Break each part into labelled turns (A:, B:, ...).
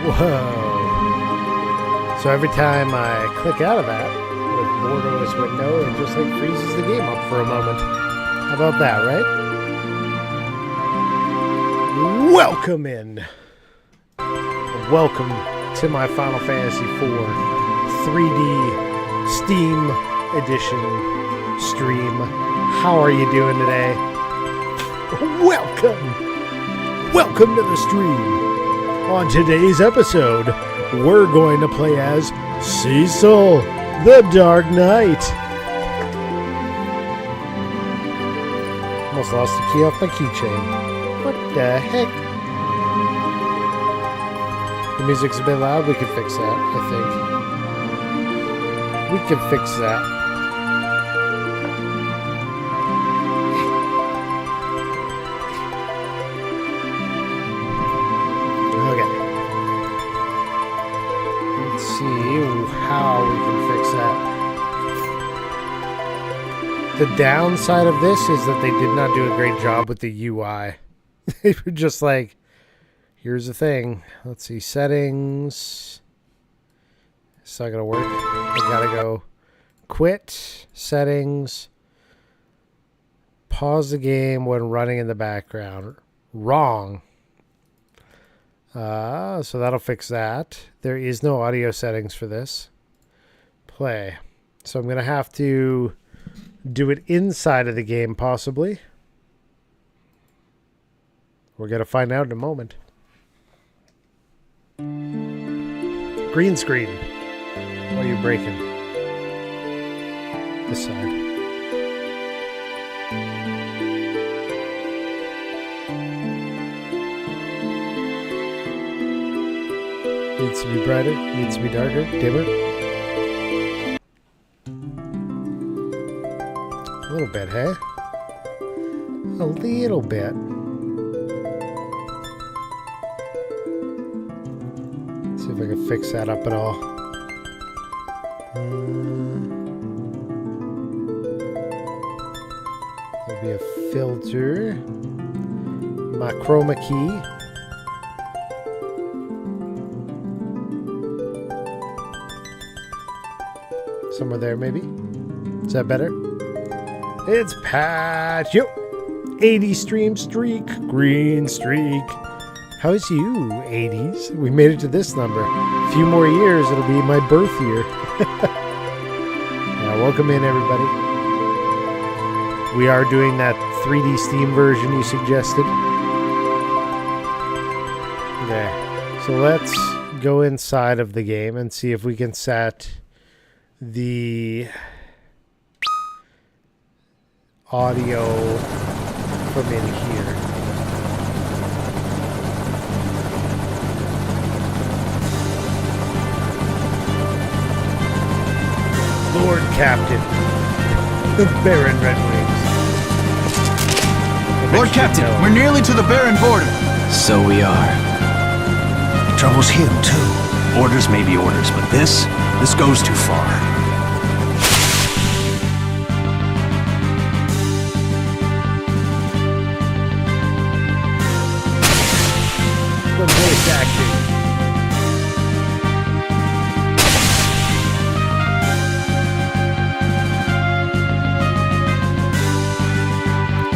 A: Whoa. So every time I click out of that with borderless window, it just like freezes the game up for a moment. How about that, right? Welcome in. Welcome to my Final Fantasy IV 3D Steam Edition stream. How are you doing today? Welcome to the stream. On today's episode, we're going to play as Cecil, the Dark Knight. Almost lost the key off my keychain. What the heck? The music's a bit loud. We can fix that, I think. We can fix that. Okay. Let's see how we can fix that. The downside of this is that they did not do a great job with the UI. They were just like, here's the thing. Let's see, settings. It's not gonna work. I gotta go quit, settings, pause the game when running in the background. Wrong. So that'll fix that. There is no audio settings for this. Play. So I'm gonna have to do it inside of the game, possibly. We're gonna find out in a moment. Green screen. Oh, you're breaking. This side. Needs to be brighter. Needs to be darker. Dimmer. A little bit, hey? A little bit. See if I can fix that up at all. There'll be a filter. My chroma key. Somewhere there, maybe. Is that better? It's patch. Yo! 80 stream streak. Green streak. How's you, 80s? We made it to this number. A few more years, it'll be my birth year. Yeah, welcome in, everybody. We are doing that 3D Steam version you suggested. Okay, so let's go inside of the game and see if we can set the audio from in here. Lord Captain, the Baron Red Wings.
B: Lord Captain, we're nearly to the Baron border.
C: So we are.
D: It troubles him, too.
C: Orders may be orders, but this goes too far.
A: The voice acting.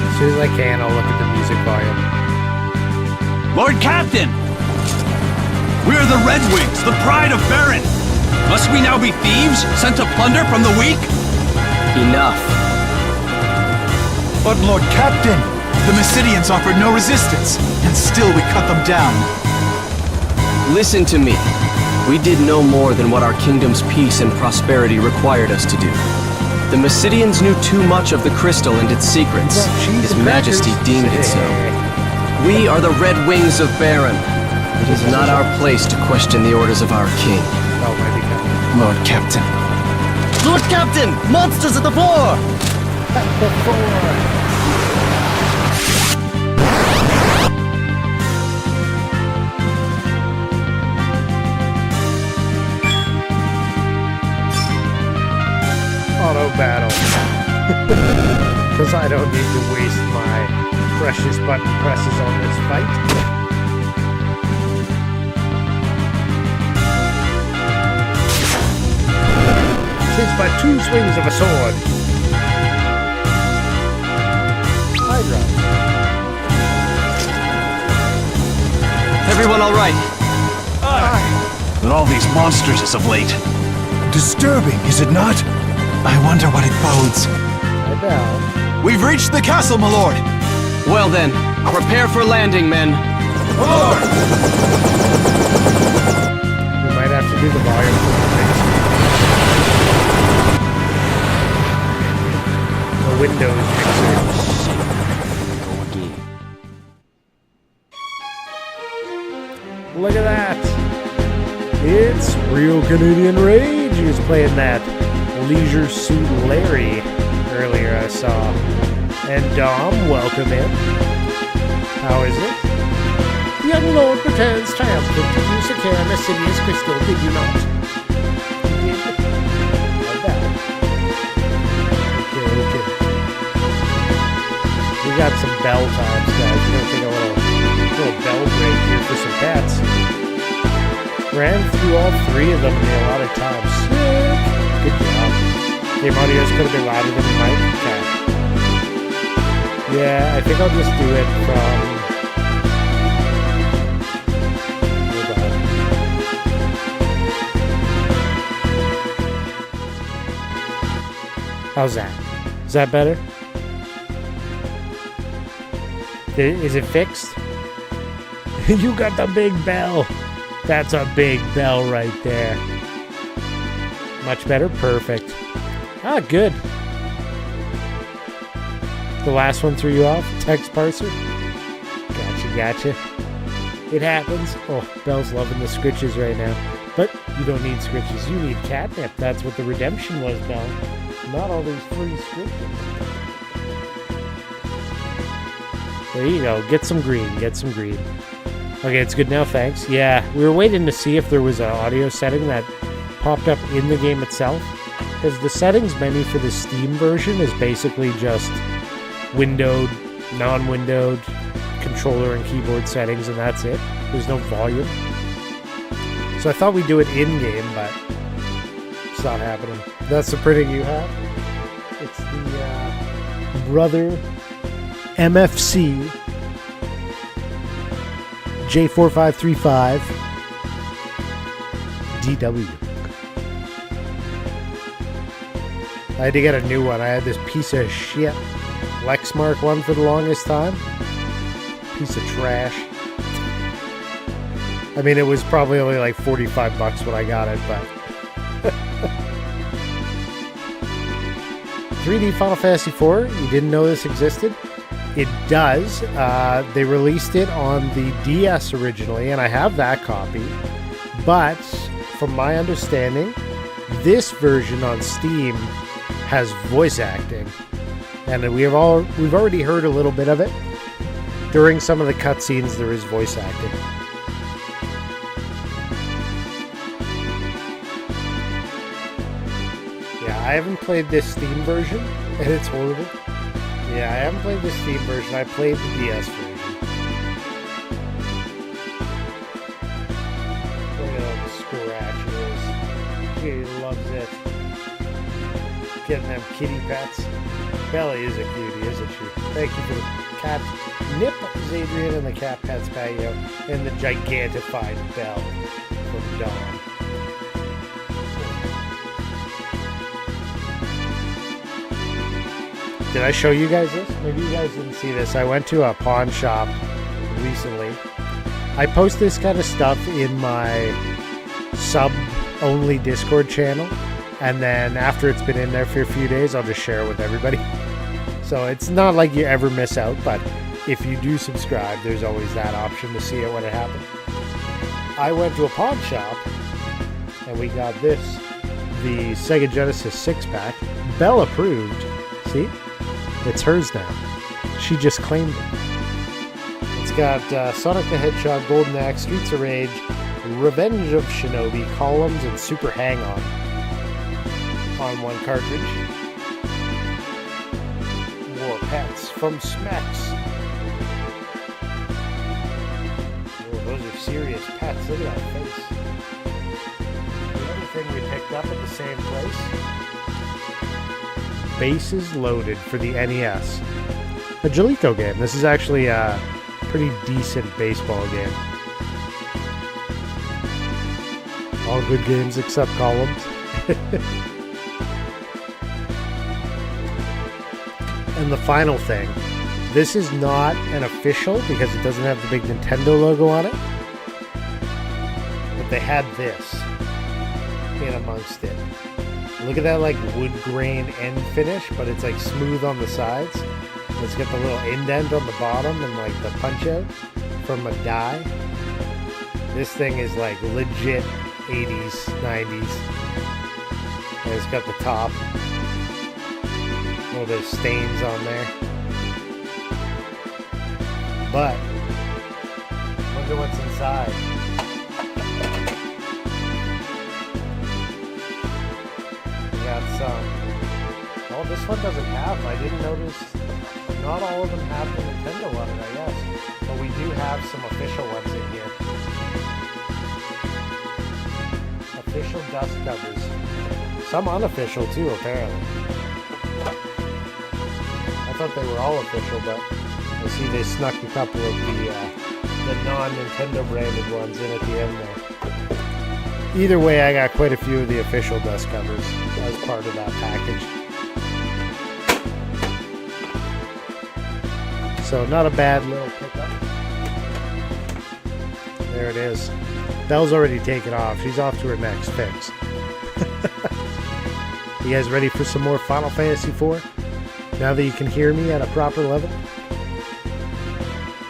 A: As soon as I can, I'll look at the music volume.
B: Lord Captain! We are the Red Wings, the pride of Baron! Must we now be thieves, sent to plunder from the weak?
C: Enough.
D: But Lord Captain,
B: The Mysidians offered no resistance, and still we cut them down.
C: Listen to me. We did no more than what our kingdom's peace and prosperity required us to do. The Mysidians knew too much of the crystal and its secrets. His Majesty deemed it so. We are the Red Wings of Baron. It is not our place to question the orders of our king.
A: Oh, maybe
B: Lord Captain.
C: Lord Captain! Monsters at the fore!
A: Auto battle. Because I don't need to waste my precious button presses on this fight. 2 swings of a sword. Hydra.
C: Everyone all right?
B: But all these monsters as of late.
D: Disturbing, is it not?
B: I wonder what it bodes.
A: Hi, Bell.
B: We've reached the castle, my lord.
C: Well then, prepare for landing, men.
B: Lord!
A: We might have to do the volume for the Windows mixer. Look at that. It's Real Canadian Rage who's playing that Leisure Suit Larry earlier I saw. And Dom, welcome in. How is it? The young lord pretends triumphant to use a can of Sirius Crystal, did you not? You did? Like that. Okay. We got some bell times, guys. We're gonna take a little bell break here for some pets. Ran through all 3 of them in the allotted time. Sick! Good job. Game audios could have been louder than the mic. Okay. Yeah, I think I'll just do it from... Hold on. How's that? Is that better? Is it fixed? You got the big bell. That's a big bell right there. Much better? Perfect. Ah, good. The last one threw you off? Text parser? Gotcha. It happens. Oh, Belle's loving the scritches right now. But you don't need scritches. You need catnip. That's what the redemption was, Belle. Not all these free scritches. There you go. Get some green. Okay, it's good now, thanks. Yeah, we were waiting to see if there was an audio setting that popped up in the game itself. Because the settings menu for the Steam version is basically just windowed, non-windowed, controller and keyboard settings, and that's it. There's no volume. So I thought we'd do it in-game, but it's not happening. That's the printing you have. It's the Brother MFC J4535 DW. I had to get a new one. I had this piece of shit Lexmark one for the longest time. Piece of trash. I mean, it was probably only like $45 when I got it, but 3D Final Fantasy IV, you didn't know this existed? It does. They released it on the DS originally, and I have that copy. But from my understanding, this version on Steam has voice acting, and we've already heard a little bit of it. During some of the cutscenes, there is voice acting. Yeah, I haven't played this Steam version, and it's horrible. Yeah, I haven't played the Steam version. I played the DS version. Look at how scratch it is. He loves it. Getting them kitty pets. Belly is a cutie, isn't she? Thank you for the cat nip, Zadrian, and the cat pets patio, and the gigantified bell from Dawn. Did I show you guys this? Maybe you guys didn't see this. I went to a pawn shop recently. I post this kind of stuff in my sub-only Discord channel, and then after it's been in there for a few days, I'll just share it with everybody. So it's not like you ever miss out, but if you do subscribe, there's always that option to see it when it happens. I went to a pawn shop, and we got this, the Sega Genesis 6-pack, Bell approved. See? It's hers now. She just claimed it. It's got Sonic the Hedgehog, Golden Axe, Streets of Rage, Revenge of Shinobi, Columns, and Super Hang-On on one cartridge. More pets from Smex. Oh, those are serious pets. Look at that face. The other thing we picked up at the same place Bases Loaded for the NES. A Jaleco game. This is actually a pretty decent baseball game. All good games except columns. And the final thing. This is not an official because it doesn't have the big Nintendo logo on it. But they had this in amongst it. Look at that like wood grain end finish, but it's like smooth on the sides. It's got the little indent on the bottom and like the punch out from a die. This thing is like legit 80s, 90s. And it's got the top. A little bit of stains on there. But wonder what's inside. We got some. Oh, this one doesn't have. I didn't notice. Not all of them have the Nintendo on it, I guess. But we do have some official ones in here. Official dust covers. Some unofficial too, apparently. I thought they were all official, but I see they snuck a couple of the non-Nintendo branded ones in at the end there. Either way, I got quite a few of the official dust covers as part of that package. So not a bad little pickup. There it is. Belle's already taken off. She's off to her next fix. You guys ready for some more Final Fantasy IV? Now that you can hear me at a proper level?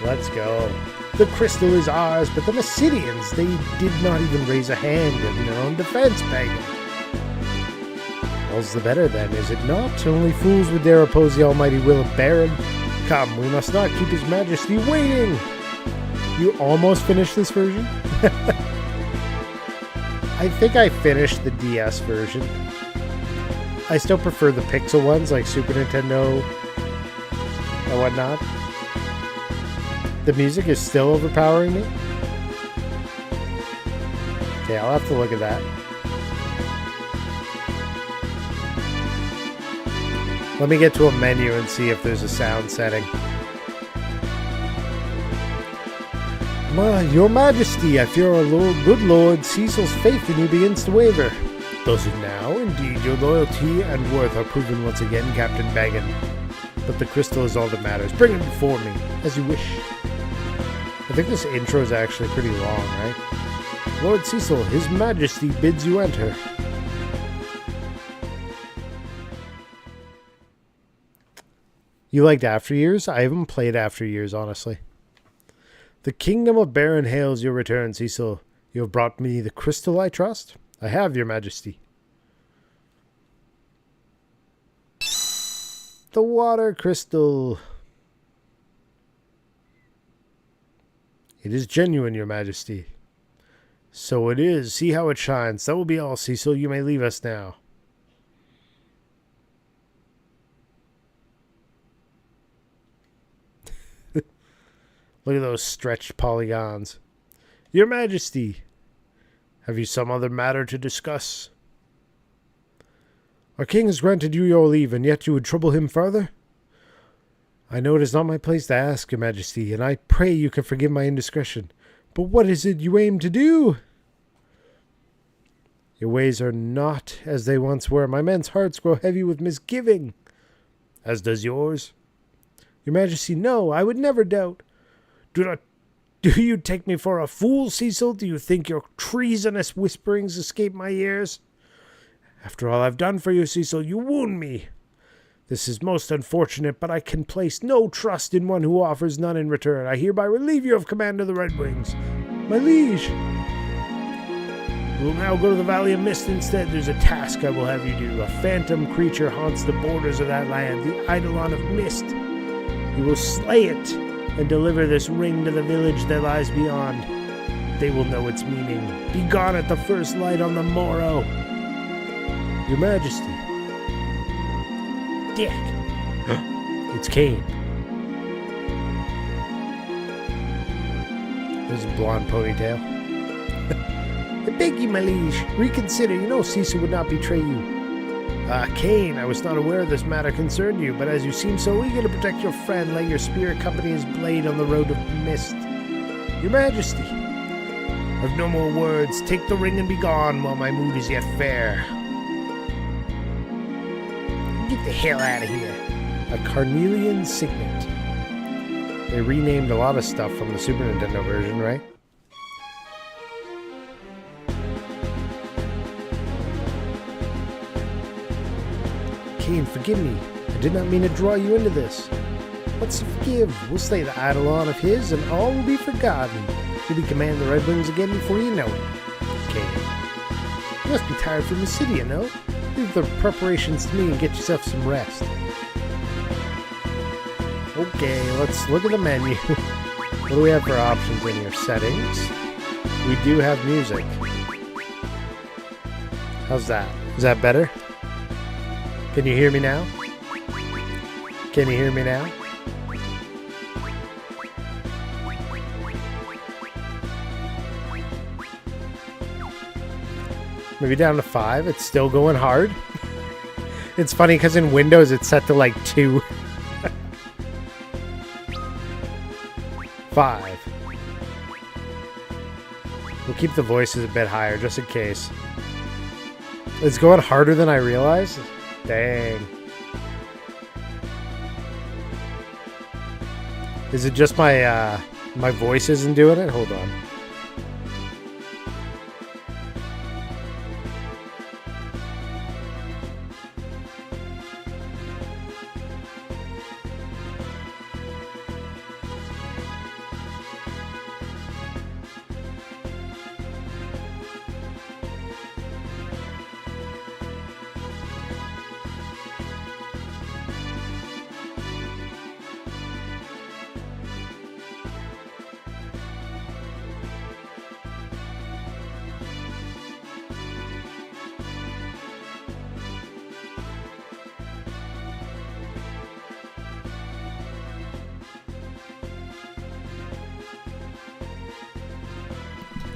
A: Let's go. The crystal is ours, but the Mesidians, they did not even raise a hand in their own defense, Pagan. All's the better then, is it not? Only fools would dare oppose the almighty will of Baron. Come, we must not keep his majesty waiting. You almost finished this version? I think I finished the DS version. I still prefer the pixel ones like Super Nintendo and whatnot. The music is still overpowering me. Okay, I'll have to look at that. Let me get to a menu and see if there's a sound setting. Your Majesty, I fear our good Lord Cecil's faith in you begins to waver. Does it now? Indeed, your loyalty and worth are proven once again, Captain Bagan. But the crystal is all that matters. Bring it before me, as you wish. I think this intro is actually pretty long, right? Lord Cecil, His Majesty bids you enter. You liked After Years? I haven't played After Years, honestly. The kingdom of Baron hails your return, Cecil. You have brought me the crystal, I trust? I have, your majesty. The water crystal. It is genuine, your majesty. So it is. See how it shines. That will be all, Cecil. You may leave us now. Look at those stretched polygons. Your majesty. Have you some other matter to discuss? Our king has granted you your leave, and yet you would trouble him further? I know it is not my place to ask, your majesty, and I pray you can forgive my indiscretion. But what is it you aim to do? Your ways are not as they once were. My men's hearts grow heavy with misgiving. As does yours. Your majesty, no, I would never doubt. Do you take me for a fool, Cecil? Do you think your treasonous whisperings escape my ears? After all I've done for you, Cecil, you wound me. This is most unfortunate, but I can place no trust in one who offers none in return. I hereby relieve you of command of the Red Wings. My liege. We will now go to the Valley of Mist instead. There's a task I will have you do. A phantom creature haunts the borders of that land, the Eidolon of Mist. You will slay it and deliver this ring to the village that lies beyond. They will know its meaning. Be gone at the first light on the morrow. Your Majesty. Dick. It's Kane. There's a blonde ponytail. I beg you, my liege, reconsider. You know Cecil would not betray you. Kane, I was not aware this matter concerned you, but as you seem so eager to protect your friend, let your spear accompany his blade on the road of mist. Your Majesty, I've no more words. Take the ring and be gone while my mood is yet fair. Get the hell out of here. A Carnelian Signet. They renamed a lot of stuff from the Super Nintendo version, right? Kane, forgive me. I did not mean to draw you into this. Let's forgive. We'll slay the Eidolon of his, and all will be forgotten. You'll be commanding the Red Wings again before you know it. Kane. You must be tired from the city, you know? Leave the preparations to me and get yourself some rest. Okay, let's look at the menu. What do we have for options in here? Settings. We do have music. How's that? Is that better? Can you hear me now? Can you hear me now? Maybe down to 5. It's still going hard. It's funny because in Windows it's set to like 2. 5. We'll keep the voices a bit higher just in case. It's going harder than I realized. Dang. Is it just my my voice isn't doing it? Hold on.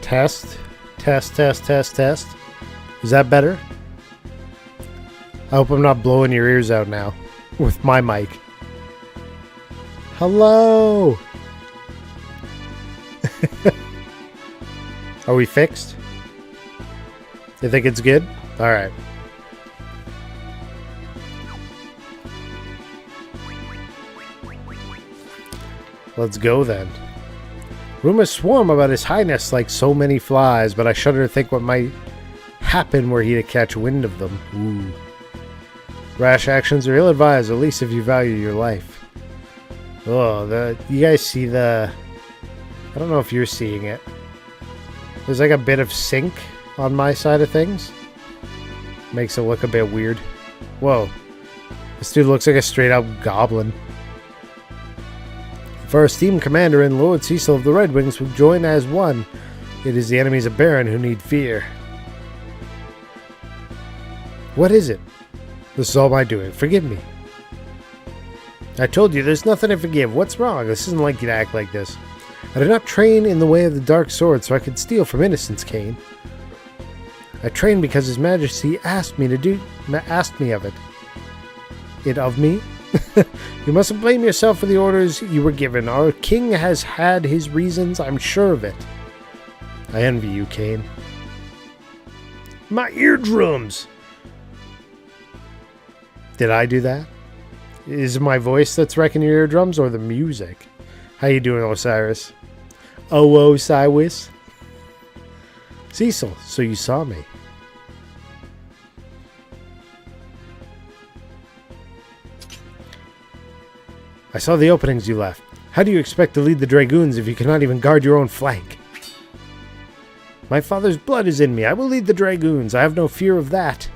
A: Test. Test, test, test, test. Is that better? I hope I'm not blowing your ears out now with my mic. Hello! Are we fixed? You think it's good? Alright. Let's go then. Rumors swarm about His Highness like so many flies, but I shudder to think what might happen were he to catch wind of them. Ooh. Rash actions are ill-advised, at least if you value your life. Oh, you guys see the... I don't know if you're seeing it. There's like a bit of sink on my side of things. Makes it look a bit weird. Whoa. This dude looks like a straight-up goblin. If our esteemed commander and Lord Cecil of the Red Wings would join as one, it is the enemies of Baron who need fear. What is it? This is all my doing. Forgive me. I told you, there's nothing to forgive. What's wrong? This isn't like you to act like this. I did not train in the way of the dark sword so I could steal from innocence, Kane. I trained because His Majesty asked me of it. It of me? You mustn't blame yourself for the orders you were given. Our king has had his reasons, I'm sure of it. I envy you, Kane. My eardrums! Did I do that? Is it my voice that's wrecking your eardrums or the music? How you doing, Osiris? Oh, Osiris? Cecil, so you saw me. I saw the openings you left. How do you expect to lead the Dragoons if you cannot even guard your own flank? My father's blood is in me. I will lead the Dragoons. I have no fear of that.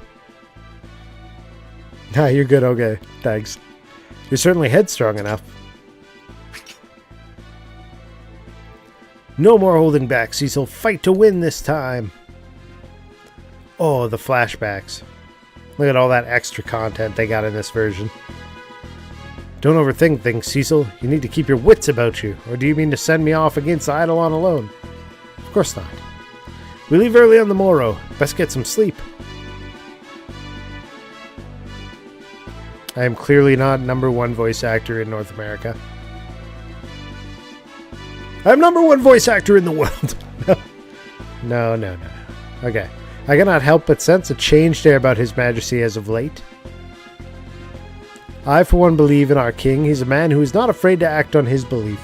A: Nah, you're good. Okay, thanks. You're certainly headstrong enough. No more holding back, Cecil. Fight to win this time. Oh, the flashbacks. Look at all that extra content they got in this version. Don't overthink things, Cecil. You need to keep your wits about you. Or do you mean to send me off against the Eidolon alone? Of course not. We leave early on the morrow. Best get some sleep. I am clearly not #1 voice actor in North America. I'm #1 voice actor in the world. No. Okay. I cannot help but sense a changed air about His Majesty as of late. I, for one, believe in our king. He's a man who is not afraid to act on his belief.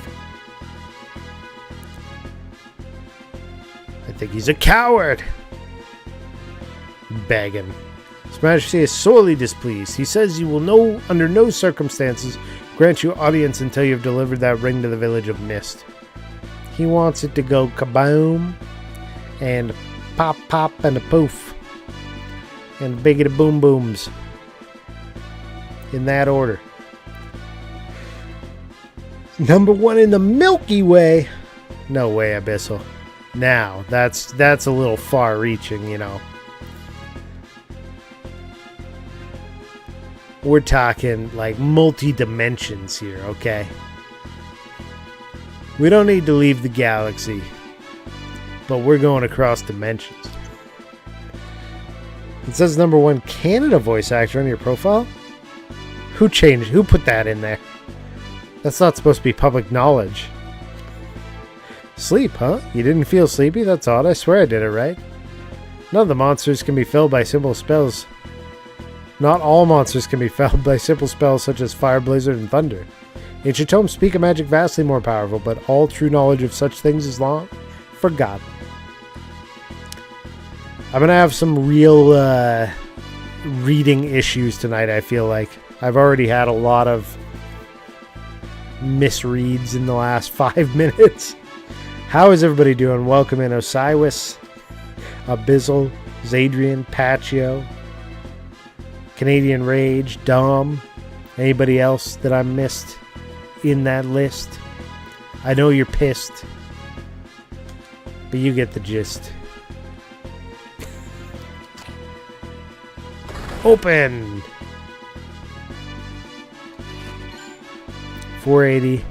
A: I think he's a coward. Begging. His Majesty is sorely displeased. He says he will under no circumstances grant you audience until you have delivered that ring to the village of Mist. He wants it to go kaboom, and pop, pop, and a poof, and biggity boom booms. In that order. #1 in the Milky Way. No way, Abyssal. Now, that's a little far-reaching, you know. We're talking like multi-dimensions here, okay? We don't need to leave the galaxy, but we're going across dimensions. It says #1 Canada voice actor on your profile. Who put that in there? That's not supposed to be public knowledge. Sleep, huh? You didn't feel sleepy? That's odd. I swear I did it right. None of the monsters can be felled by simple spells. Not all monsters can be felled by simple spells such as fire, blizzard, and thunder. Ancient tomes speak a magic vastly more powerful, but all true knowledge of such things is long forgotten. I'm gonna have some real reading issues tonight, I feel like. I've already had a lot of misreads in the last 5 minutes. How is everybody doing? Welcome in Osiris, Abyssal, Zadrian, Patio, Canadian Rage, Dom. Anybody else that I missed in that list? I know you're pissed, but you get the gist. Open! 480.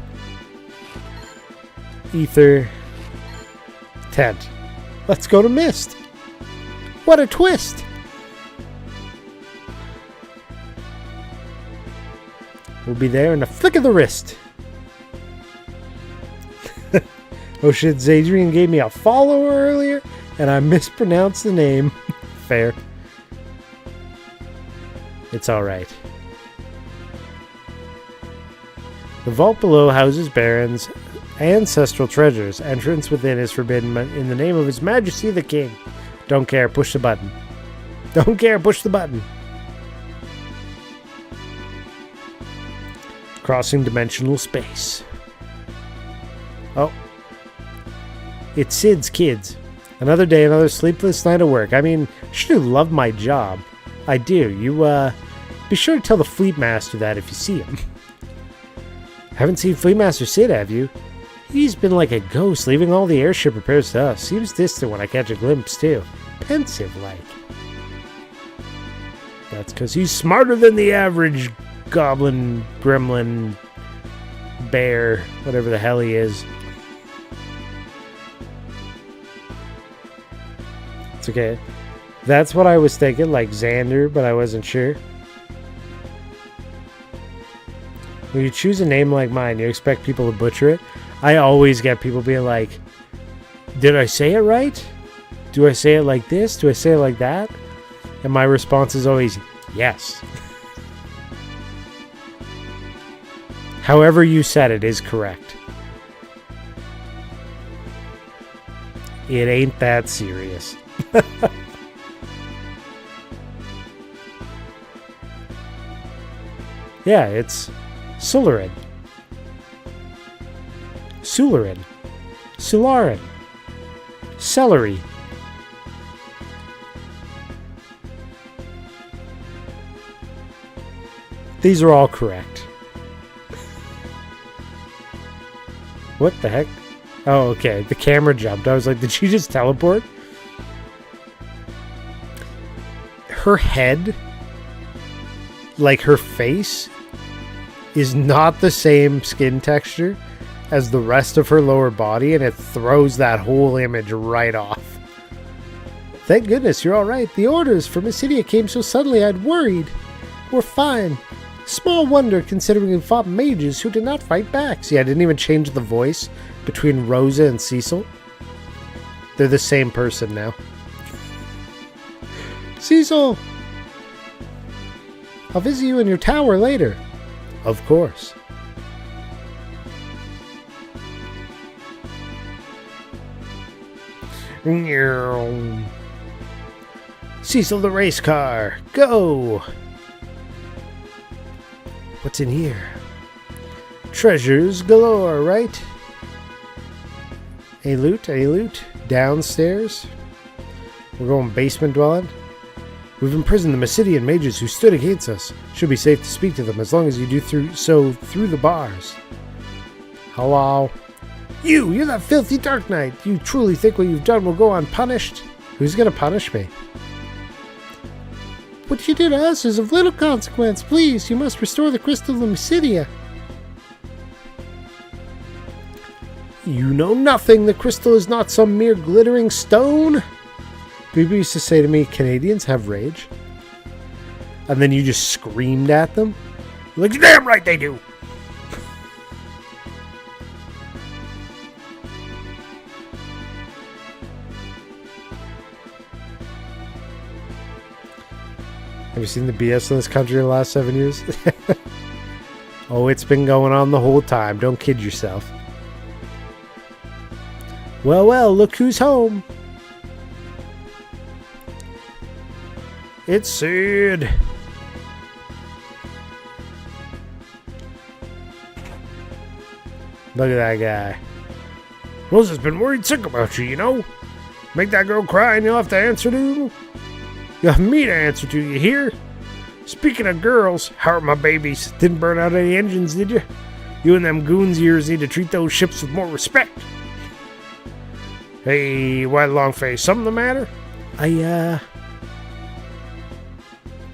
A: Ether. Tent. Let's go to Mist. What a twist! We'll be there in a flick of the wrist. Oh shit, Zadrian gave me a follower earlier, and I mispronounced the name. Fair. It's alright. The vault below houses Baron's ancestral treasures. Entrance within is forbidden in the name of His Majesty the King. Don't care, push the button. Don't care, push the button. Crossing dimensional space. Oh. It's Sid's kids. Another day, another sleepless night of work. I mean, I sure love my job. I do. You, be sure to tell the Fleet Master that if you see him. Haven't seen Fleet Master Sid, have you? He's been like a ghost, leaving all the airship repairs to us. Seems distant when I catch a glimpse, too. Pensive-like. That's because he's smarter than the average goblin, gremlin, bear, whatever the hell he is. It's okay. That's what I was thinking, like Xander, but I wasn't sure. When you choose a name like mine, you expect people to butcher it. I always get people being like, did I say it right? Do I say it like this? Do I say it like that? And my response is always, yes. However you said it is correct. It ain't that serious. Yeah, it's Sularin. Sularin. Sularin. Celery. These are all correct. What the heck? Oh, okay. The camera jumped. I was like, did she just teleport? Her head, like her face, is not the same skin texture as the rest of her lower body, and it throws that whole image right off. Thank goodness you're alright. The orders from Acidia came so suddenly I'd worried. We're fine. Small wonder, considering you fought mages who did not fight back. See, I didn't even change the voice between Rosa and Cecil. They're the same person now. Cecil! I'll visit you in your tower later. Of course. Cecil the race car, go! What's in here? Treasures galore, right? A loot. Downstairs. We're going basement dwelling. We've imprisoned the Mysidian mages who stood against us. Should be safe to speak to them as long as you do so through the bars. Hello? You're that filthy Dark Knight. You truly think what you've done will go unpunished? Who's gonna punish me? What you do to us is of little consequence. Please, you must restore the crystal to Mysidia. You know nothing. The crystal is not some mere glittering stone. People used to say to me, Canadians have rage. And then you just screamed at them. You're like, damn right they do. Have you seen the BS in this country in the last 7 years? Oh, it's been going on the whole time. Don't kid yourself. Well, look who's home. It's Sid. Look at that guy. Rosa's been worried sick about you, you know? Make that girl cry and you'll have to answer to. You'll have me to answer to, you hear? Speaking of girls, how are my babies? Didn't burn out any engines, did you? You and them goons of yours need to treat those ships with more respect. Hey, White Longface, something the matter?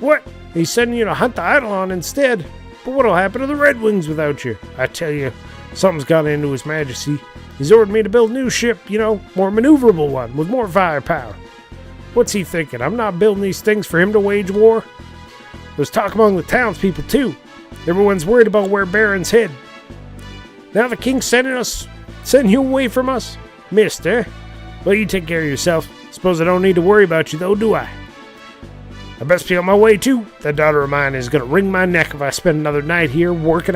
A: What? He's sending you to hunt the Eidolon instead. But what'll happen to the Red Wings without you? I tell you, something's gotten into His Majesty. He's ordered me to build a new ship, more maneuverable one, with more firepower. What's he thinking? I'm not building these things for him to wage war. There's talk among the townspeople, too. Everyone's worried about where Baron's head. Now the king's sending you away from us? Missed, eh? Well, you take care of yourself. Suppose I don't need to worry about you, though, do I? I best be on my way, too. That daughter of mine is going to wring my neck if I spend another night here working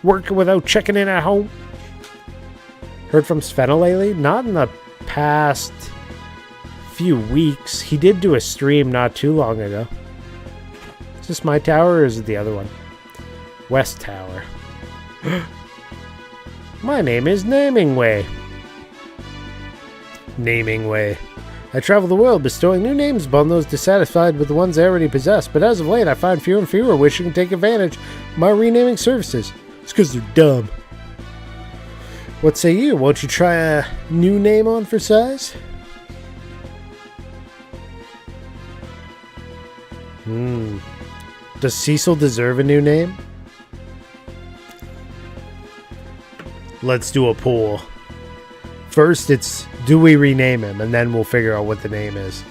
A: without checking in at home. Heard from Svenna lately? Not in the past few weeks. He did do a stream not too long ago. Is this my tower or is it the other one? West Tower. My name is Namingway. Namingway. I travel the world bestowing new names upon those dissatisfied with the ones I already possess, but as of late I find fewer and fewer wishing to take advantage of my renaming services. It's because they're dumb. What say you? Won't you try a new name on for size? Does Cecil deserve a new name? Let's do a poll. First, it's do we rename him, and then we'll figure out what the name is.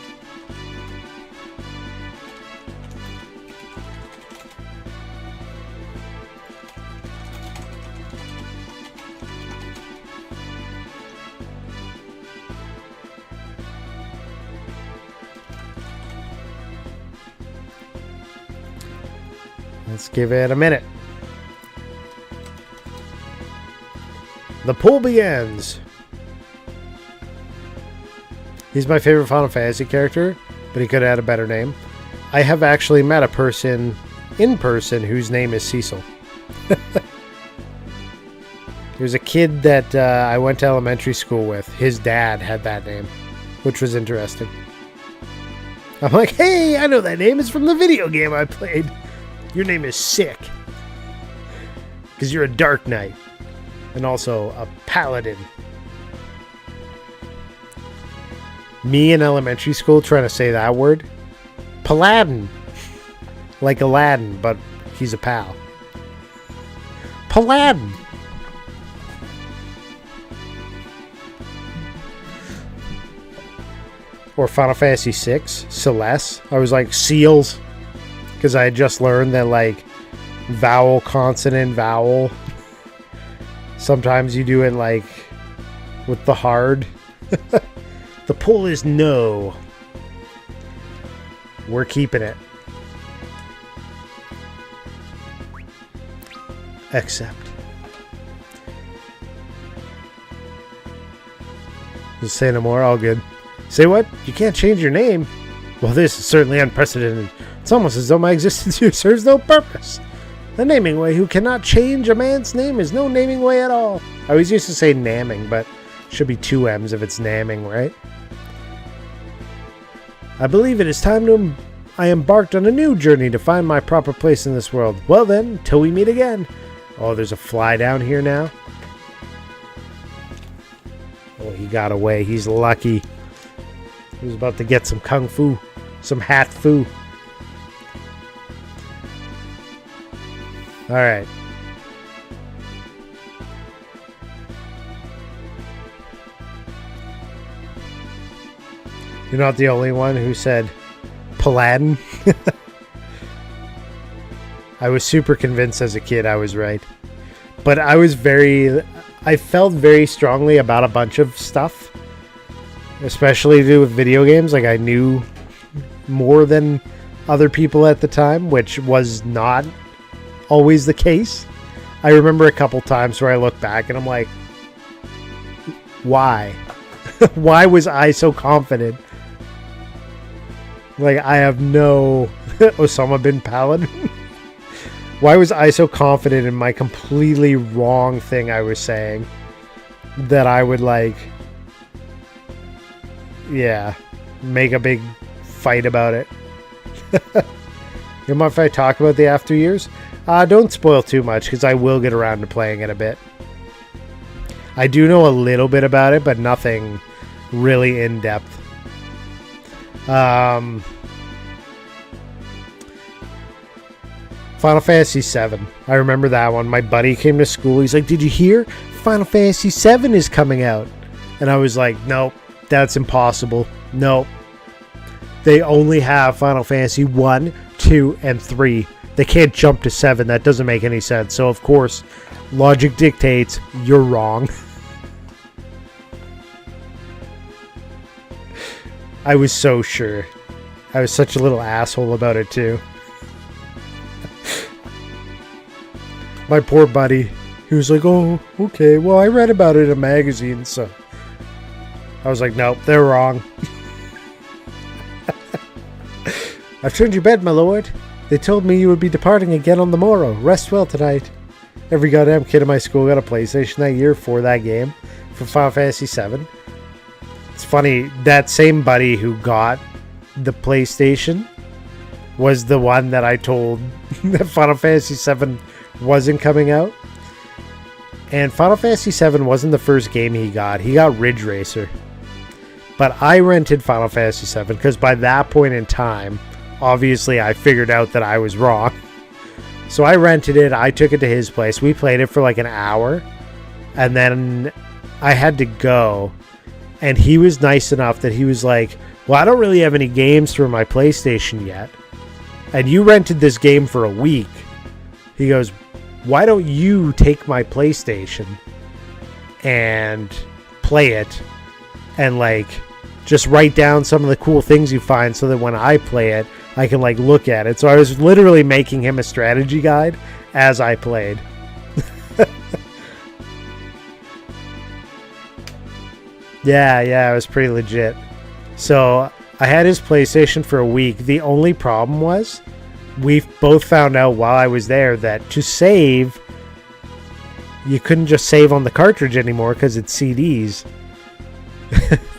A: Let's give it a minute. The poll begins. He's my favorite Final Fantasy character, but he could have had a better name. I have actually met a person in person whose name is Cecil. There's a kid that I went to elementary school with. His dad had that name, which was interesting. I'm like, hey, I know that name. It's from the video game I played. Your name is sick. Because you're a Dark Knight. And also a Paladin. Me in elementary school trying to say that word. Paladin. Like Aladdin, but he's a pal. Paladin. Or Final Fantasy VI, Celeste. I was like, Seals. Because I had just learned that, like, vowel, consonant, vowel. Sometimes you do it like with the hard. The pull is no. We're keeping it. Accept. Just say no more, all good. Say what? You can't change your name? Well, this is certainly unprecedented. It's almost as though my existence here serves no purpose. The naming way who cannot change a man's name is no naming way at all. I always used to say namming, but it should be 2 M's if it's namming, right? I believe it is time I embarked on a new journey to find my proper place in this world. Well then, till we meet again. Oh, there's a fly down here now. Oh, he got away. He's lucky. He was about to get some kung fu. Some hat fu. Alright. You're not the only one who said Paladin. I was super convinced as a kid I was right. But I felt very strongly about a bunch of stuff. Especially to do with video games. Like I knew more than other people at the time, which was not always the case. I remember a couple times where I look back and I'm like, why? Why was I so confident? Like, I have no... Osama bin Paladin? Why was I so confident in my completely wrong thing I was saying that I would, like... Yeah, make a big fight about it. You mind if I talk about the after years? Don't spoil too much, because I will get around to playing it a bit. I do know a little bit about it, but nothing really in-depth. Final Fantasy VII. I remember that one. My buddy came to school. He's like, did you hear? Final Fantasy VII is coming out. And I was like, nope, that's impossible. Nope. They only have Final Fantasy 1, 2, and 3. They can't jump to 7. That doesn't make any sense. So, of course, logic dictates you're wrong. I was so sure. I was such a little asshole about it, too. My poor buddy. He was like, oh, okay. Well, I read about it in a magazine, so... I was like, nope, they're wrong. I've turned your bed, my lord. They told me you would be departing again on the morrow. Rest well tonight. Every goddamn kid in my school got a PlayStation that year for that game. For Final Fantasy VII. It's funny, that same buddy who got the PlayStation was the one that I told that Final Fantasy VII wasn't coming out. And Final Fantasy VII wasn't the first game he got. He got Ridge Racer. But I rented Final Fantasy VII because by that point in time, obviously I figured out that I was wrong. So I rented it. I took it to his place. We played it for like an hour. And then I had to go. And he was nice enough that he was like, well, I don't really have any games for my PlayStation yet. And you rented this game for a week. He goes, why don't you take my PlayStation and play it and like just write down some of the cool things you find so that when I play it, I can like look at it. So I was literally making him a strategy guide as I played. Yeah, it was pretty legit. So I had his PlayStation for a week. The only problem was we both found out while I was there that to save, you couldn't just save on the cartridge anymore because it's CDs.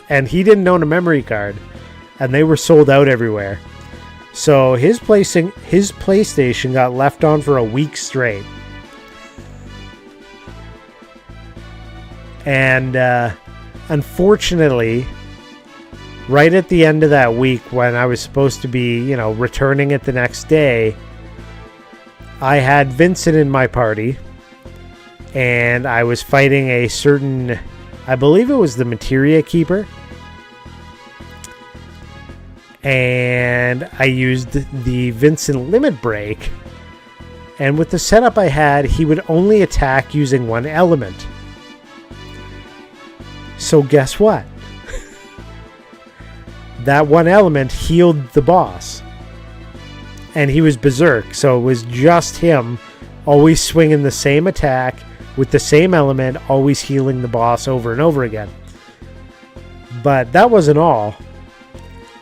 A: And he didn't own a memory card. And they were sold out everywhere. So his PlayStation got left on for a week straight. And unfortunately, right at the end of that week when I was supposed to be, returning it the next day, I had Vincent in my party, and I was fighting a certain, I believe it was the Materia Keeper, and I used the Vincent Limit Break, And with the setup I had, he would only attack using one element. So guess what? That one element healed the boss. And he was berserk, so it was just him always swinging the same attack with the same element, always healing the boss over and over again. But that wasn't all.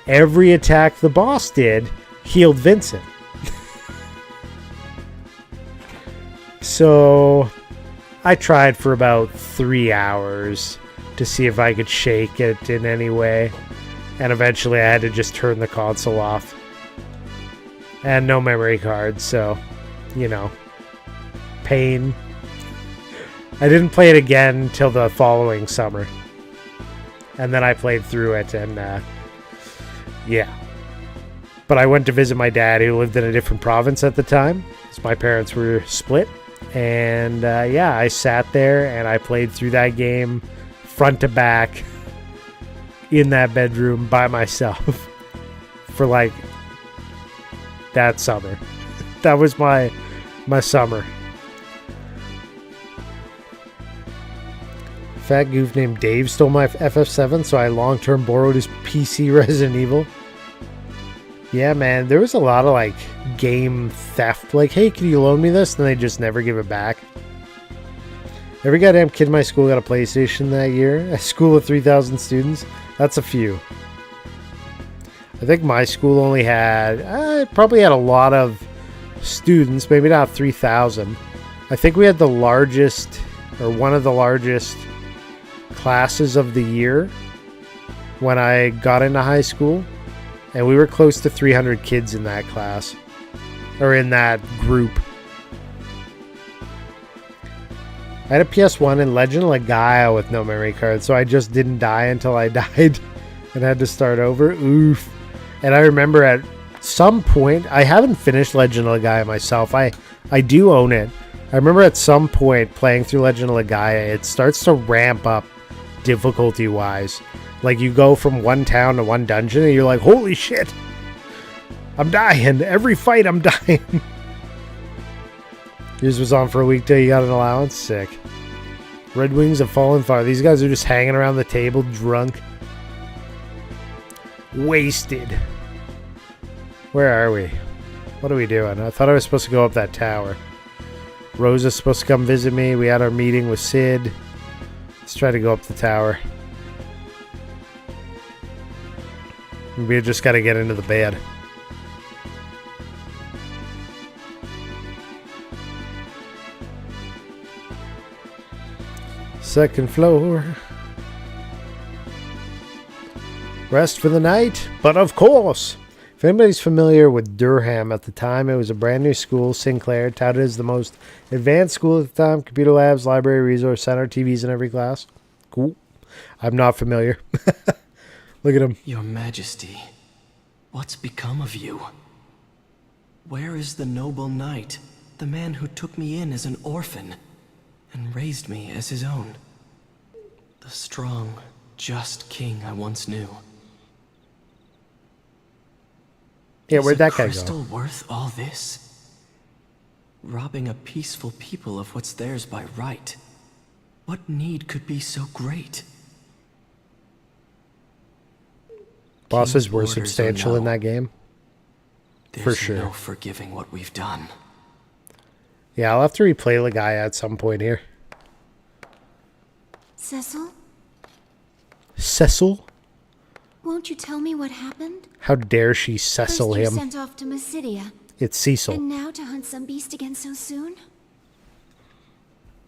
A: Every attack the boss did healed Vincent. So I tried for about 3 hours to see if I could shake it in any way. And eventually I had to just turn the console off. And no memory card, so, you know, pain. I didn't play it again till the following summer. And then I played through it, and, yeah. But I went to visit my dad, who lived in a different province at the time, because my parents were split. And, yeah, I sat there, and I played through that game front to back in that bedroom by myself for, like, that summer. That was my summer. Fat goof named Dave stole my FF7, so I long-term borrowed his PC Resident Evil. Yeah, man, there was a lot of, like, game theft. Like, hey, can you loan me this? And they just never give it back. Every goddamn kid in my school got a PlayStation that year. A school of 3,000 students. That's a few. I think my school only had, probably had a lot of students, maybe not 3,000. I think we had the largest, or one of the largest classes of the year when I got into high school. And we were close to 300 kids in that class, or in that group. I had a PS1 and Legend of Legaia with no memory card, so I just didn't die until I died and had to start over. Oof. And I remember at some point, I haven't finished Legend of Legaia myself. I do own it. I remember at some point playing through Legend of Legaia, it starts to ramp up difficulty-wise. Like, you go from one town to one dungeon, and you're like, holy shit! I'm dying. Every fight, I'm dying. Yours was on for a week till you got an allowance? Sick. Red Wings have fallen far. These guys are just hanging around the table, drunk. Wasted. Where are we? What are we doing? I thought I was supposed to go up that tower. Rosa's supposed to come visit me. We had our meeting with Sid. Let's try to go up the tower. We just got to get into the bed. Second floor. Rest for the night, but of course. If anybody's familiar with Durham at the time, it was a brand new school. Sinclair, touted as the most advanced school at the time. Computer labs, library, resource center, TVs in every class. Cool. I'm not familiar. Look at him.
C: Your Majesty, what's become of you? Where is the noble knight, the man who took me in as an orphan and raised me as his own? The strong, just king I once knew.
A: Yeah, where'd that guy go?
C: Is a crystal worth all this? Robbing a peaceful people of what's theirs by right. What need could be so great?
A: Bosses were substantial in that game. For sure.
C: There's no forgiving what we've done.
A: Yeah, I'll have to replay Legaia at some point here.
E: Cecil?
A: Cecil?
E: Won't you tell me what happened?
A: How dare she Cecil
E: First you're
A: him?
E: sent off to Mysidia,
A: It's Cecil.
E: and now to hunt some beast again so soon?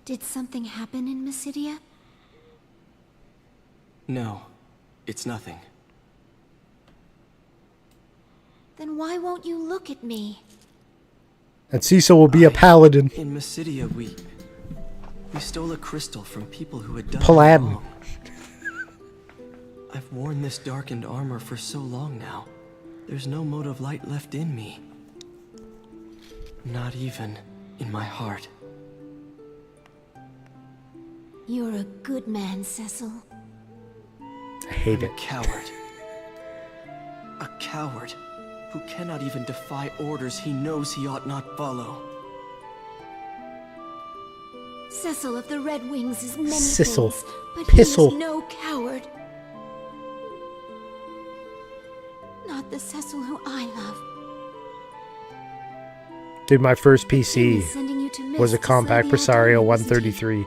E: Did something happen in Mysidia?
C: No, it's nothing.
E: Then why won't you look at me?
A: And Cecil will be a paladin.
C: In Mysidia, we stole a crystal from people who had done
A: Paladin.
C: wrong. I've worn this darkened armor for so long now. There's no mote of light left in me. Not even in my heart.
E: You're a good man, Cecil.
A: I hate it.
C: A coward. A coward who cannot even defy orders he knows he ought not follow.
E: Cecil of the Red Wings is many
A: Sissel.
E: things, but
A: Pissel.
E: he is no coward. Not the Cecil who I love.
A: Dude, my first
E: He
A: PC
E: is sending you to Mist
A: was a
E: to slay
A: compact
E: the
A: Presario
E: Altari, isn't he?
A: 133.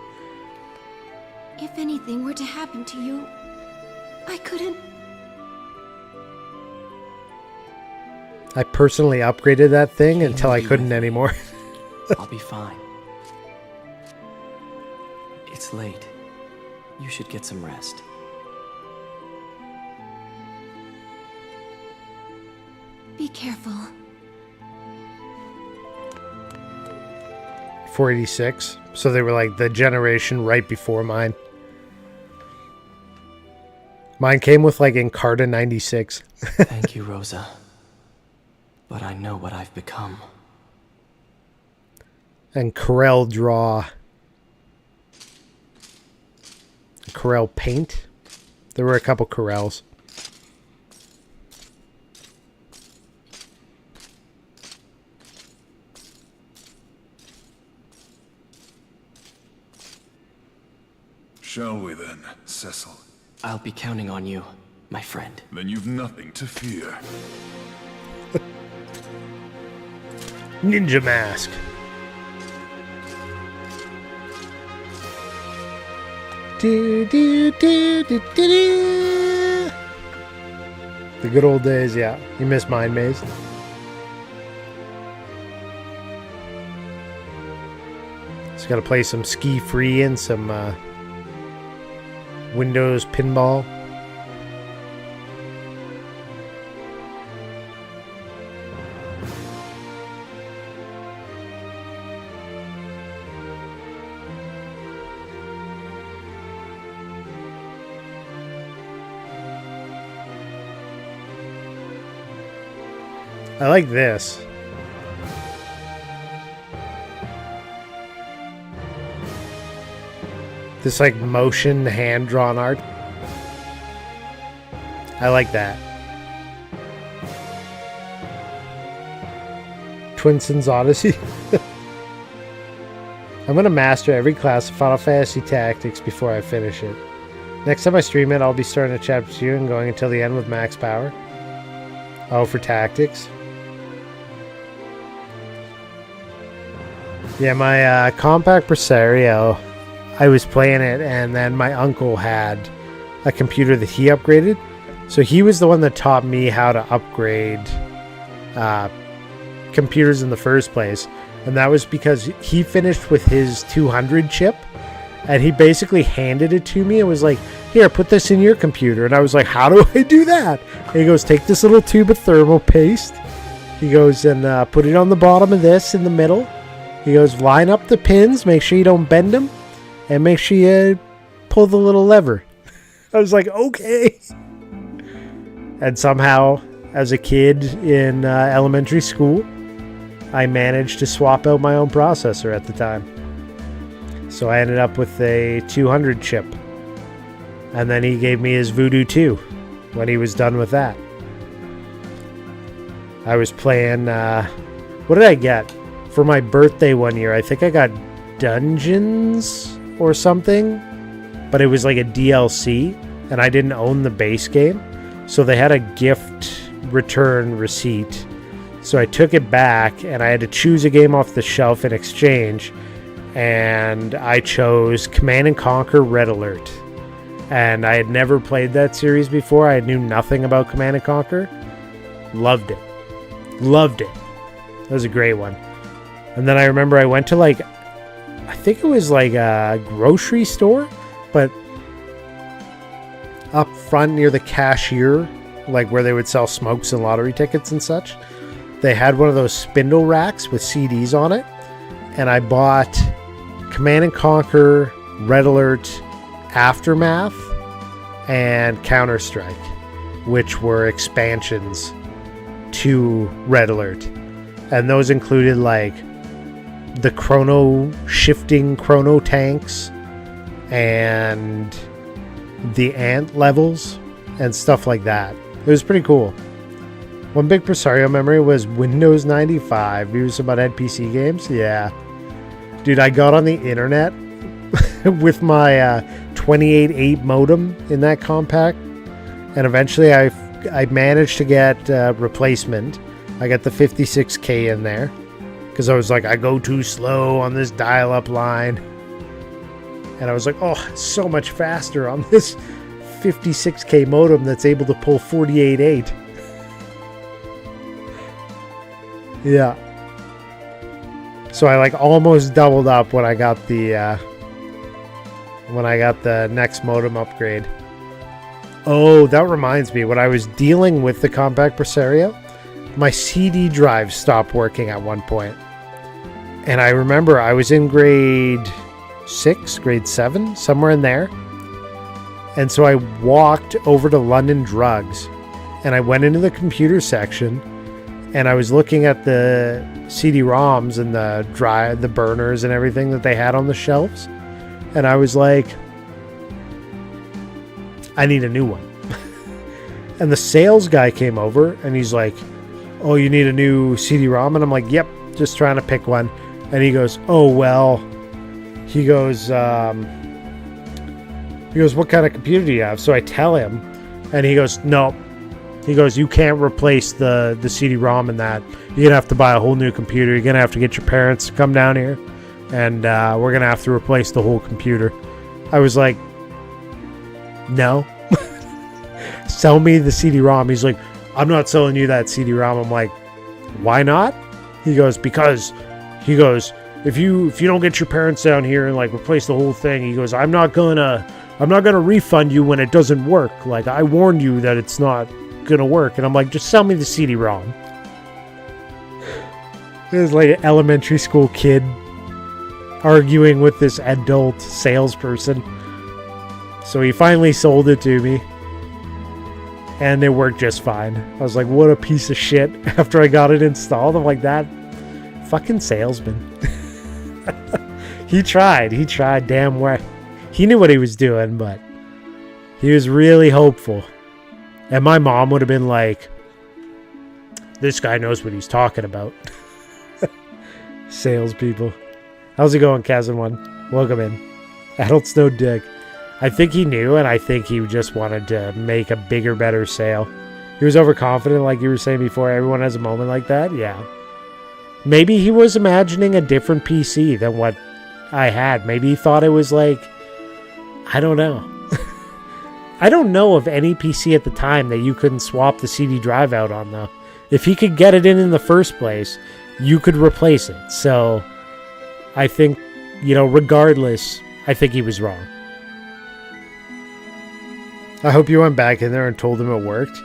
E: If anything were to happen to you, I couldn't.
A: I personally upgraded that thing until I couldn't anymore.
C: I'll be fine. It's late. You should get some rest.
E: Be careful.
A: 486. So they were like the generation right before mine. Mine came with like Encarta 96.
C: Thank you, Rosa. But I know what I've become.
A: And Corel Draw. Corel Paint. There were a couple Corels.
D: Shall we then, Cecil?
C: I'll be counting on you, my friend.
D: Then you've nothing to fear.
A: Ninja Mask. Do, do, do, do, do, do. The good old days, yeah. You miss Mind Maze. Just gotta play some Ski Free and some Windows Pinball. I like this. This like motion hand-drawn art. I like that. Twin Sons Odyssey. I'm gonna master every class of Final Fantasy Tactics before I finish it. Next time I stream it, I'll be starting at Chapter 2 and going until the end with max power. Oh, for Tactics. Yeah, my compact Presario, I was playing it, and then my uncle had a computer that he upgraded. So he was the one that taught me how to upgrade computers in the first place. And that was because he finished with his 200 chip, and he basically handed it to me and was like, here, put this in your computer. And I was like, how do I do that? And he goes, take this little tube of thermal paste. He goes, and put it on the bottom of this in the middle. He goes, line up the pins, make sure you don't bend them, and make sure you pull the little lever. I was like, okay. And somehow, as a kid in elementary school, I managed to swap out my own processor at the time. So I ended up with a 200 chip. And then he gave me his Voodoo 2 when he was done with that. I was playing, what did I get? For my birthday one year, I think I got Dungeons or something, but it was like a DLC, and I didn't own the base game, so they had a gift return receipt. So I took it back, and I had to choose a game off the shelf in exchange, and I chose Command & Conquer Red Alert. And I had never played that series before. I knew nothing about Command & Conquer. Loved it. Loved it. That was a great one. And then I remember I went to like, I think it was like a grocery store, but up front near the cashier, like where they would sell smokes and lottery tickets and such, they had one of those spindle racks with CDs on it. And I bought Command & Conquer, Red Alert, Aftermath, and Counter-Strike, which were expansions to Red Alert. And those included like the shifting chrono tanks and the ant levels and stuff like that. It was pretty cool. One big Presario memory was Windows 95. You was about NPC games? Yeah. Dude, I got on the internet with my 28.8 modem in that compact. And eventually I managed to get replacement. I got the 56K in there. Because I was like, I go too slow on this dial-up line. And I was like, oh, it's so much faster on this 56K modem that's able to pull 48.8. Yeah. So I like almost doubled up when I got the next modem upgrade. Oh, that reminds me, when I was dealing with the compact Presario, my CD drive stopped working at one point. And I remember I was in grade 6, grade 7, somewhere in there. And so I walked over to London Drugs and I went into the computer section and I was looking at the CD-ROMs and the burners and everything that they had on the shelves. And I was like, I need a new one. And the sales guy came over and he's like, oh, you need a new CD-ROM? And I'm like, yep, just trying to pick one. And he goes, oh, well, he goes, what kind of computer do you have? So I tell him and he goes, no. He goes, you can't replace the CD-ROM in that. You're going to have to buy a whole new computer. You're going to have to get your parents to come down here. And we're going to have to replace the whole computer. I was like, no. Sell me the CD-ROM. He's like, I'm not selling you that CD-ROM. I'm like, why not? He goes, because, he goes, if you don't get your parents down here and like replace the whole thing, he goes, I'm not gonna refund you when it doesn't work. Like, I warned you that it's not gonna work. And I'm like, just sell me the CD-ROM. It was like an elementary school kid arguing with this adult salesperson. So he finally sold it to me. And it worked just fine. I was like, what a piece of shit. After I got it installed, I'm like, that fucking salesman. He tried damn well. He knew what he was doing, but he was really hopeful. And my mom would have been like, this guy knows what he's talking about. Salespeople. How's it going, Kazan1? Welcome in. Adults no dick. I think he knew, and I think he just wanted to make a bigger, better sale. He was overconfident, like you were saying before. Everyone has a moment like that. Yeah. Maybe he was imagining a different PC than what I had. Maybe he thought it was like, I don't know. I don't know of any PC at the time that you couldn't swap the CD drive out on, though. If he could get it in the first place, you could replace it. So I think, regardless, I think he was wrong. I hope you went back in there and told him it worked.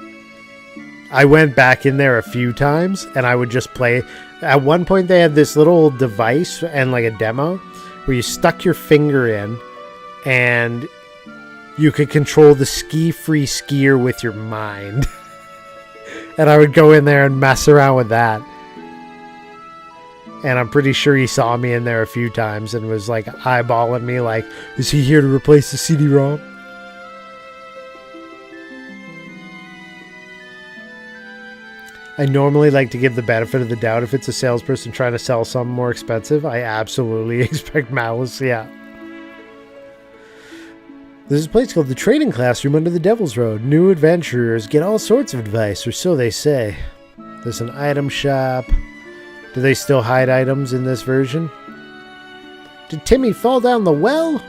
A: I went back in there a few times and I would just play. At one point they had this little device and like a demo where you stuck your finger in and you could control the ski-free skier with your mind. And I would go in there and mess around with that. And I'm pretty sure he saw me in there a few times and was like eyeballing me like, is he here to replace the CD-ROM? I normally like to give the benefit of the doubt if it's a salesperson trying to sell something more expensive. I absolutely expect malice, yeah. There's a place called the Training Classroom under the Devil's Road. New adventurers get all sorts of advice, or so they say. There's an item shop. Do they still hide items in this version? Did Timmy fall down the well?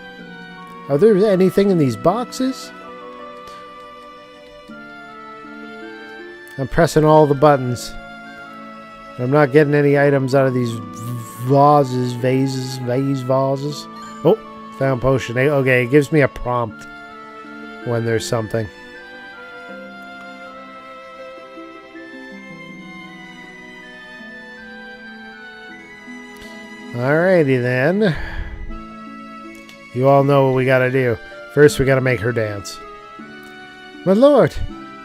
A: Are there anything in these boxes? I'm pressing all the buttons. I'm not getting any items out of these vases. Oh, found potion. Okay, it gives me a prompt when there's something. Alrighty then. You all know what we gotta do. First, we gotta make her dance. My lord!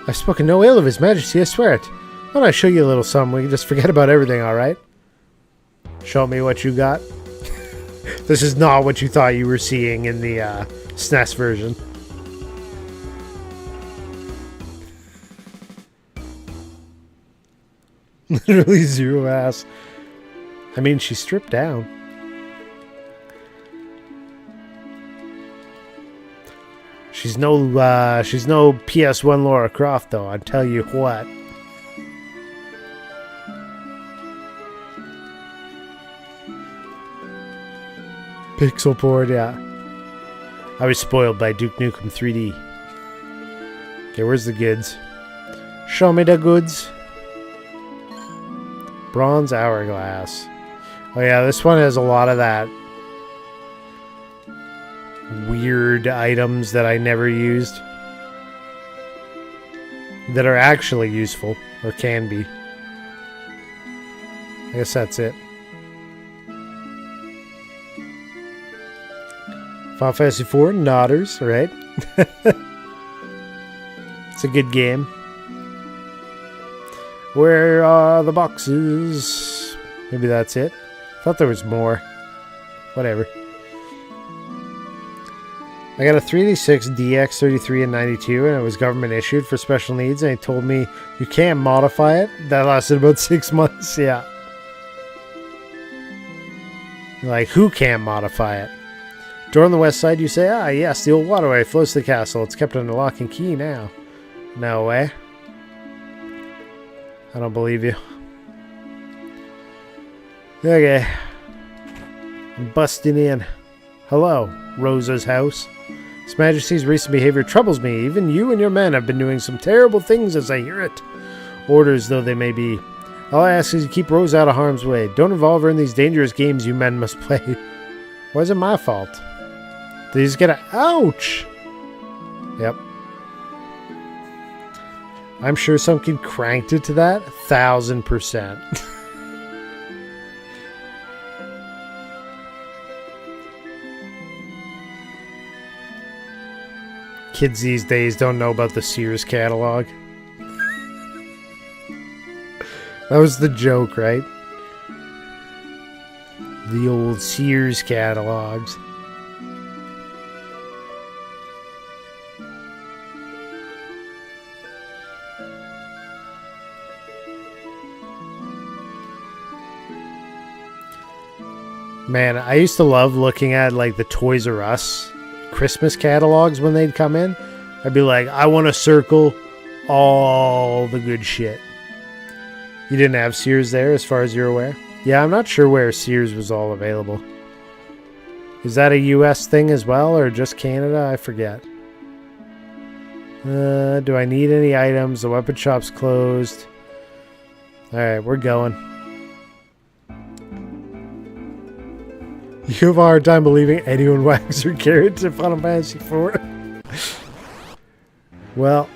A: I've spoken no ill of His Majesty, I swear it. Why don't I show you a little something? We can just forget about everything, alright? Show me what you got. This is not what you thought you were seeing in the SNES version. Literally zero ass. I mean, she's stripped down. She's no PS1 Lara Croft though, I tell you what. Pixel porn, yeah. I was spoiled by Duke Nukem 3D. Okay, where's the goods? Show me the goods. Bronze hourglass. Oh yeah, this one has a lot of that weird items that I never used that are actually useful, or can be. I guess that's it. Final Fantasy 4, Nodders, right? It's a good game. Where are the boxes? Maybe that's it. Thought there was more. Whatever. I got a 386 DX 33 and 92, and it was government issued for special needs, and they told me you can't modify it. That lasted about 6 months, yeah. Like, who can't modify it? Door on the west side, you say, ah, yes, the old waterway flows to the castle. It's kept under lock and key now. No way. I don't believe you. Okay. I'm busting in. Hello, Rosa's house. His Majesty's recent behavior troubles me. Even you and your men have been doing some terrible things as I hear it. Orders though they may be. All I ask is you keep Rose out of harm's way. Don't involve her in these dangerous games you men must play. Why is it my fault? Did he just get a... Ouch! Yep. I'm sure some kid cranked it to that. 1000%. Kids these days don't know about the Sears catalog. That was the joke, right? The old Sears catalogs. Man, I used to love looking at like the Toys R Us Christmas catalogs when they'd come in. I'd be like, I want to circle all the good shit. You didn't have Sears there as far as you're aware? Yeah, I'm not sure where Sears was all available. Is that a US thing as well or just Canada? I forget. Do I need any items? The weapon shop's closed. Alright, we're going. You have a hard time believing anyone wags their carrots in Final Fantasy 4. Well,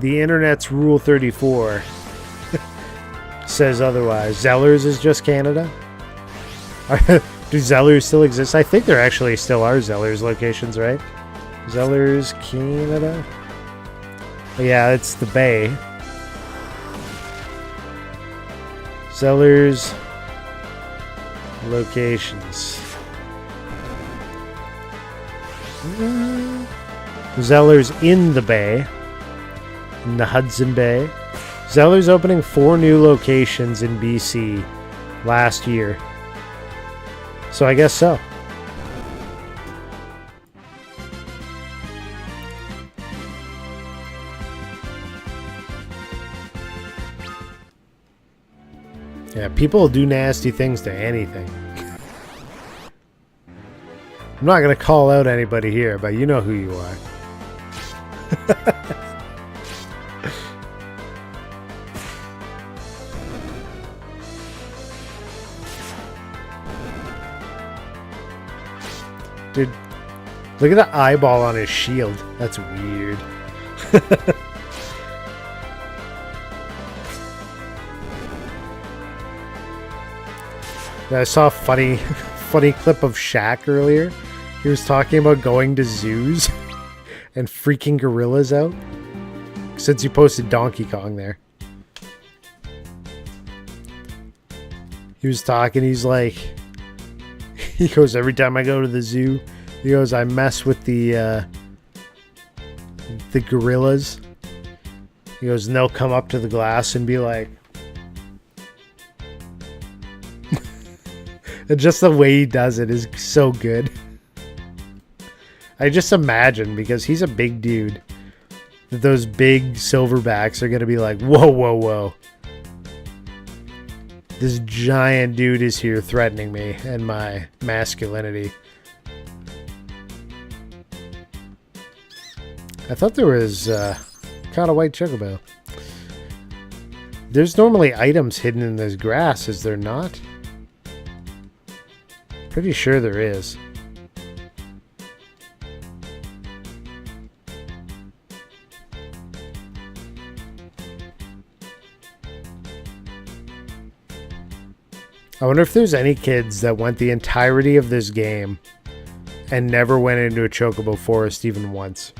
A: the internet's Rule 34 says otherwise. Zellers is just Canada? Do Zellers still exist? I think there actually still are Zellers locations, right? Zellers, Canada? Yeah, it's the Bay. Zellers locations. Zellers in the Bay. In the Hudson Bay. Zeller's opening 4 new locations in BC last year. So I guess so. Yeah, people do nasty things to anything. I'm not going to call out anybody here, but you know who you are. Dude, look at the eyeball on his shield. That's weird. I saw a funny clip of Shaq earlier. He was talking about going to zoos and freaking gorillas out. Since you posted Donkey Kong there. He was talking, he's like... He goes, every time I go to the zoo, he goes, I mess with the gorillas. He goes, and they'll come up to the glass and be like... And just the way he does it is so good. I just imagine, because he's a big dude, that those big silverbacks are going to be like, whoa, whoa, whoa. This giant dude is here threatening me and my masculinity. I thought there was caught a white chocobo. There's normally items hidden in this grass, is there not? Pretty sure there is. I wonder if there's any kids that went the entirety of this game and never went into a chocobo forest even once.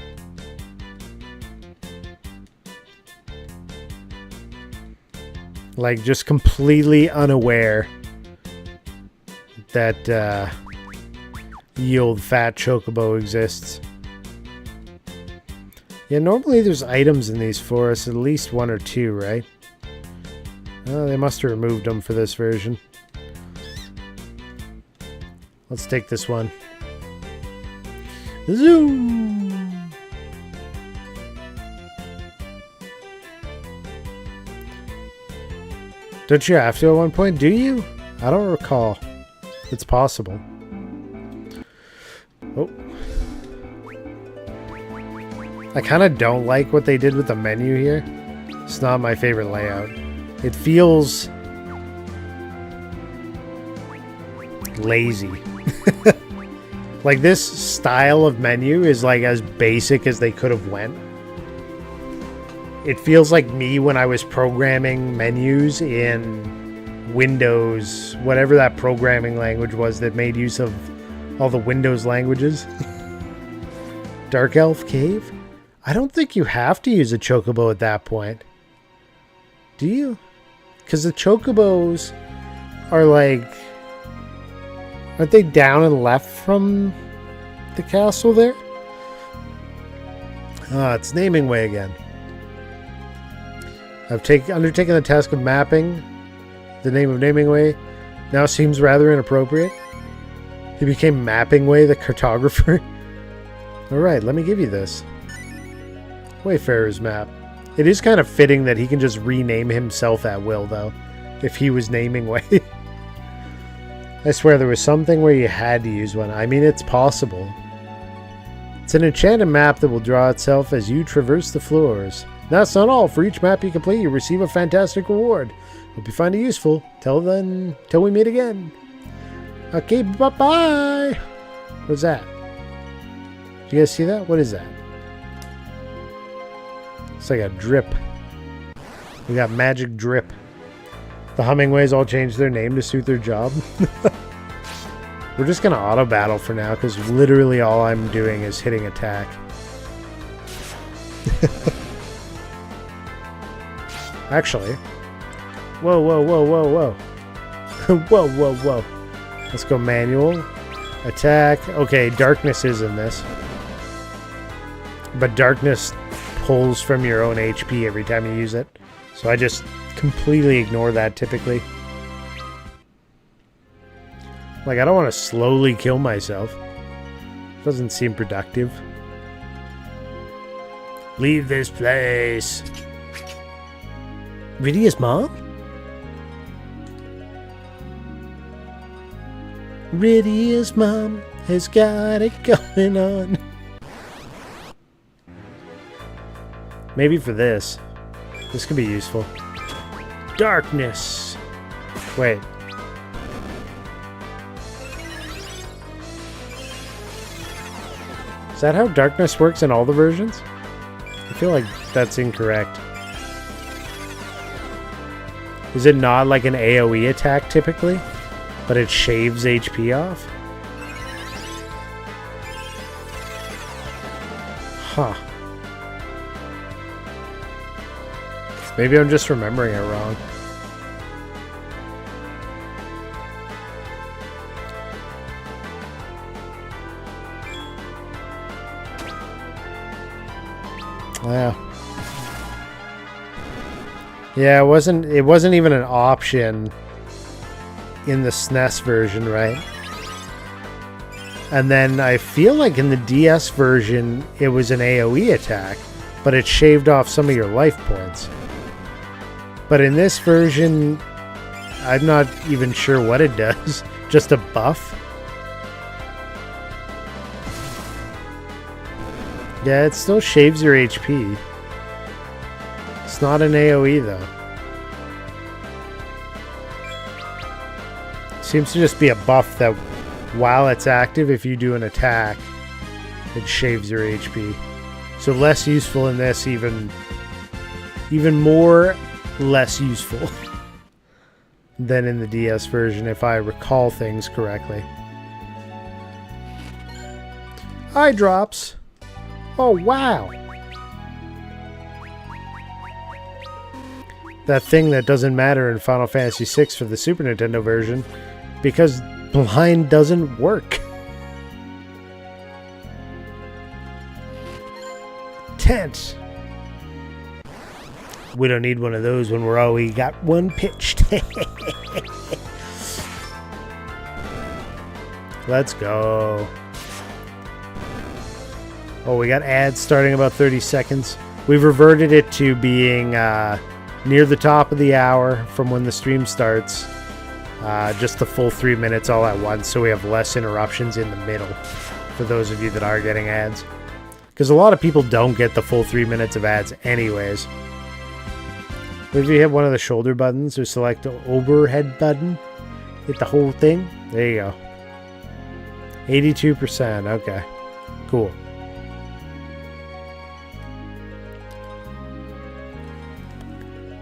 A: Like, just completely unaware that the old fat chocobo exists. Yeah, normally there's items in these forests, at least one or two, right? Oh, they must have removed them for this version. Let's take this one. Zoom! Don't you have to at one point? Do you? I don't recall. It's possible. Oh. I kind of don't like what they did with the menu here. It's not my favorite layout. It feels lazy. Like, this style of menu is like as basic as they could have went. It feels like me when I was programming menus in Windows, whatever that programming language was that made use of all the Windows languages. Dark Elf Cave? I don't think you have to use a chocobo at that point. Do you? Because the chocobos are like... Aren't they down and left from the castle there? Ah, it's Naming Way again. I've undertaken the task of mapping. The name of Naming Way now seems rather inappropriate. He became Mapping Way, the cartographer. Alright, let me give you this. Wayfarer's map. It is kind of fitting that he can just rename himself at will, though, if he was Naming Way. I swear there was something where you had to use one. I mean, it's possible. It's an enchanted map that will draw itself as you traverse the floors. That's not all. For each map you complete, you receive a fantastic reward. Hope you find it useful. Till then, till we meet again. Okay, bye-bye. What's that? Did you guys see that? What is that? It's like a drip. We got magic drip. The Hummingways all changed their name to suit their job. We're just going to auto-battle for now, because literally all I'm doing is hitting attack. Actually. Whoa, whoa, whoa, whoa, whoa. Whoa, whoa, whoa. Let's go manual. Attack. Okay, darkness is in this. But darkness pulls from your own HP every time you use it. So I just completely ignore that typically. Like, I don't want to slowly kill myself. Doesn't seem productive. Leave this place. Rydia's mom? Rydia's mom has got it going on. Maybe for this. This could be useful. Darkness. Wait. Is that how darkness works in all the versions? I feel like that's incorrect. Is it not like an AoE attack typically? But it shaves HP off? Huh. Maybe I'm just remembering it wrong. Yeah. Yeah, it wasn't even an option in the SNES version, right? And then I feel like in the DS version, it was an AoE attack, but it shaved off some of your life points. But in this version, I'm not even sure what it does. Just a buff. Yeah, it still shaves your HP. It's not an AoE though. Seems to just be a buff that while it's active, if you do an attack, it shaves your HP. So less useful in this, even more less useful than in the DS version, if I recall things correctly. Eye drops. Oh, wow. That thing that doesn't matter in Final Fantasy VI for the Super Nintendo version, because blind doesn't work. Tense. We don't need one of those when we got one pitched. Let's go. Oh, we got ads starting about 30 seconds. We've reverted it to being near the top of the hour from when the stream starts. Just the full 3 minutes all at once, so we have less interruptions in the middle for those of you that are getting ads. Because a lot of people don't get the full 3 minutes of ads anyways. If you hit one of the shoulder buttons or select the overhead button, hit the whole thing. There you go. 82%. Okay. Cool.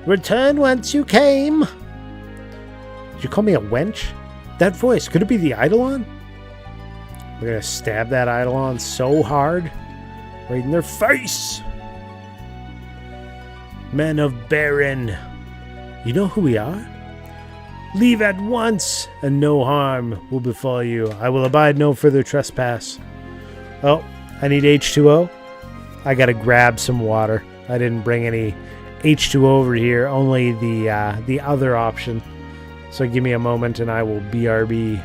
A: Return whence you came. Did you call me a wench? That voice, could it be the Eidolon? We're gonna stab that Eidolon so hard. Right in their face. Men of Baron. You know who we are? Leave at once, and no harm will befall you. I will abide no further trespass. Oh, I need H2O. I gotta grab some water. I didn't bring any H2O over here, only the other option. So give me a moment and I will BRB.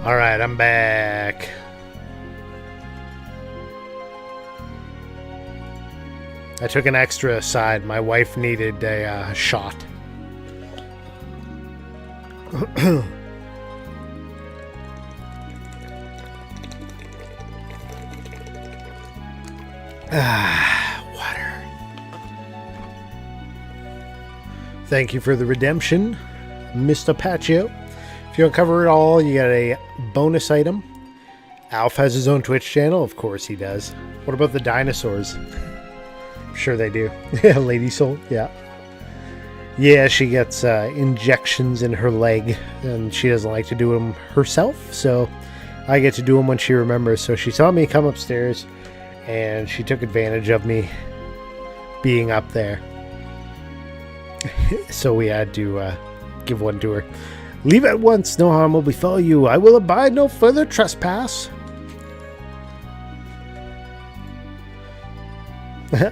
A: Alright, I'm back. I took an extra aside. My wife needed a shot. Water. Thank you for the redemption, Mr. Paccio. If you uncover it all, you get a bonus item. Alf has his own Twitch channel. Of course he does. What about the dinosaurs? I'm sure they do. Yeah, Lady Soul. Yeah. Yeah, she gets injections in her leg, and she doesn't like to do them herself, so I get to do them when she remembers. So she saw me come upstairs, and she took advantage of me being up there. So we had to give one to her. Leave at once, no harm will befall you. I will abide no further trespass.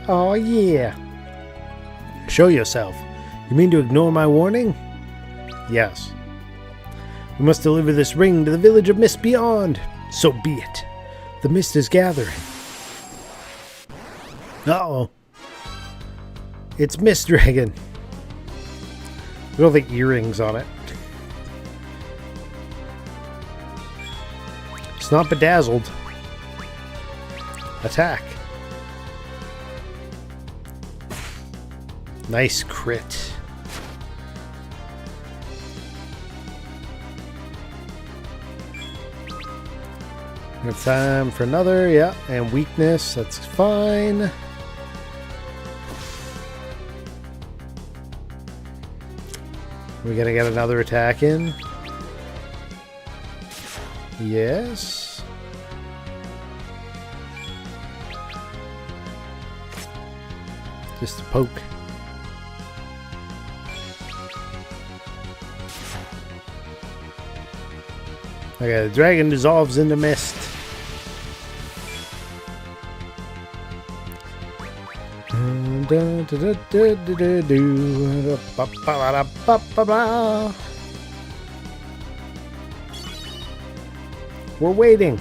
A: Oh yeah. Show yourself. You mean to ignore my warning? Yes. We must deliver this ring to the village of Mist beyond. So be it. The mist is gathering. Uh-oh. It's Mist Dragon. Look at all the earrings on it. It's not bedazzled. Attack. Nice crit. We have time for another, yeah, and weakness, that's fine. We're gonna get another attack in. Yes. Just a poke. Okay, the dragon dissolves into mist. We're waiting.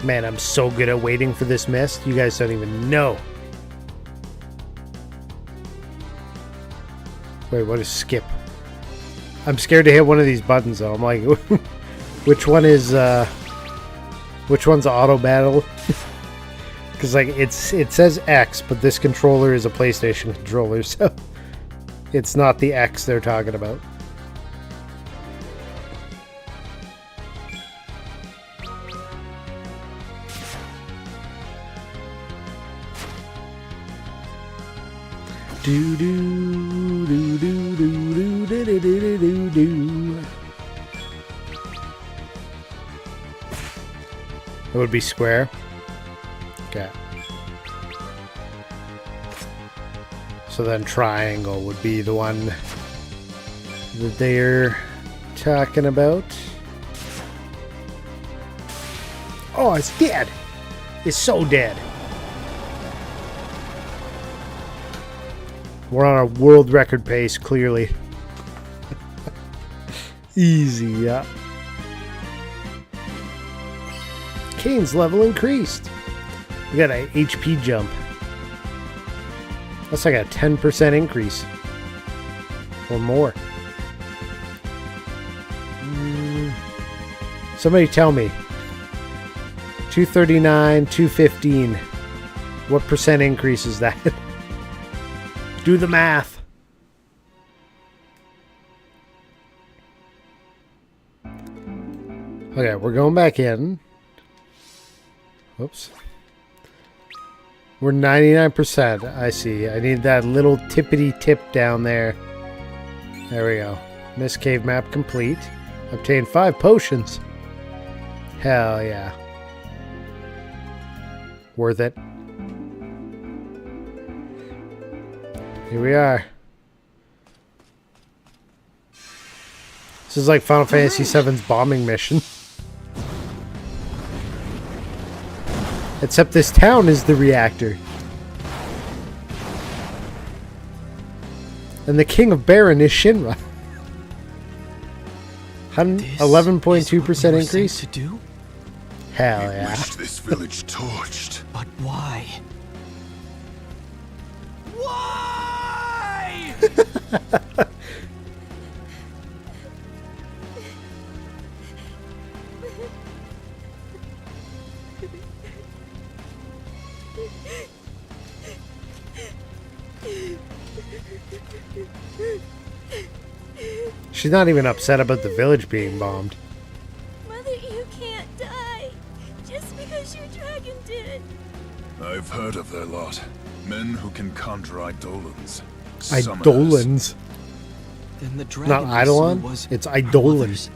A: Man, I'm so good at waiting for this mist. You guys don't even know. Wait, what is skip? I'm scared to hit one of these buttons though. I'm like, which one is which one's auto battle? Because like it says X, but this controller is a PlayStation controller, so it's not the X they're talking about. Do do do do do do do do do do. It would be square. Okay. So then triangle would be the one that they're talking about. Oh, it's dead. It's so dead. We're on a world record pace, clearly. Easy, yeah. Kane's level increased. We got an HP jump. That's like a 10% increase. Or more. Somebody tell me. 239, 215. What percent increase is that? Do the math. Okay, we're going back in. Whoops. We're 99%. I see. I need that little tippity tip down there. There we go. Mist Cave map complete. Obtained 5 potions. Hell yeah. Worth it. Here we are. This is like Final Fantasy VII's bombing mission. Except this town is the reactor. And the king of Baron is Shinra.
C: This
A: 11.2%
C: is what we were
A: increase.
C: sent to do?
A: Hell
D: We
A: yeah.
D: wished this village torched.
C: But why? Why?
A: She's not even upset about the village being bombed.
E: Mother, you can't die. Just because your dragon did.
D: I've heard of their lot. Men who can conjure eidolons. summoners.
A: Eidolons.
C: Then the dragon
A: Not
C: we
A: Eidolon,
C: slew was
A: it's
C: our
A: Eidolon.
C: mother's.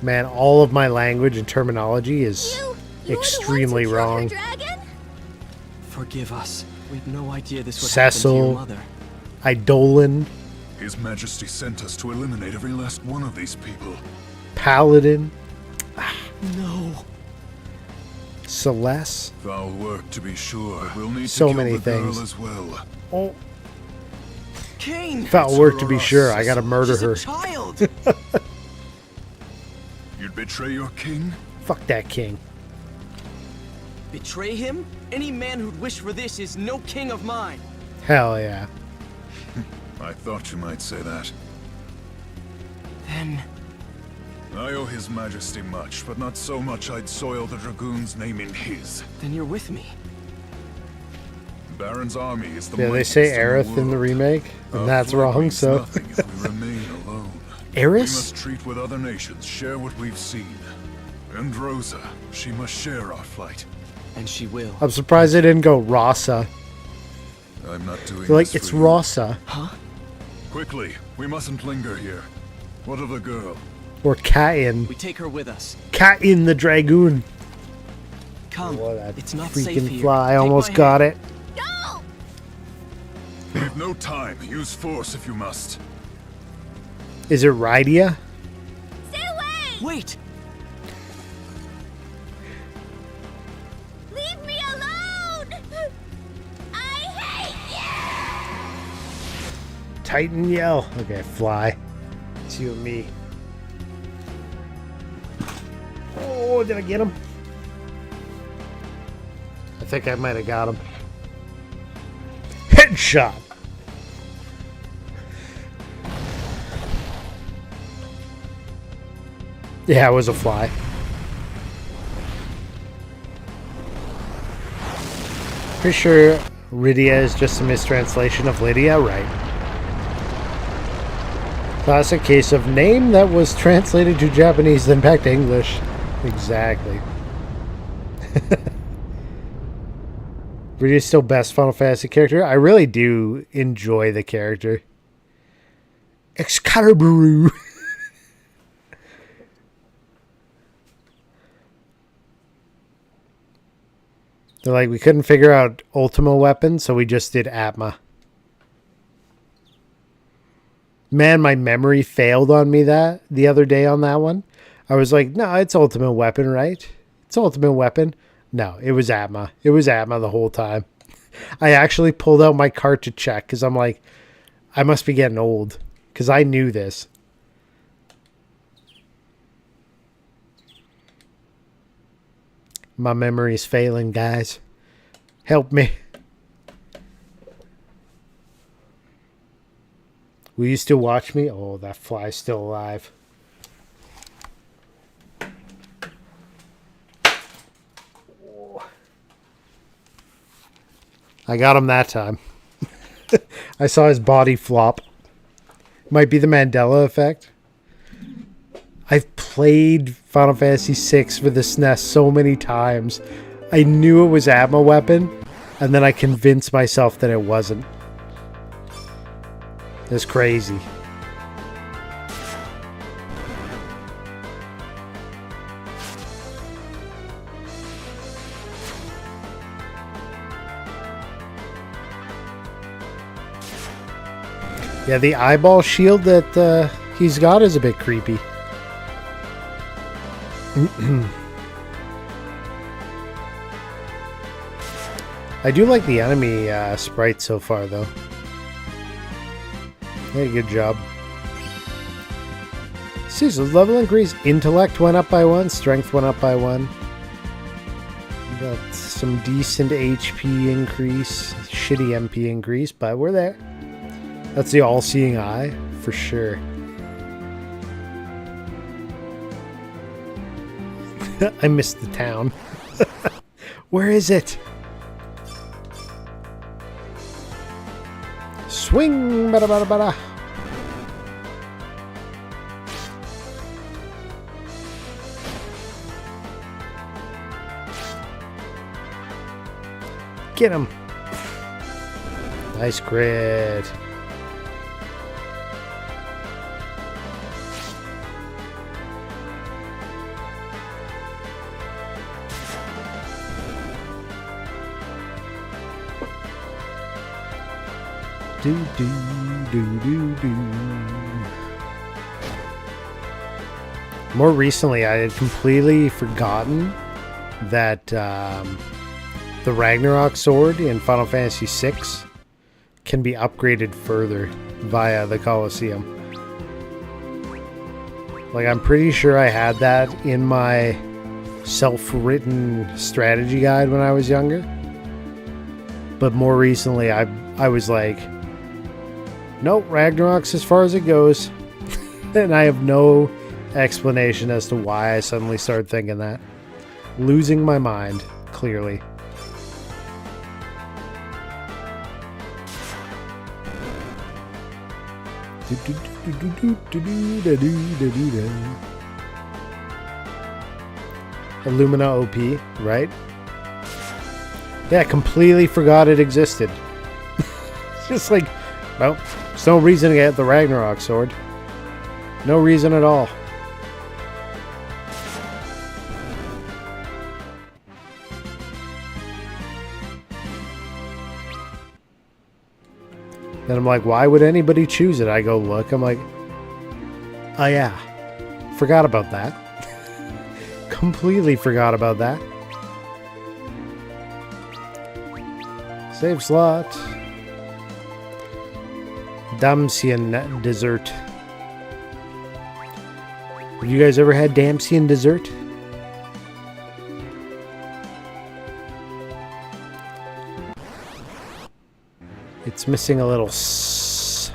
A: Man, all of my language and terminology is
E: You're
A: extremely
E: the ones
A: wrong.
E: who killed her dragon?
C: Forgive us. We had no idea this would happen to
A: Cecil.
C: your mother.
A: Eidolon.
D: His Majesty sent us to eliminate every last one of these people.
A: Paladin.
C: No.
A: Celeste.
D: Foul work, to be sure. We'll need
A: So
D: to kill
A: many
D: the girl
A: things.
D: as well.
A: Oh,
C: Kane!
A: foul work to be sure. I gotta murder
C: She's
A: her.
C: a child!
D: You'd betray your king?
A: Fuck that king.
C: Betray him? Any man who'd wish for this is no king of mine.
A: Hell yeah.
D: I thought you might say that.
C: Then
D: I owe His Majesty much, but not so much I'd soil the Dragoon's name in his.
C: you're with me.
D: Baron's army is the
A: Yeah, they
D: mightiest
A: say
D: in
A: Aerith in the
D: world.
A: remake, and
D: Our
A: that's
D: flag
A: wrong,
D: means
A: so.
D: nothing if we remain alone. We
A: Eris?
D: must treat with other nations, share what we've seen. And Rosa, she must share our flight.
C: And she will.
A: I'm surprised they didn't go Rasa.
D: I'm not doing
A: They're like,
D: this
A: it's
D: for you.
A: Rasa.
D: Quickly, we mustn't linger here. What of the girl?
A: Or Kain.
C: We take her with us.
A: Kain the Dragoon.
C: Come.
A: Oh, that
C: It's not safe
A: freaking
C: here.
A: fly. I
C: Take
A: almost
C: my
A: got
C: hand.
A: it.
E: No!
D: Leave no time. Use force if you must.
A: Is it Rydia?
E: Stay away!
C: Wait!
E: Leave me alone! I hate you!
A: Titan yell. Okay, fly. It's you and me. Oh, did I get him? I think I might have got him. Headshot. Yeah, it was a fly. Pretty sure Rydia is just a mistranslation of Lydia, right? Classic case of name that was translated to Japanese then back to English. Exactly. Rydia's still best Final Fantasy character. I really do enjoy the character. Excalibur. They're like, we couldn't figure out Ultima weapon, so we just did Atma. Man, my memory failed on me that the other day on that one. I was like, no, it's Ultimate Weapon, right? It's Ultimate Weapon. No, it was Atma. It was Atma the whole time. I actually pulled out my cart to check because I'm like, I must be getting old because I knew this. My memory's failing, guys. Help me. Will you still watch me? Oh, that fly's still alive. I got him that time. I saw his body flop. Might be the Mandela effect. I've played Final Fantasy VI for the SNES so many times. I knew it was Atma weapon, and then I convinced myself that it wasn't. It's crazy. Yeah, the eyeball shield that he's got is a bit creepy. I do like the enemy sprite so far, though. Hey, good job. See, so level increase. Intellect went up by 1. Strength went up by 1. We got some decent HP increase. Shitty MP increase, but we're there. That's the all-seeing eye, for sure. I missed the town. Where is it? Swing! Bada bada bada. Get him! Nice crit. Do do do do do. More recently, I had completely forgotten that the Ragnarok sword in Final Fantasy VI can be upgraded further via the Colosseum. Like, I'm pretty sure I had that in my self-written strategy guide when I was younger. But more recently, I was like, nope, Ragnarok's as far as it goes. And I have no explanation as to why I suddenly started thinking that. Losing my mind, clearly. Illumina OP, right? Yeah, completely forgot it existed. It's just like, well, there's no reason to get the Ragnarok sword. No reason at all. Then I'm like, why would anybody choose it? I go look. I'm like, oh yeah, forgot about that. Completely forgot about that. Save slot. Damsian dessert. Have you guys ever had Damsian dessert? It's missing a little something.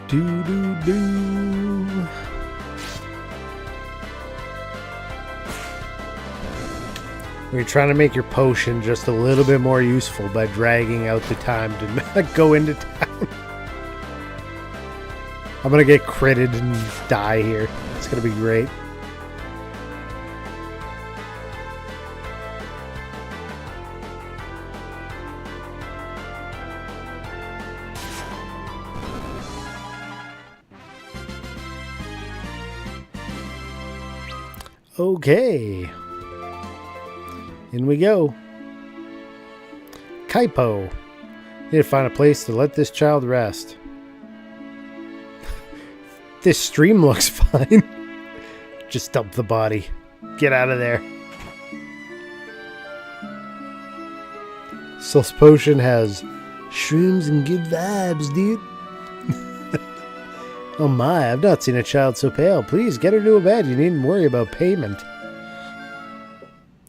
A: Do do do. You're trying to make your potion just a little bit more useful by dragging out the time to not go into town. I'm gonna get critted and die here. It's gonna be great. Okay. In we go. Kaipo. Need to find a place to let this child rest. This stream looks fine. Just dump the body. Get out of there. Soul's Potion has shrooms and good vibes, dude. Oh my, I've not seen a child so pale. Please get her to a bed. You needn't worry about payment.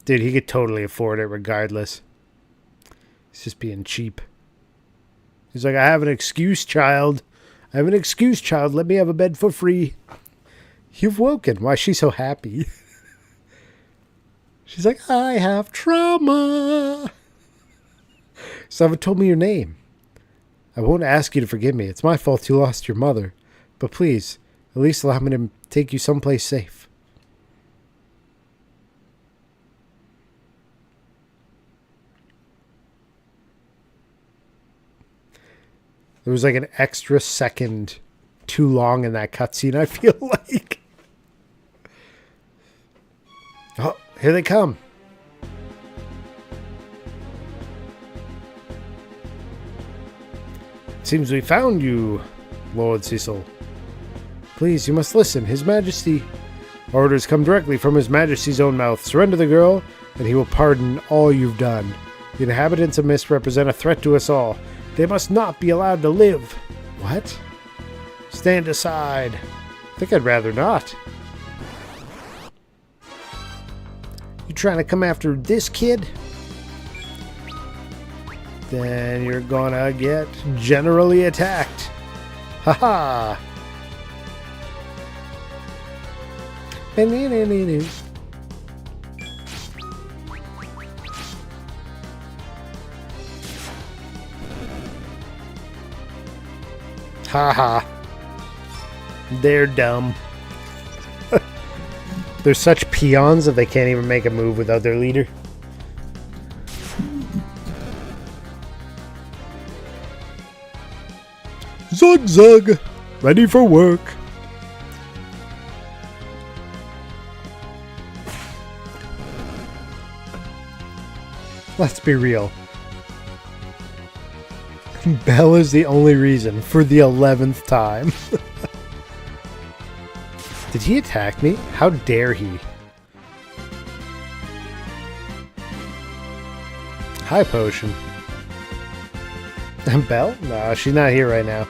A: Dude, he could totally afford it regardless. He's just being cheap. He's like, I have an excuse, child. I have an excuse, child. Let me have a bed for free. You've woken. Why is she so happy? She's like, I have trauma. So haven't told me your name. I won't ask you to forgive me. It's my fault you lost your mother. But please, at least allow me to take you someplace safe. There was like an extra second too long in that cutscene, I feel like. Oh, here they come. It seems we found you, Lord Cecil. Please, you must listen. His Majesty Orders come directly from His Majesty's own mouth. Surrender the girl, and he will pardon all you've done. The inhabitants of Mist represent a threat to us all. They must not be allowed to live. What? Stand aside. I think I'd rather not. You trying to come after this kid? Then you're gonna get generally attacked. Haha. Haha. They're dumb. They're such peons that they can't even make a move without their leader. Zug zug! Ready for work. Let's be real. Bell is the only reason for the 11th time. Did he attack me? How dare he? High potion. And Belle? No, she's not here right now.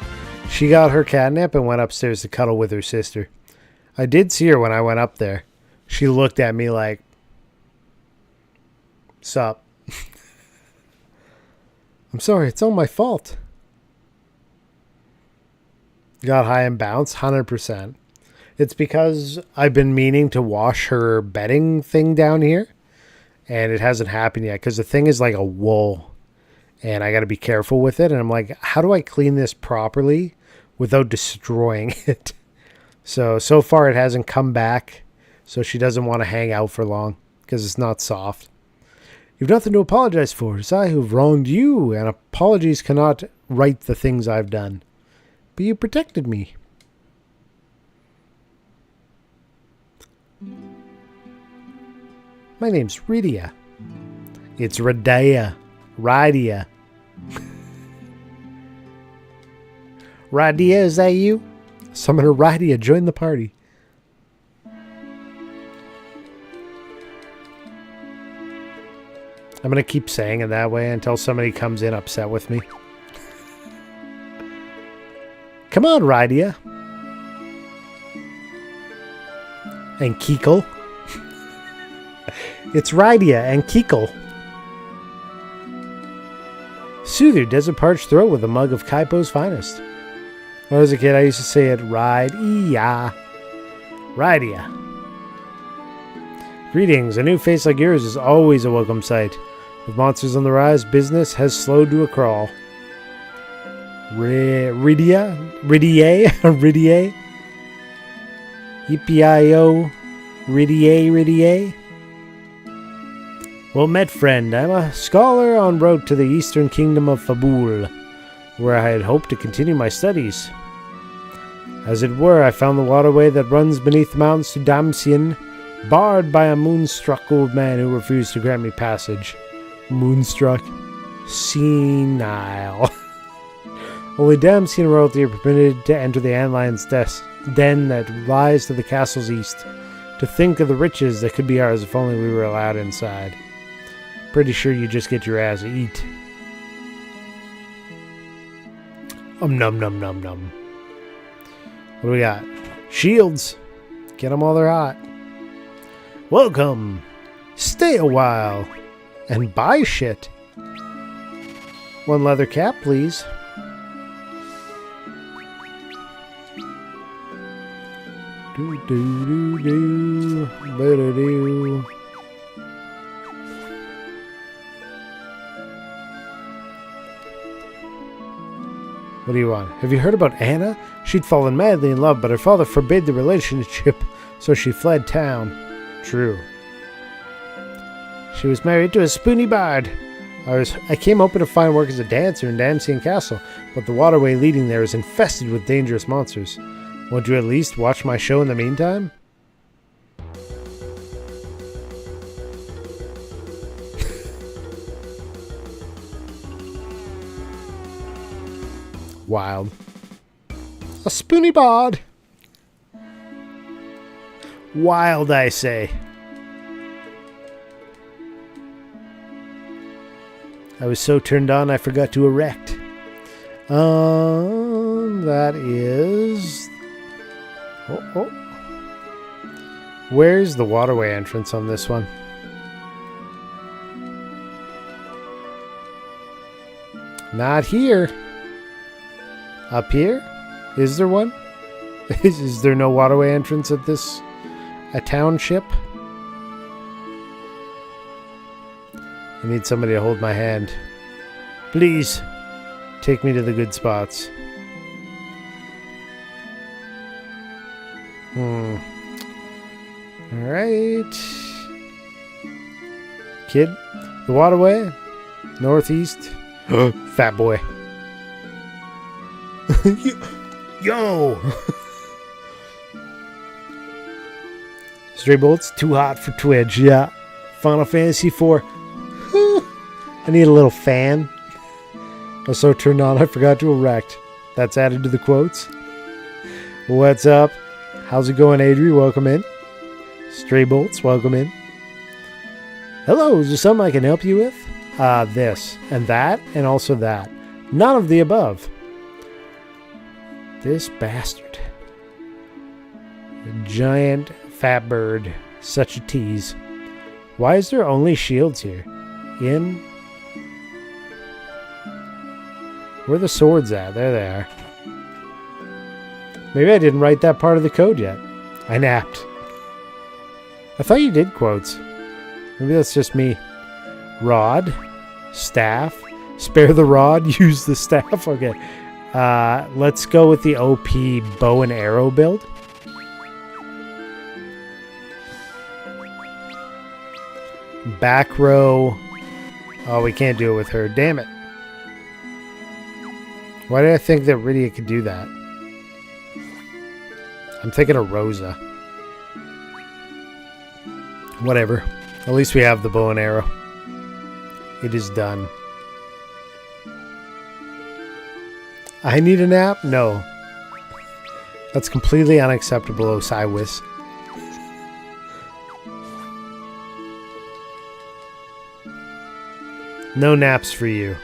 A: She got her catnip and went upstairs to cuddle with her sister. I did see her when I went up there. She looked at me like, sup? I'm sorry, it's all my fault. Got high and bounce, 100%. It's because I've been meaning to wash her bedding thing down here, and it hasn't happened yet, because the thing is like a wool, and I got to be careful with it, and I'm like, how do I clean this properly without destroying it? So far it hasn't come back, so she doesn't want to hang out for long, because it's not soft. You've nothing to apologize for. It's I who've wronged you, and apologies cannot right the things I've done. But you protected me. My name's Rydia. It's Rydia. Rydia. Rydia, is that you? Summoner Rydia, join the party. I'm going to keep saying it that way until somebody comes in upset with me. Come on, Rydia. And Kikal. It's Rydia and Kikal. Soothe your desert parched throat with a mug of Kaipo's finest. When I was a kid, I used to say it, Rydia. Rydia. Greetings. A new face like yours is always a welcome sight. With monsters on the rise, business has slowed to a crawl. Rydia? Rydia? Yippee-I-O. Rydia? Well met, friend. I'm a scholar en route to the eastern kingdom of Fabul, where I had hoped to continue my studies. As it were, I found the waterway that runs beneath the mountains to Damcian, barred by a moonstruck old man who refused to grant me passage. Moonstruck. Senile. Only Damcian royalty are permitted to enter the Antlion's den that lies to the castle's east. To think of the riches that could be ours if only we were allowed inside. Pretty sure you just get your ass eat. Num num num num. What do we got? Shields. Get them while they're hot. Welcome. Stay a while. And buy shit. One leather cap, please. Do do do do. Do. What do you want? Have you heard about Anna? She'd fallen madly in love, but her father forbade the relationship, so she fled town. True. She was married to a spoony bard. I came hoping to find work as a dancer in Damcian Castle, but the waterway leading there is infested with dangerous monsters. Won't you at least watch my show in the meantime? Wild. A spoony bard. Wild, I say. I was so turned on I forgot to erect. That is... Oh. Where's the waterway entrance on this one? Not here. Up here? Is there one? Is there no waterway entrance at this... a township? I need somebody to hold my hand. Please, take me to the good spots. Alright. Kid, the waterway, northeast. Fat boy. Yo! Stray bolts, too hot for Twitch, yeah. Final Fantasy 4. I need a little fan. I was so turned on I forgot to erect. That's added to the quotes. What's up? How's it going, Adri? Welcome in. Stray bolts, welcome in. Hello, is there something I can help you with? This, and that, and also that. None of the above. This bastard. A giant fat bird. Such a tease. Why is there only shields here? Where are the swords at? There they are. Maybe I didn't write that part of the code yet. I napped. I thought you did quotes. Maybe that's just me. Rod. Staff. Spare the rod. Use the staff. Okay. Let's go with the OP bow and arrow build. Back row. Oh, we can't do it with her. Damn it. Why did I think that Rydia could do that? I'm thinking of Rosa. Whatever. At least we have the bow and arrow. It is done. I need a nap? No. That's completely unacceptable, Osiris. No naps for you.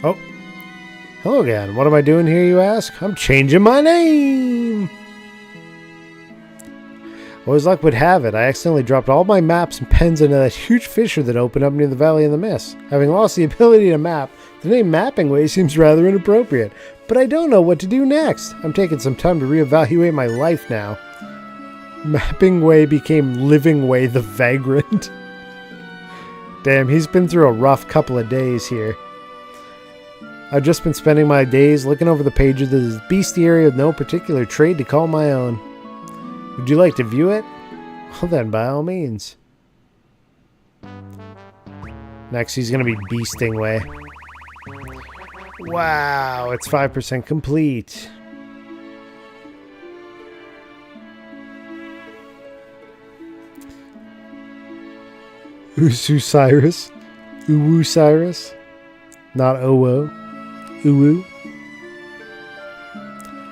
A: Oh. Hello again. What am I doing here, you ask? I'm changing my name! Well, as luck would have it, I accidentally dropped all my maps and pens into that huge fissure that opened up near the Valley in the Mist. Having lost the ability to map, the name Mapping Way seems rather inappropriate. But I don't know what to do next. I'm taking some time to reevaluate my life now. Mapping Way became Living Way the Vagrant. Damn, he's been through a rough couple of days here. I've just been spending my days looking over the pages of this bestiary with no particular trade to call my own. Would you like to view it? Well then, by all means. Next, he's going to be Beasting Way. Wow, it's 5% complete. Usu-Cyrus. Uwu-Cyrus. Not Owo. Uwu.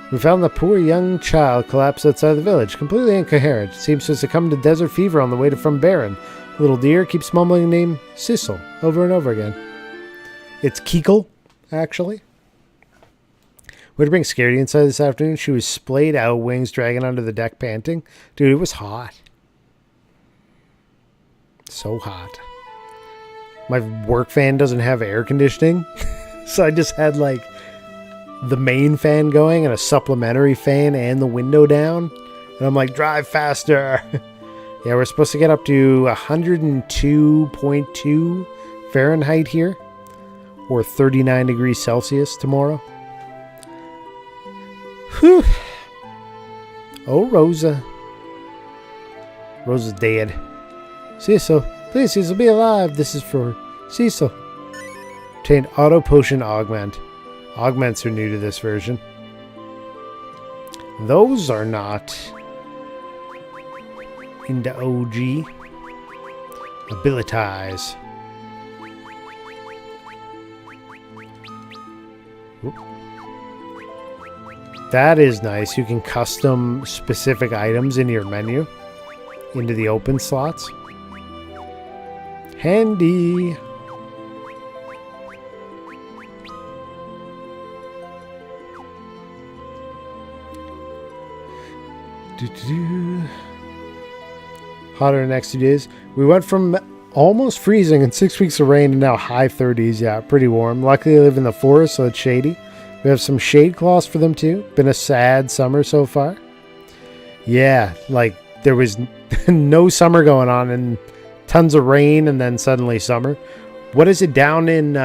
A: We found the poor young child collapsed outside the village, completely incoherent. Seems to have succumbed to desert fever on the way to from Baron. Little dear keeps mumbling the name Sissel over and over again. It's Keekle, actually. We had to bring Scaredy inside this afternoon. She was splayed out, wings dragging onto the deck, panting. Dude, it was hot. So hot. My work fan doesn't have air conditioning, so I just had like the main fan going and a supplementary fan and the window down. And I'm like, drive faster. Yeah, we're supposed to get up to 102.2 Fahrenheit here, or 39 degrees Celsius tomorrow. Whew. Oh, Rosa. Rosa's dead. Cecil, please, Cecil, be alive. This is for Cecil. Obtained Auto Potion Augment. Augments are new to this version. Those are not in the OG. Abilitize. Whoop. That is nice. You can custom specific items in your menu into the open slots. Handy. Hotter in the next 2 days. We went from almost freezing and 6 weeks of rain to now high 30s. Yeah, pretty warm. Luckily I live in the forest, so it's shady. We have some shade cloths for them too. Been a sad summer so far. Yeah, like there was no summer going on and tons of rain and then suddenly summer. What is it down in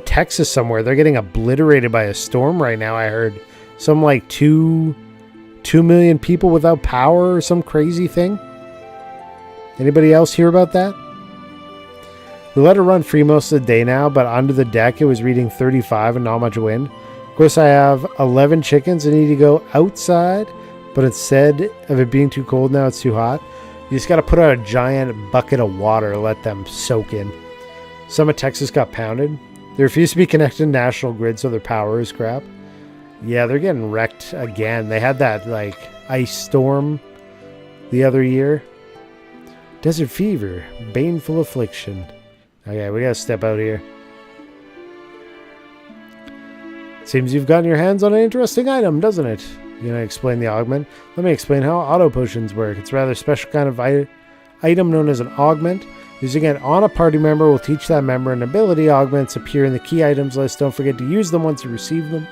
A: Texas somewhere? They're getting obliterated by a storm right now, I heard. Some like 2 million people without power or some crazy thing. Anybody else hear about that? We let it run free most of the day now, but under the deck it was reading 35 and not much wind. Of course I have 11 chickens and need to go outside, but instead of it being too cold now, it's too hot. You just got to put out a giant bucket of water, let them soak in. Some of Texas got pounded. They refuse to be connected to national grid, so their power is crap. Yeah, they're getting wrecked again. They had that like ice storm the other year. Desert fever, baneful affliction. Okay, we gotta step out here. Seems you've gotten your hands on an interesting item, doesn't it? You know, explain the augment. Let me explain how auto potions work. It's a rather special kind of item known as an augment. Using it on a party member will teach that member an ability. Augments appear in the key items list. Don't forget to use them once you receive them.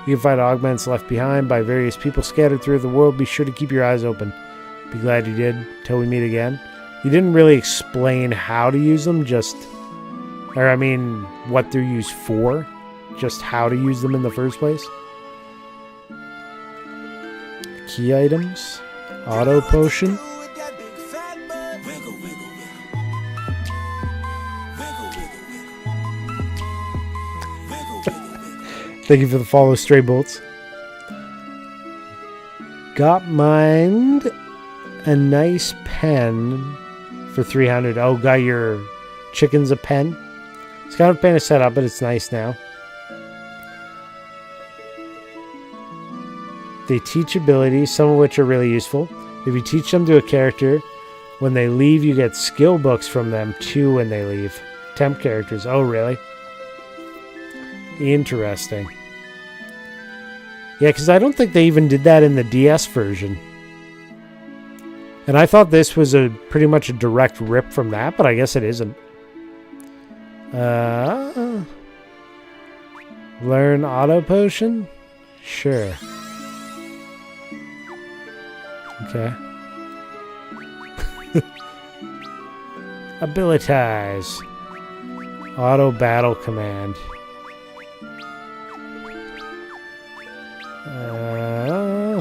A: You can find augments left behind by various people scattered through the world. Be sure to keep your eyes open. Be glad you did. Till we meet again. You didn't really explain how to use them, what they're used for. Just how to use them in the first place. Key items. Auto potion. Thank you for the follow, Stray Bolts. Got mined a nice pen for 300. Oh, got your chickens a pen. It's kind of pain to set up, but it's nice now. They teach abilities, some of which are really useful. If you teach them to a character, when they leave, you get skill books from them too when they leave. Temp characters. Oh, really? Interesting. Yeah, because I don't think they even did that in the DS version. And I thought this was pretty much a direct rip from that, but I guess it isn't. Learn auto potion? Sure. Okay. Abilitize. Auto battle command.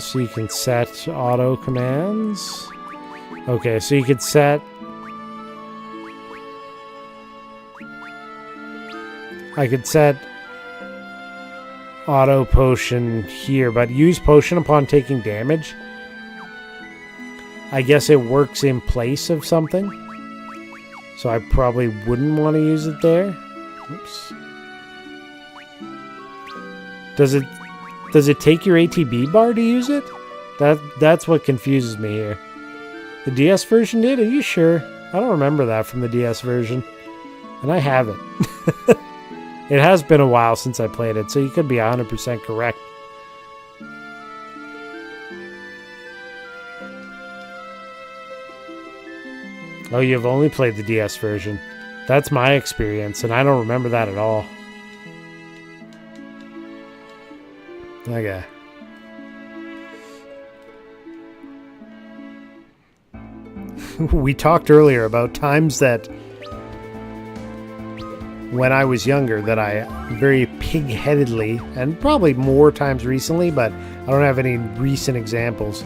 A: So you can set auto commands. Okay, so you could set... I could set auto potion here, but use potion upon taking damage. I guess it works in place of something. So I probably wouldn't want to use it there. Oops. Does it take your ATB bar to use it? That's what confuses me here. The DS version did? Are you sure? I don't remember that from the DS version. And I have it. It has been a while since I played it, so you could be 100% correct. Oh, you've only played the DS version. That's my experience, and I don't remember that at all. Okay. We talked earlier about times that when I was younger that I very pig-headedly, and probably more times recently, but I don't have any recent examples,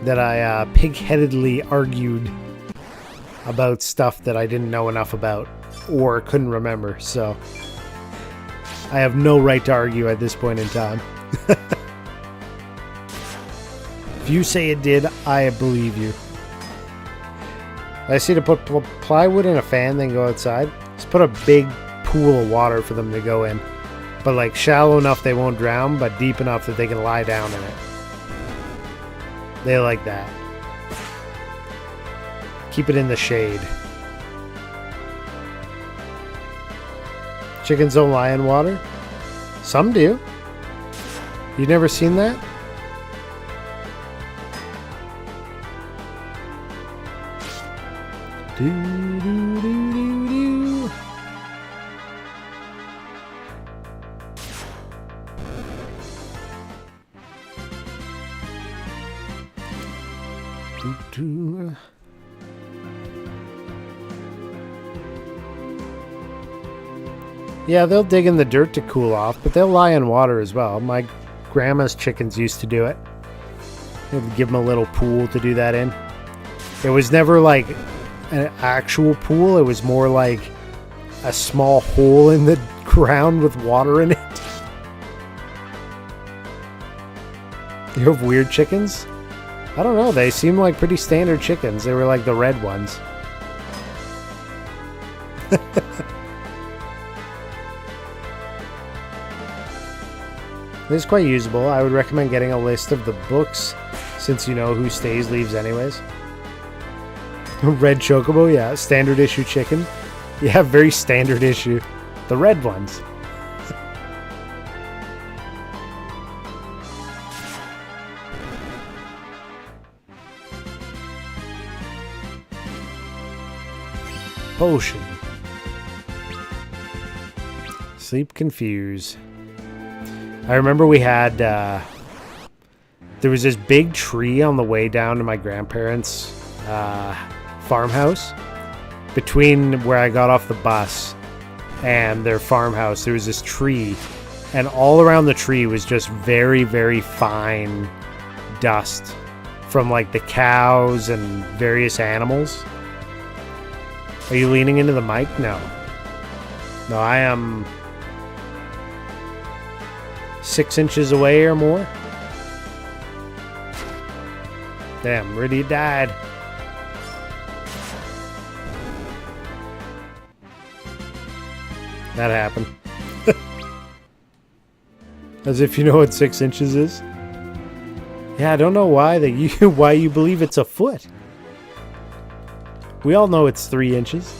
A: that I pig-headedly argued about stuff that I didn't know enough about or couldn't remember, so I have no right to argue at this point in time. If you say it did, I believe you. I see to put plywood in a fan, then go outside. Just put a big pool of water for them to go in. But like shallow enough they won't drown, but deep enough that they can lie down in it. They like that. Keep it in the shade. Chickens don't lie in water? Some do. You never seen that? Do, do, do, do, do. Do, do. Yeah, they'll dig in the dirt to cool off, but they'll lie in water as well. My grandma's chickens used to do it. They'd give them a little pool to do that in. It was never like an actual pool. It was more like a small hole in the ground with water in it. You have weird chickens? I don't know. They seem like pretty standard chickens. They were like the red ones. This is quite usable. I would recommend getting a list of the books, since you know who stays leaves anyways. Red Chocobo, yeah. Standard issue chicken. Yeah, very standard issue. The red ones. Potion. Sleep confuse. I remember we had, there was this big tree on the way down to my grandparents' farmhouse. Between where I got off the bus and their farmhouse, there was this tree. And all around the tree was just very, very fine dust from like the cows and various animals. Are you leaning into the mic? No. No, I am 6 inches away or more. Damn, Rudy died. That happened. As if you know what 6 inches is. Yeah, I don't know why why you believe it's a foot. We all know it's 3 inches.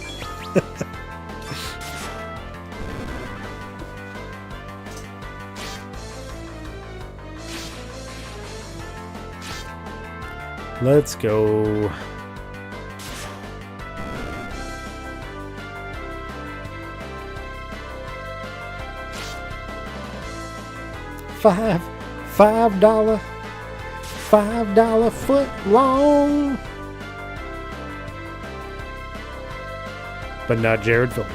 A: Let's go. $5 foot long. But not Jared Philbin.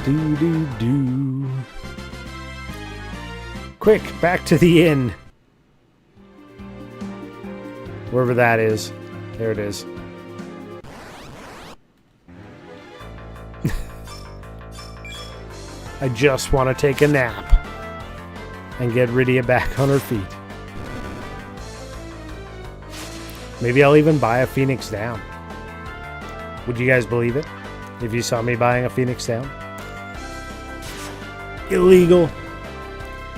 A: Do do do. Quick, back to the inn. Wherever that is. There it is. I just want to take a nap and get Rydia back on her feet. Maybe I'll even buy a Phoenix Down. Would you guys believe it if you saw me buying a Phoenix Down? Illegal.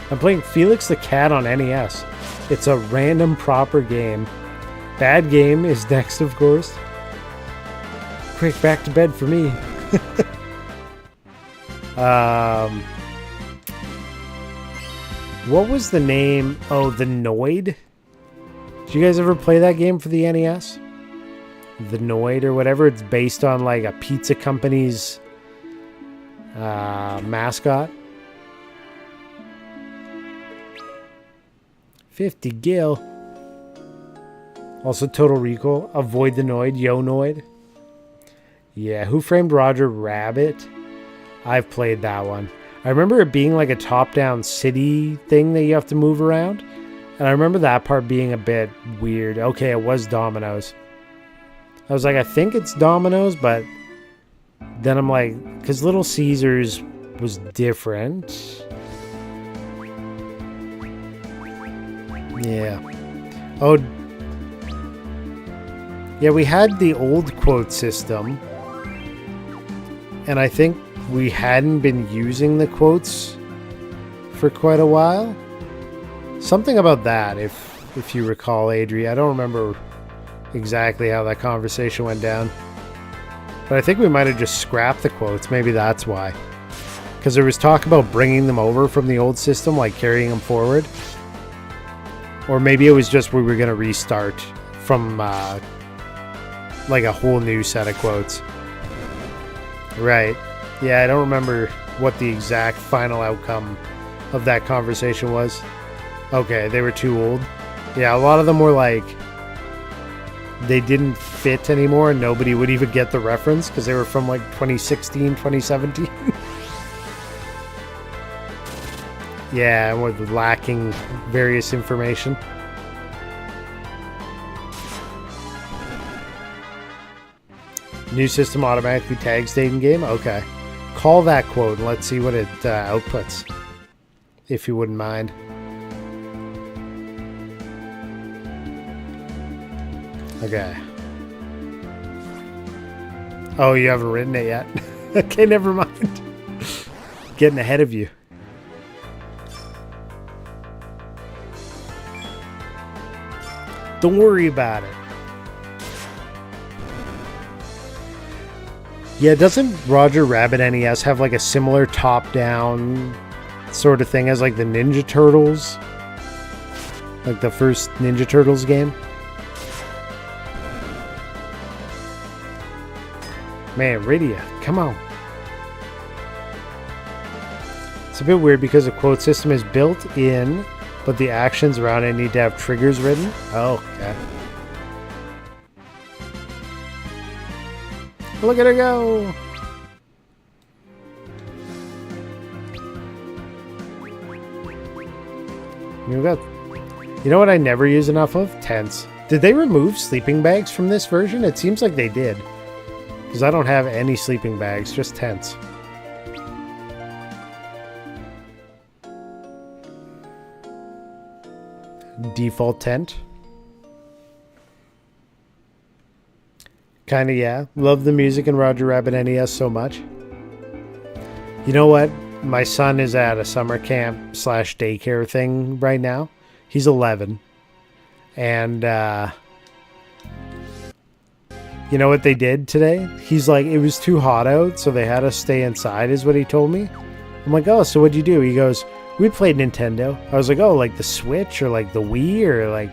A: I'm playing Felix the Cat on NES. It's a random proper game. Bad game is next, of course. Quick, back to bed for me. What was the name? Oh, the Noid? Did you guys ever play that game for the NES? The Noid or whatever. It's based on like a pizza company's mascot. 50 gil. Also Total Recall. Avoid the Noid. Yo Noid. Yeah, Who Framed Roger Rabbit? I've played that one. I remember it being like a top-down city thing that you have to move around. And I remember that part being a bit weird. Okay, it was Domino's. I was like, I think it's Domino's, but then I'm like, because Little Caesars was different. Yeah. Oh. Yeah, we had the old quote system. And I think we hadn't been using the quotes for quite a while. Something about that, if you recall, Adri. I don't remember exactly how that conversation went down. But I think we might have just scrapped the quotes. Maybe that's why. Because there was talk about bringing them over from the old system, like carrying them forward. Or maybe it was just we were going to restart from like a whole new set of quotes. Right. Yeah, I don't remember what the exact final outcome of that conversation was. Okay, they were too old. Yeah, a lot of them were like, they didn't fit anymore and nobody would even get the reference because they were from like 2016, 2017. Yeah, and with lacking various information. New system automatically tags date in game? Okay. Call that quote and let's see what it outputs. If you wouldn't mind. Okay. Oh, you haven't written it yet? Okay, never mind. Getting ahead of you. Don't worry about it. Yeah, doesn't Roger Rabbit NES have like a similar top-down sort of thing as like the Ninja Turtles? Like the first Ninja Turtles game? Man, Rydia, come on. It's a bit weird because the quote system is built in, but the actions around it need to have triggers written. Oh, okay. Look at her go! You know what I never use enough of? Tents. Did they remove sleeping bags from this version? It seems like they did. Because I don't have any sleeping bags, just tents. Default tent. Kinda, yeah. Love the music in Roger Rabbit NES so much. You know what? My son is at a summer camp / daycare thing right now. He's 11. And, you know what they did today? He's like, it was too hot out, so they had us stay inside, is what he told me. I'm like, oh, so what'd you do? He goes, we played Nintendo. I was like, oh, like the Switch or like the Wii or like,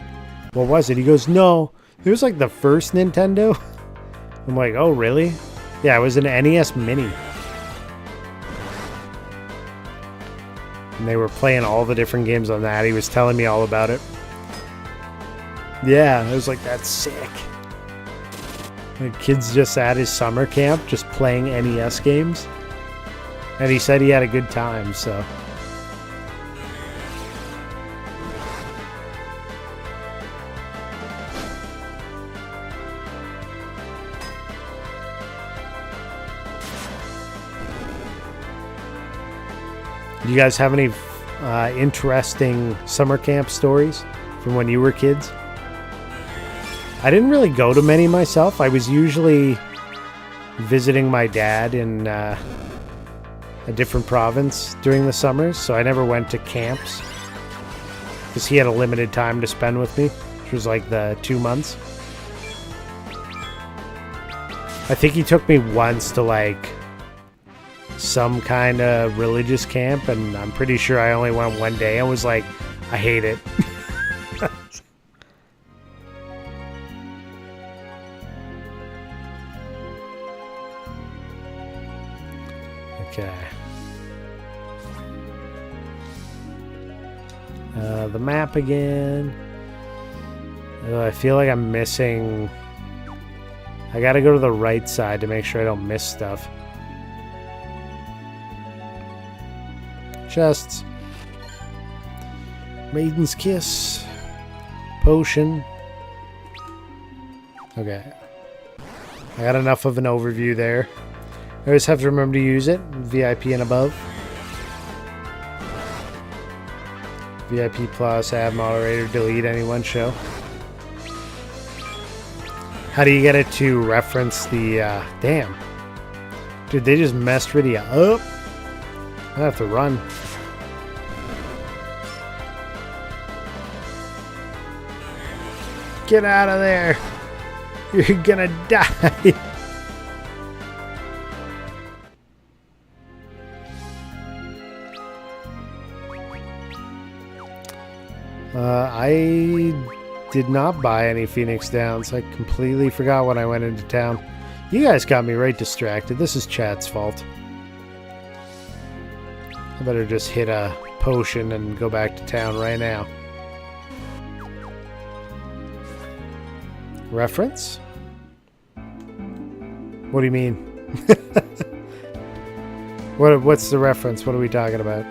A: what was it? He goes, no, it was like the first Nintendo. I'm like, oh, really? Yeah, it was an NES Mini. And they were playing all the different games on that. He was telling me all about it. Yeah, I was like, that's sick. The kid's just at his summer camp, just playing NES games. And he said he had a good time, so. Do you guys have any interesting summer camp stories from when you were kids? I didn't really go to many myself. I was usually visiting my dad in a different province during the summers, so I never went to camps because he had a limited time to spend with me, which was like the 2 months. I think he took me once to like some kind of religious camp, and I'm pretty sure I only went one day and was like, I hate it. Okay. The map again. I feel like I'm missing. I gotta go to the right side to make sure I don't miss stuff. Chests. Maiden's Kiss. Potion. Okay. I got enough of an overview there. I always have to remember to use it. VIP and above. VIP plus, add moderator, delete any one show. How do you get it to reference the, damn. Dude, they just messed Rydia up. I have to run. Get out of there. You're gonna die. I did not buy any Phoenix Downs. I completely forgot when I went into town. You guys got me right distracted. This is chat's fault. I better just hit a potion and go back to town right now. Reference? What do you mean? What's the reference? What are we talking about?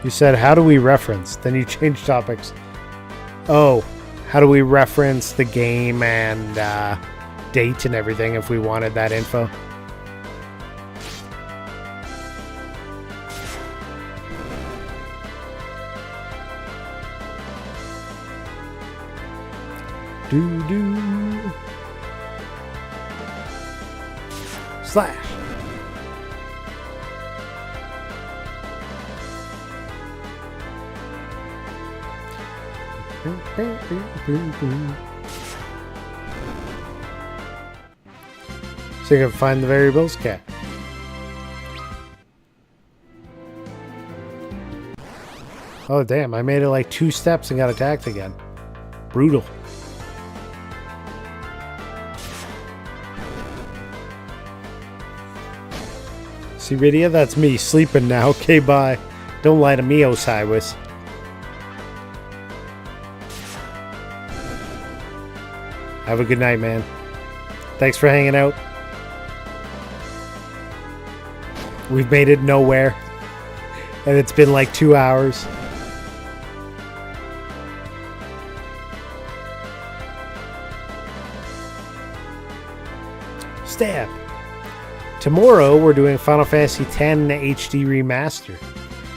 A: You said, how do we reference? Then you changed topics. Oh, how do we reference the game and date and everything if we wanted that info? Do. Slash. So you can find the variables cat. Oh damn, I made it like 2 steps and got attacked again. Brutal. See, Rydia, that's me sleeping now. Okay, bye. Don't lie to me, Osiris. Have a good night, man. Thanks for hanging out. We've made it nowhere. And it's been like 2 hours. Stab. Tomorrow we're doing Final Fantasy X HD Remaster.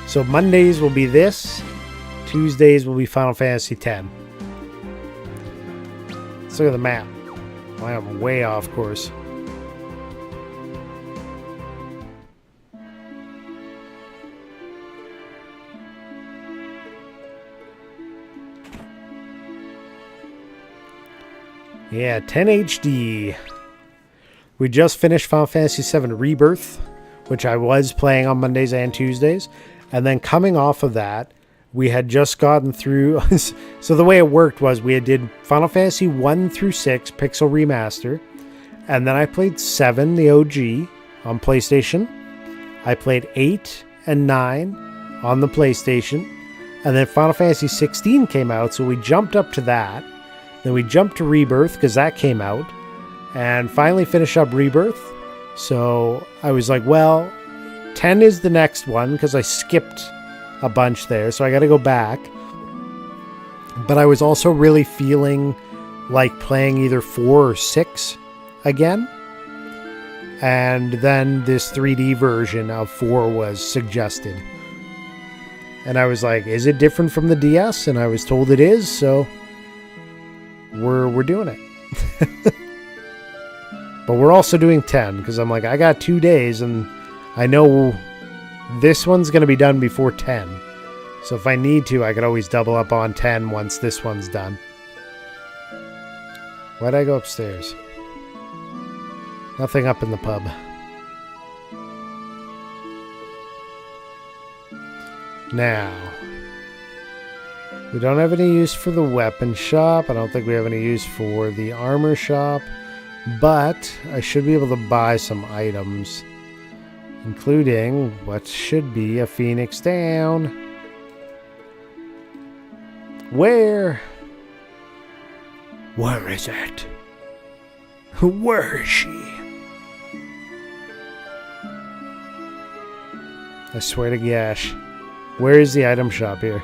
A: So Mondays will be this. Tuesdays will be Final Fantasy X. Let's look at the map. I am way off course. Yeah, 10 HD. We just finished Final Fantasy VII Rebirth, which I was playing on Mondays and Tuesdays. And then coming off of that, we had just gotten through... So the way it worked was we did Final Fantasy 1 through 6 Pixel Remaster. And then I played 7, the OG, on PlayStation. I played 8 and 9 on the PlayStation. And then Final Fantasy 16 came out, so we jumped up to that. Then we jumped to Rebirth, because that came out. And finally finished up Rebirth. So I was like, well, 10 is the next one, because I skipped a bunch there, so I got to go back. But I was also really feeling like playing either 4 or 6 again. And then this 3D version of 4 was suggested. And I was like, is it different from the DS? And I was told it is, so we're doing it. But we're also doing 10, because I'm like, I got 2 days, and I know this one's going to be done before 10. So if I need to, I could always double up on 10 once this one's done. Why'd I go upstairs? Nothing up in the pub. Now, we don't have any use for the weapon shop. I don't think we have any use for the armor shop. But I should be able to buy some items, including what should be a Phoenix Down. Where is it? Where is she? I swear to gosh. Where is the item shop here?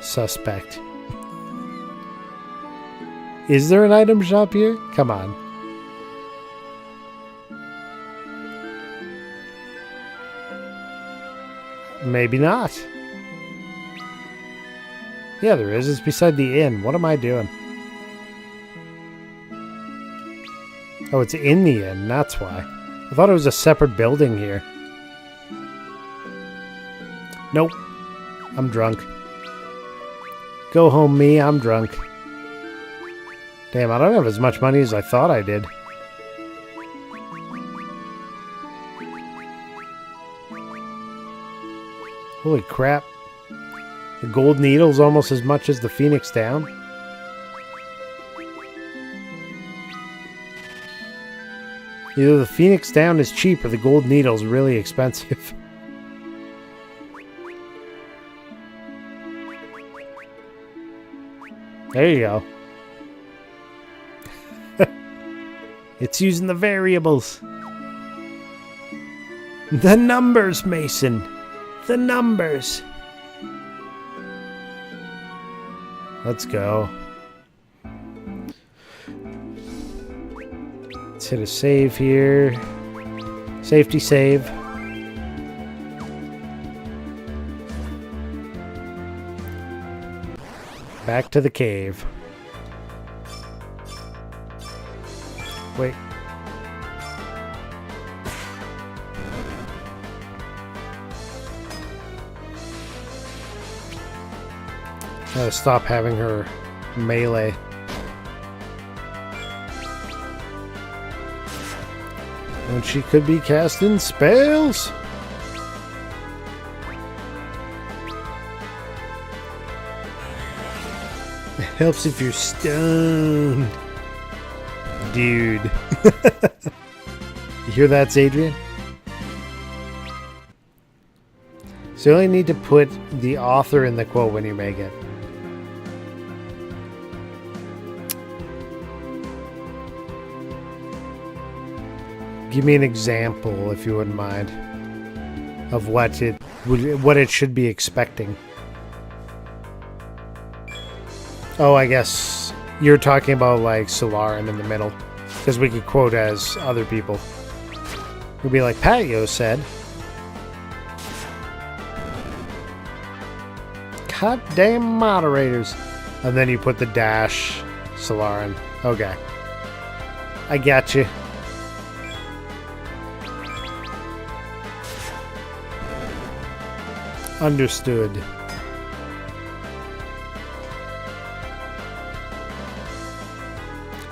A: Suspect. Is there an item shop here? Come on. Maybe not. Yeah, there is. It's beside the inn. What am I doing? Oh, it's in the inn. That's why. I thought it was a separate building here. Nope. I'm drunk. Go home, me. I'm drunk. Damn, I don't have as much money as I thought I did. Holy crap. The gold needle's almost as much as the Phoenix Down. Either the Phoenix Down is cheap or the gold needle's really expensive. There you go. It's using the variables. The numbers, Mason. The numbers. Let's go. Let's hit a save here. Safety save. Back to the cave. Wait. Gotta stop having her melee. When she could be casting spells. It helps if you're stoned. Dude. You hear that, Adrian? So you only need to put the author in the quote when you make it. Give me an example, if you wouldn't mind, of what it should be expecting. Oh, I guess you're talking about like Sularin in the middle, because we could quote as other people. We'd be like, Patio said. Goddamn moderators. And then you put the dash Sularin. Okay. I got you. Understood.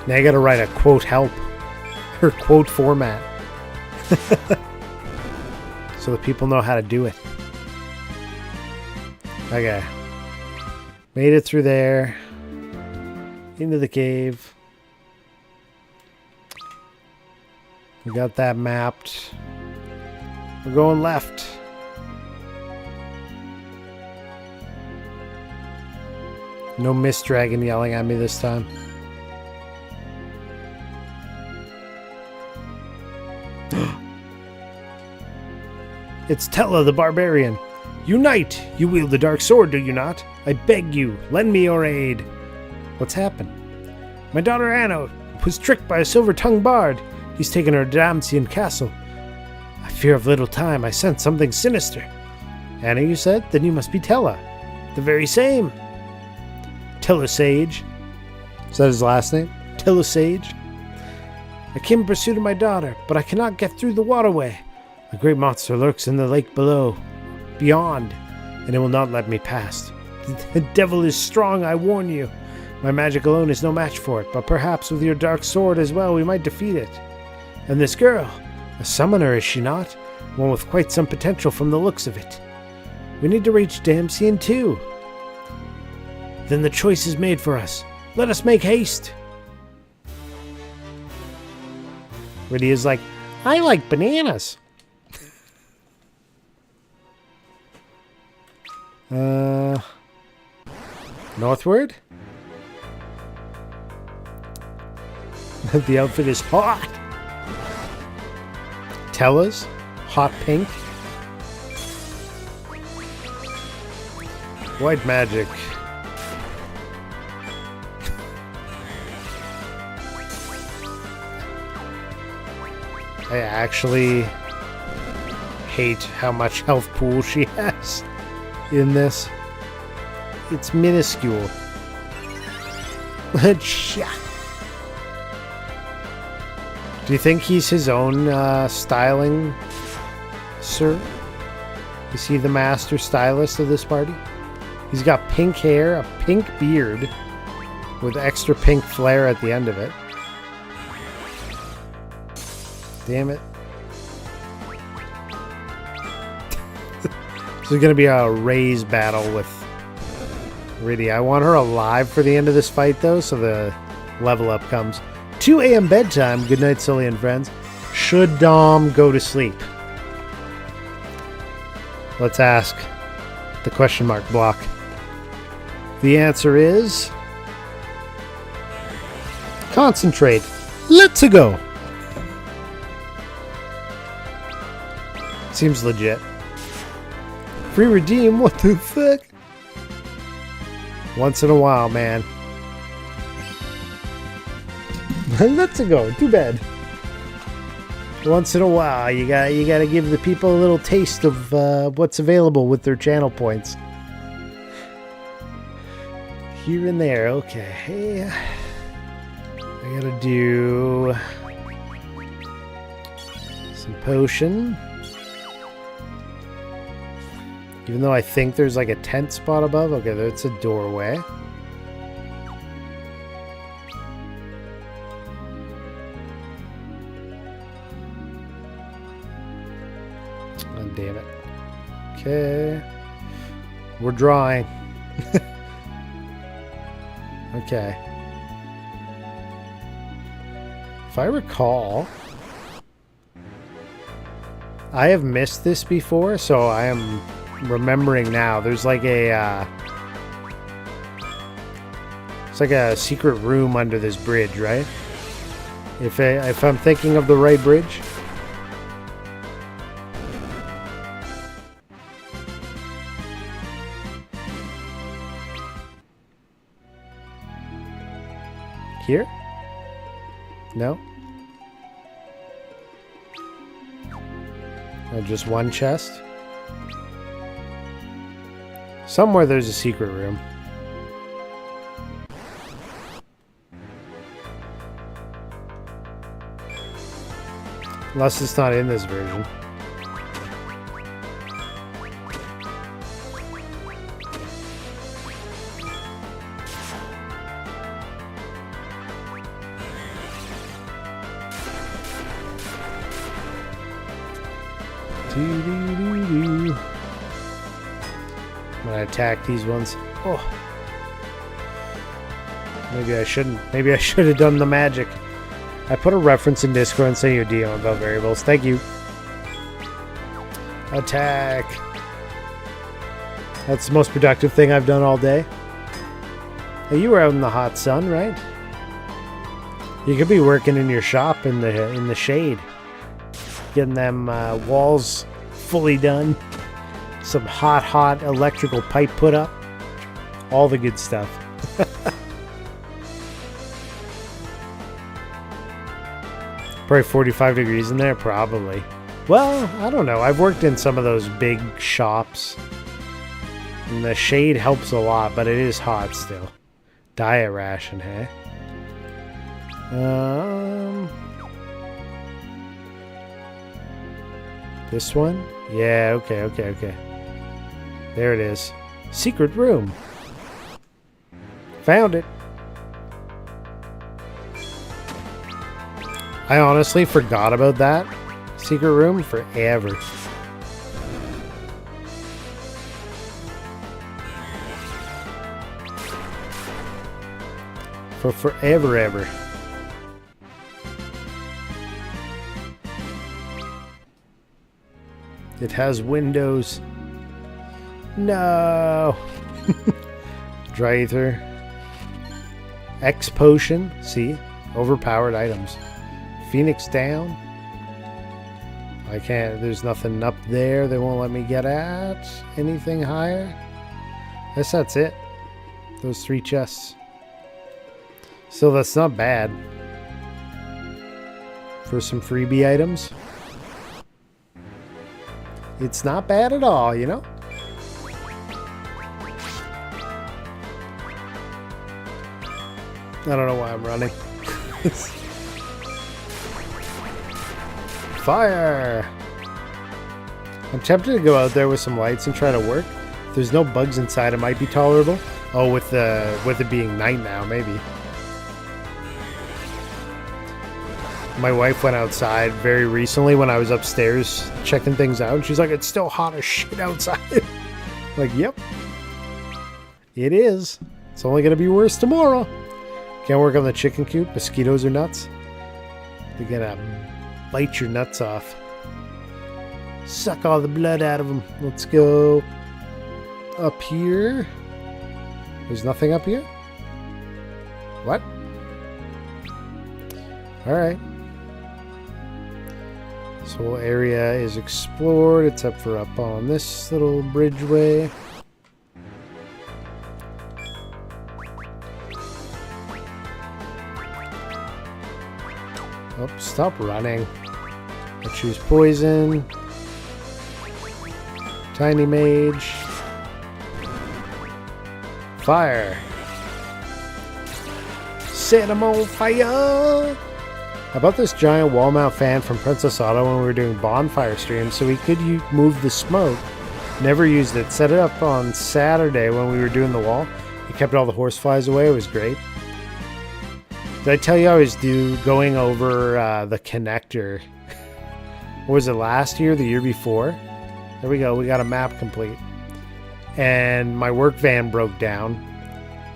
A: Now I gotta write a quote help. Or quote format. So that people know how to do it. Okay. Made it through there. Into the cave. We got that mapped. We're going left. No Mist Dragon yelling at me this time. It's Tella the Barbarian. Unite! You wield the dark sword, do you not? I beg you, lend me your aid. What's happened? My daughter Anna was tricked by a silver-tongued bard. He's taken her to Damsian Castle. I fear of little time. I sense something sinister. Anna, you said? Then you must be Tella. The very same. Telesage. Is that his last name? Telesage. I came in pursuit of my daughter, but I cannot get through the waterway. A great monster lurks in the lake beyond, and it will not let me pass. The devil is strong, I warn you. My magic alone is no match for it, but perhaps with your dark sword as well we might defeat it. And this girl, a summoner, is she not? One with quite some potential from the looks of it. We need to reach Damsian too. Then the choice is made for us. Let us make haste. Lydia's like, I like bananas. Northward? The outfit is hot. Tella's hot pink. White magic. I actually hate how much health pool she has in this. It's minuscule. Do you think he's his own styling, sir? Is he the master stylist of this party? He's got pink hair, a pink beard, with extra pink flair at the end of it. Damn it. This is going to be a Ray's battle with Riddy. I want her alive for the end of this fight, though, so the level up comes. 2 a.m. bedtime. Good night, Sully and friends. Should Dom go to sleep? Let's ask the question mark block. The answer is... concentrate. Let's go. Seems legit. Free redeem? What the fuck? Once in a while, man. Let's go. Too bad. Once in a while, you gotta give the people a little taste of what's available with their channel points. Here and there. Okay. I gotta do some potion. Even though I think there's like a tent spot above. Okay, that's a doorway. Oh, damn it. Okay. We're drawing. Okay. If I recall, I have missed this before, so I am remembering now. There's like a it's like a secret room under this bridge, right? If I'm thinking of the right bridge. Here? No? Oh, just one chest? Somewhere there's a secret room. Unless it's not in this version. I'm gonna attack these ones. Oh. Maybe I shouldn't. Maybe I should have done the magic. I put a reference in Discord and say your DM about variables. Thank you. Attack. That's the most productive thing I've done all day. Hey, you were out in the hot sun, right? You could be working in your shop in the shade. Getting them walls fully done. Some hot electrical pipe put up. All the good stuff. Probably 45 degrees in there, probably. Well, I don't know. I've worked in some of those big shops. And the shade helps a lot, but it is hot still. Diet ration, hey? This one? Yeah, okay. There it is. Secret room. Found it. I honestly forgot about that secret room forever. For forever, ever. It has windows. No. Dry ether. X potion. See? Overpowered items. Phoenix down. I can't. There's nothing up there. They won't let me get at. Anything higher? Guess that's it. Those 3 chests. Still, that's not bad. For some freebie items. It's not bad at all, you know? I don't know why I'm running. Fire! I'm tempted to go out there with some lights and try to work. If there's no bugs inside, it might be tolerable. Oh, with it being night now, maybe. My wife went outside very recently when I was upstairs checking things out. And she's like, it's still hot as shit outside. Like, yep. It is. It's only going to be worse tomorrow. Can't work on the chicken coop. Mosquitoes are nuts. They're going to bite your nuts off. Suck all the blood out of them. Let's go up here. There's nothing up here? What? Alright. This whole area is explored except for up on this little bridgeway. Oh, stop running. I choose poison. Tiny mage. Fire. Set 'em on fire. How about this giant wall mount fan from Princess Auto when we were doing bonfire streams so we could move the smoke? Never used it. Set it up on Saturday when we were doing the wall. It kept all the horseflies away. It was great. Did I tell you I was going over the connector? What was it, last year? The year before? There we go. We got a map complete. And my work van broke down.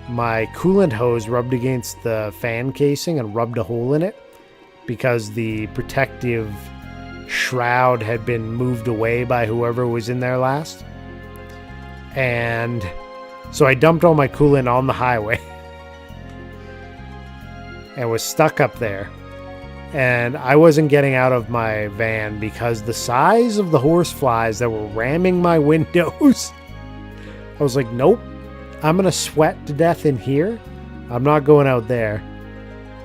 A: My coolant hose rubbed against the fan casing and rubbed a hole in it because the protective shroud had been moved away by whoever was in there last. And so I dumped all my coolant on the highway and was stuck up there. And I wasn't getting out of my van because the size of the horseflies that were ramming my windows, I was like, nope, I'm going to sweat to death in here. I'm not going out there.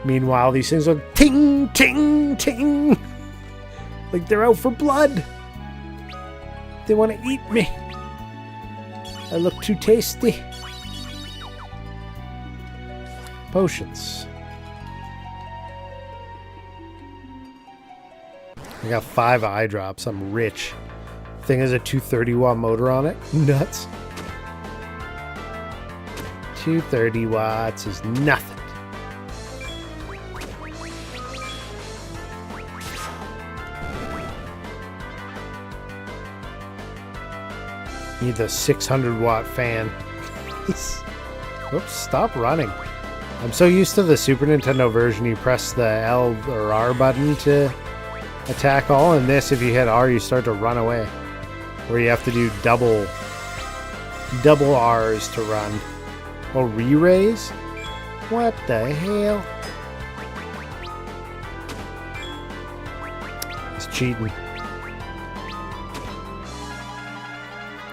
A: Meanwhile, these things are ting, ting, ting. Like they're out for blood. They want to eat me. I look too tasty. Potions. I got 5 eye drops. I'm rich. Thing has a 230 watt motor on it. Nuts. 230 watts is nothing. Need the 600 watt fan. Oops, stop running. I'm so used to the Super Nintendo version. You press the L or R button to attack all, and this, if you hit R, you start to run away. Where you have to do double R's to run. Oh, re-raise? What the hell? He's cheating.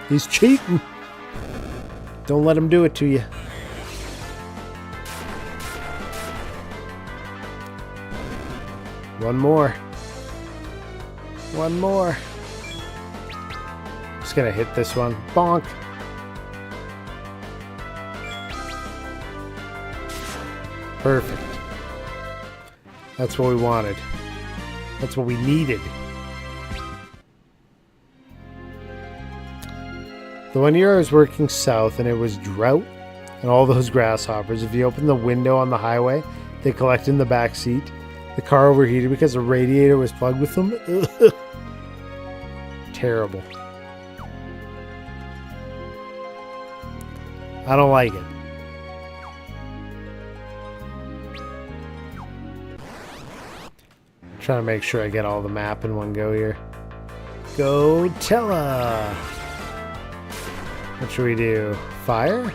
A: He's cheating. Don't let him do it to you. One more. One more. Just gonna hit this one. Bonk. Perfect. That's what we wanted. That's what we needed. The one year I was working south and it was drought and all those grasshoppers. If you open the window on the highway, they collect in the back seat. The car overheated because the radiator was plugged with them. Ugh. Terrible. I don't like it. Trying to make sure I get all the map in one go here. Go Tella! What should we do? Fire?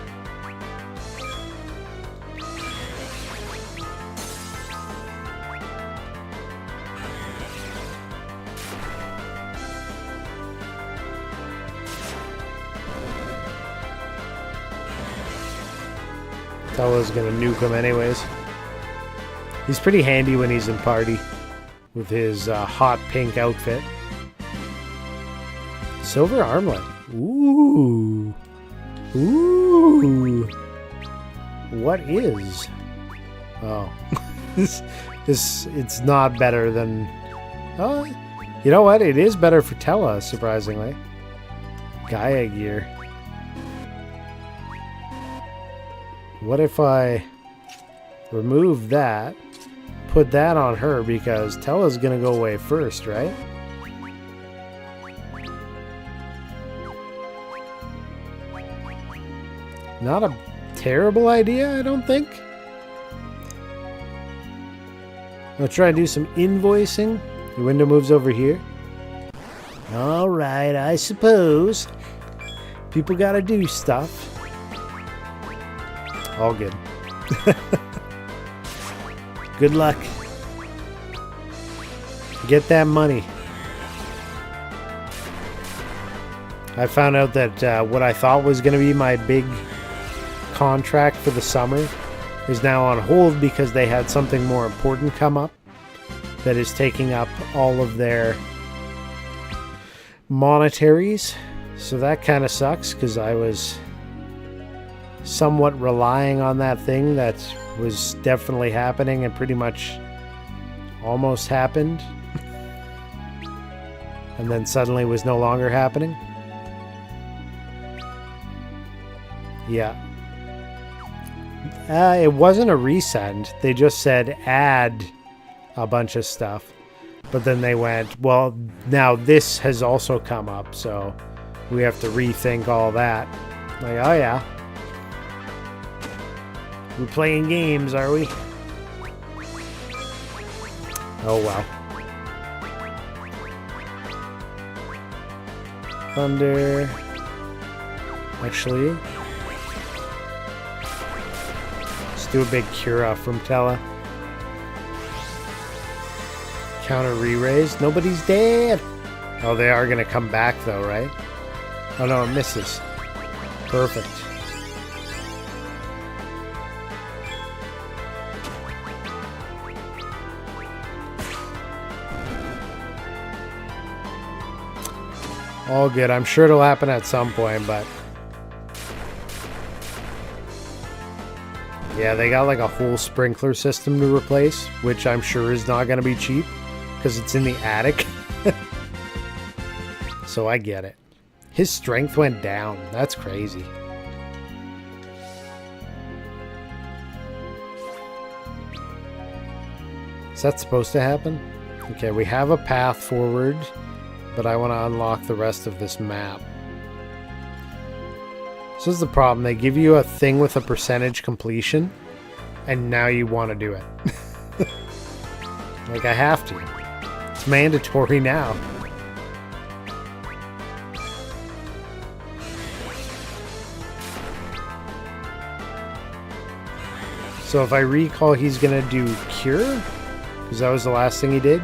A: Tella's gonna nuke him anyways. He's pretty handy when he's in party with his hot pink outfit. Silver armlet. Ooh. Ooh. What is? Oh. It's not better than... Oh, you know what? It is better for Tella, surprisingly. Gaia gear. What if I remove that, put that on her, because Tella's gonna go away first, right? Not a terrible idea, I don't think. I'll try and do some invoicing. The window moves over here. Alright, I suppose. People gotta do stuff. All good. Good luck. Get that money. I found out that what I thought was going to be my big contract for the summer is now on hold because they had something more important come up that is taking up all of their monetaries. So that kind of sucks because I was somewhat relying on that thing that was definitely happening and pretty much almost happened and then suddenly was no longer happening. Yeah. It wasn't a resend. They just said add a bunch of stuff. But then they went, well, now this has also come up, so we have to rethink all that. Like, oh yeah. We're playing games, are we? Oh well. Thunder. Actually, let's do a big Cura from Tella. Counter re-raise. Nobody's dead. Oh, they are going to come back though, right? Oh no, it misses. Perfect. All good. I'm sure it'll happen at some point, but... Yeah, they got like a whole sprinkler system to replace, which I'm sure is not going to be cheap, because it's in the attic. So I get it. His strength went down. That's crazy. Is that supposed to happen? Okay, we have a path forward, but I want to unlock the rest of this map. This is the problem. They give you a thing with a percentage completion, and now you want to do it. Like, I have to. It's mandatory now. So if I recall, he's going to do Cure, because that was the last thing he did.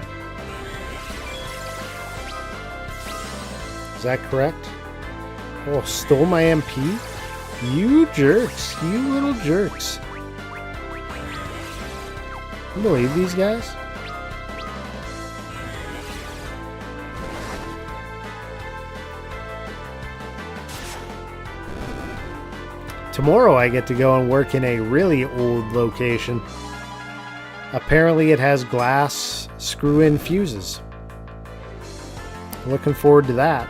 A: Is that correct? Oh, stole my MP? You jerks. You little jerks. Can you believe these guys? Tomorrow I get to go and work in a really old location. Apparently it has glass screw-in fuses. Looking forward to that.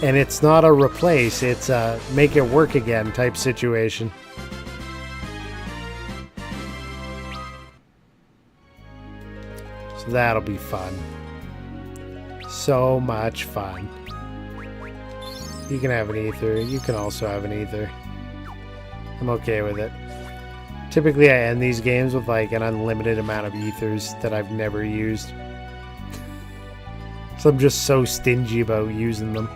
A: And it's not a replace, it's a make it work again type situation. So that'll be fun. So much fun. You can have an ether. You can also have an ether. I'm okay with it. Typically I end these games with like an unlimited amount of ethers that I've never used. So I'm just so stingy about using them.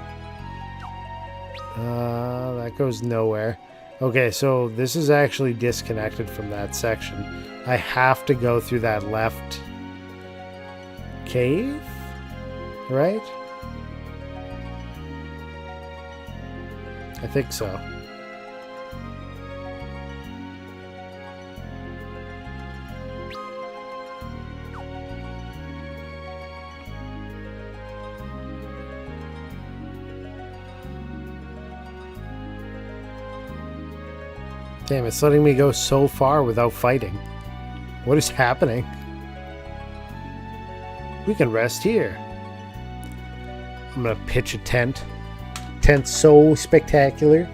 A: That goes nowhere. Okay, so this is actually disconnected from that section. I have to go through that left cave, right? I think so. Damn, it's letting me go so far without fighting. What is happening? We can rest here. I'm gonna pitch a tent. Tent so spectacular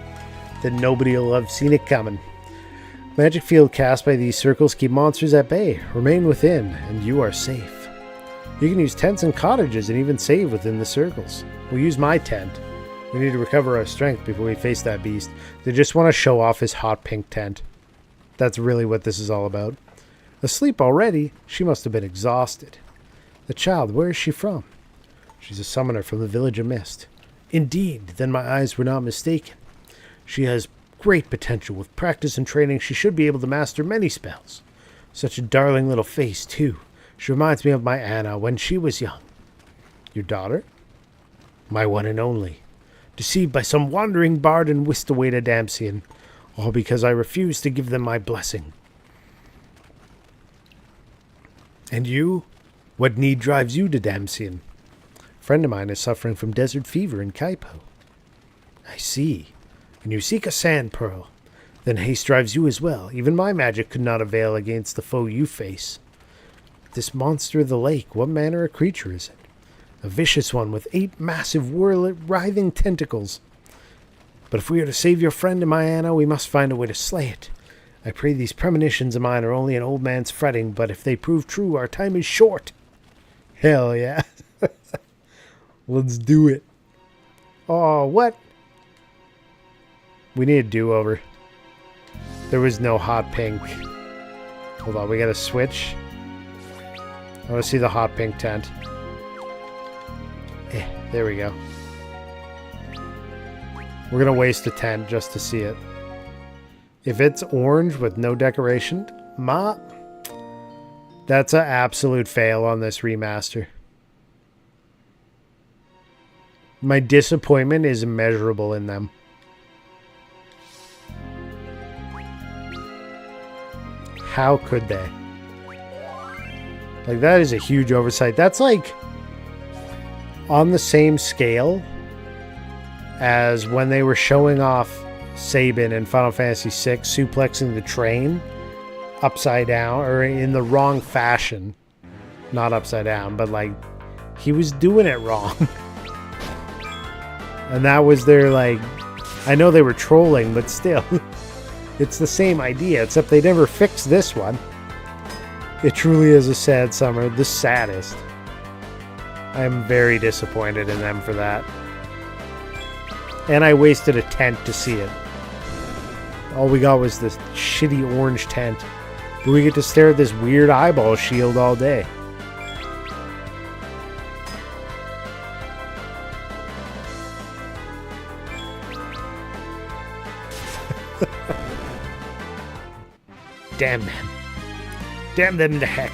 A: that nobody will have seen it coming. Magic field cast by these circles keep monsters at bay. Remain within, and you are safe. You can use tents and cottages and even save within the circles. We'll use my tent. We need to recover our strength before we face that beast. They just want to show off his hot pink tent. That's really what this is all about. Asleep already? She must have been exhausted. The child, where is she from? She's a summoner from the Village of Mist. Indeed, then my eyes were not mistaken. She has great potential. With practice and training, she should be able to master many spells. Such a darling little face, too. She reminds me of my Anna when she was young. Your daughter? My one and only. Deceived by some wandering bard and whisked away to Damsian, all because I refused to give them my blessing. And you? What need drives you to Damsian? A friend of mine is suffering from desert fever in Kaipo. I see. And you seek a sand pearl. Then haste drives you as well. Even my magic could not avail against the foe you face. This monster of the lake, what manner of creature is it? A vicious one with 8 massive writhing tentacles. But if we are to save your friend and my Anna, we must find a way to slay it. I pray these premonitions of mine are only an old man's fretting, but if they prove true, our time is short. Hell yeah. Let's do it. Oh, what? We need a do-over. There was no hot pink. Hold on, we gotta switch. I want to see the hot pink tent. There we go. We're gonna waste a tent just to see it. If it's orange with no decoration, that's an absolute fail on this remaster. My disappointment is immeasurable in them. How could they? Like, that is a huge oversight. That's like on the same scale as when they were showing off Sabin in Final Fantasy VI suplexing the train upside down, or in the wrong fashion. Not upside down, but like he was doing it wrong. And that was their, like, I know they were trolling, but still. It's the same idea, except they never fixed this one. It truly is a sad summer, the saddest. I am very disappointed in them for that. And I wasted a tent to see it. All we got was this shitty orange tent. But we get to stare at this weird eyeball shield all day. Damn them. Damn them to heck.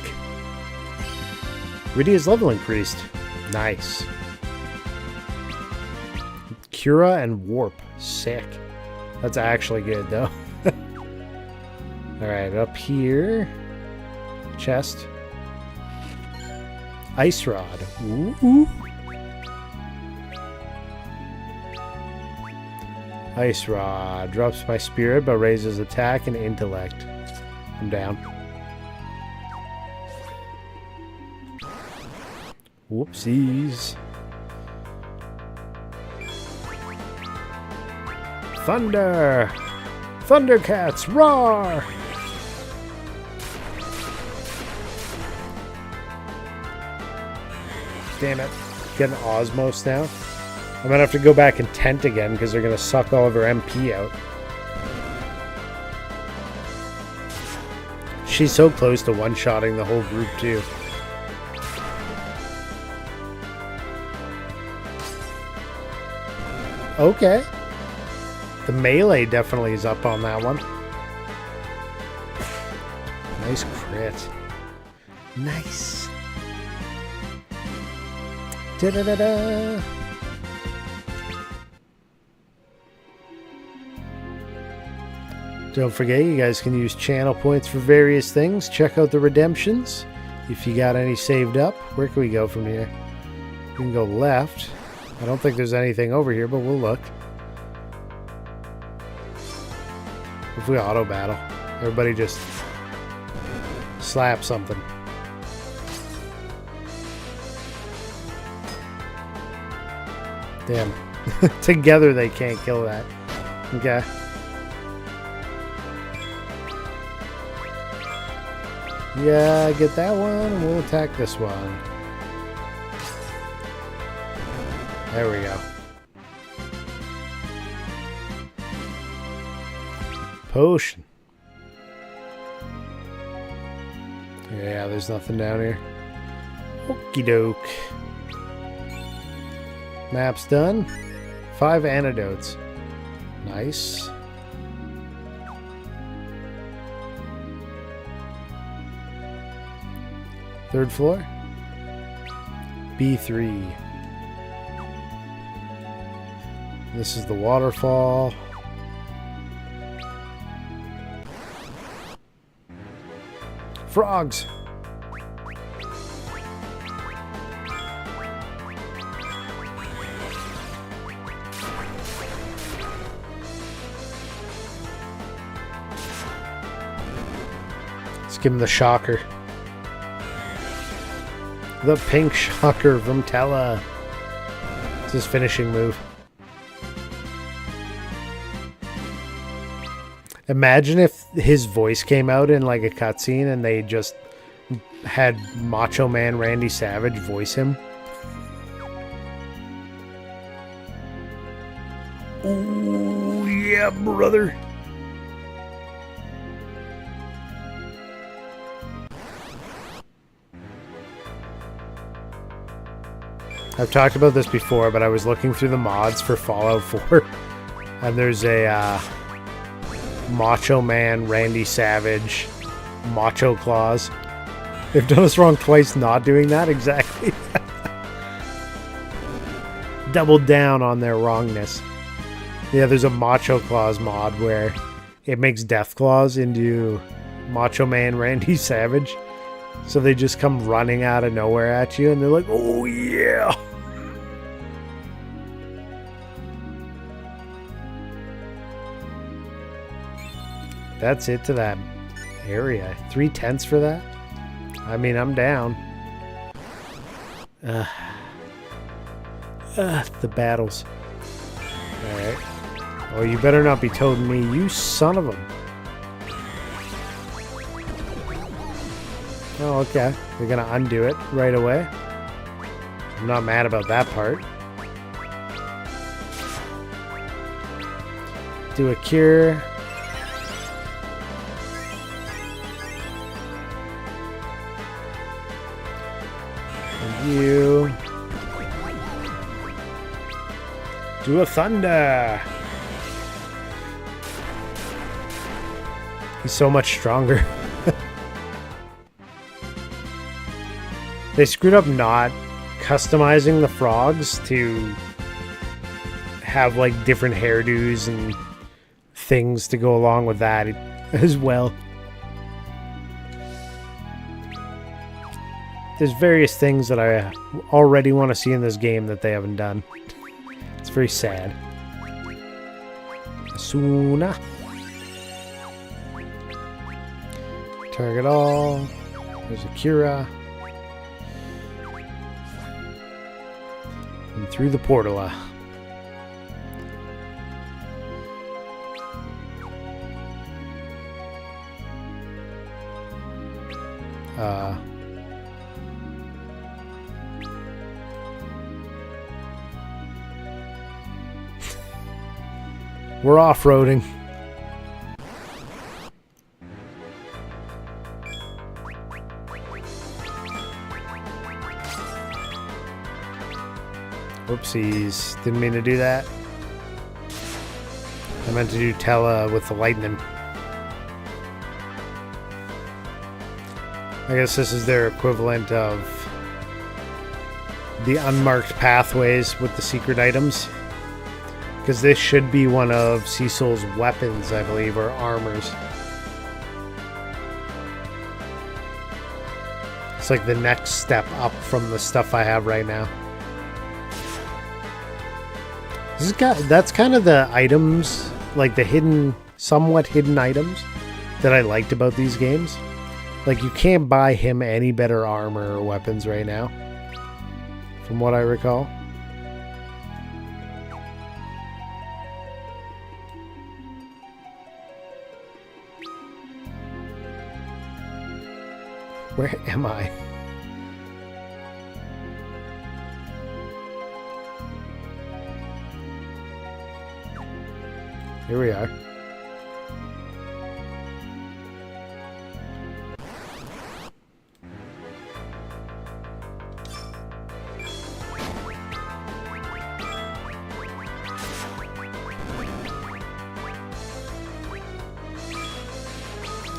A: Rydia's level increased. Nice. Cura and Warp. Sick. That's actually good, though. Alright, up here. Chest. Ice Rod. Ooh. Ice Rod. Drops my spirit, but raises attack and intellect. I'm down. Whoopsies. Thunder! Thundercats, roar! Damn it. Getting Osmos now. I'm gonna have to go back and tent again because they're gonna suck all of her MP out. She's so close to one-shotting the whole group, too. Okay. The melee definitely is up on that one. Nice crit. Nice. Da-da-da-da. Don't forget, you guys can use channel points for various things. Check out the redemptions. If you got any saved up. Where can we go from here? We can go left. I don't think there's anything over here, but we'll look. If we auto battle, everybody just slap something. Damn. Together they can't kill that. Okay. Yeah, get that one, and we'll attack this one. There we go. Potion. Yeah, there's nothing down here. Okie doke. Map's done. 5 antidotes. Nice. Third floor. B3. This is the waterfall. Frogs. Let's give him the shocker. The pink shocker from Tella. It's his finishing move. Imagine if his voice came out in like a cutscene and they just had Macho Man Randy Savage voice him. Oh yeah, brother. I've talked about this before, but I was looking through the mods for Fallout 4, and there's a Macho Man Randy Savage Macho Claus. They've done us wrong twice not doing that exactly. Doubled down on their wrongness. Yeah, there's a Macho Claus mod where it makes Death Claws into Macho Man Randy Savage. So they just come running out of nowhere at you, and they're like, oh yeah! That's it to that area. 3/10 for that? I mean, I'm down. The battles. Alright. Oh, you better not be toting me, you son of a... Oh, okay. We're gonna undo it right away. I'm not mad about that part. Do a cure. And you. Do a thunder. He's so much stronger. They screwed up not customizing the frogs to have like different hairdos and things to go along with that as well. There's various things that I already want to see in this game that they haven't done. It's very sad. Asuna. Target all. There's Akira. And through the portal. We're off-roading. Whoopsies. Didn't mean to do that. I meant to do Tella with the lightning. I guess this is their equivalent of the unmarked pathways with the secret items. Because this should be one of Cecil's weapons, I believe, or armors. It's like the next step up from the stuff I have right now. That's kind of the items, like the hidden somewhat hidden items that I liked about these games. Like, you can't buy him any better armor or weapons right now, from what I recall. Where am I? Here we are.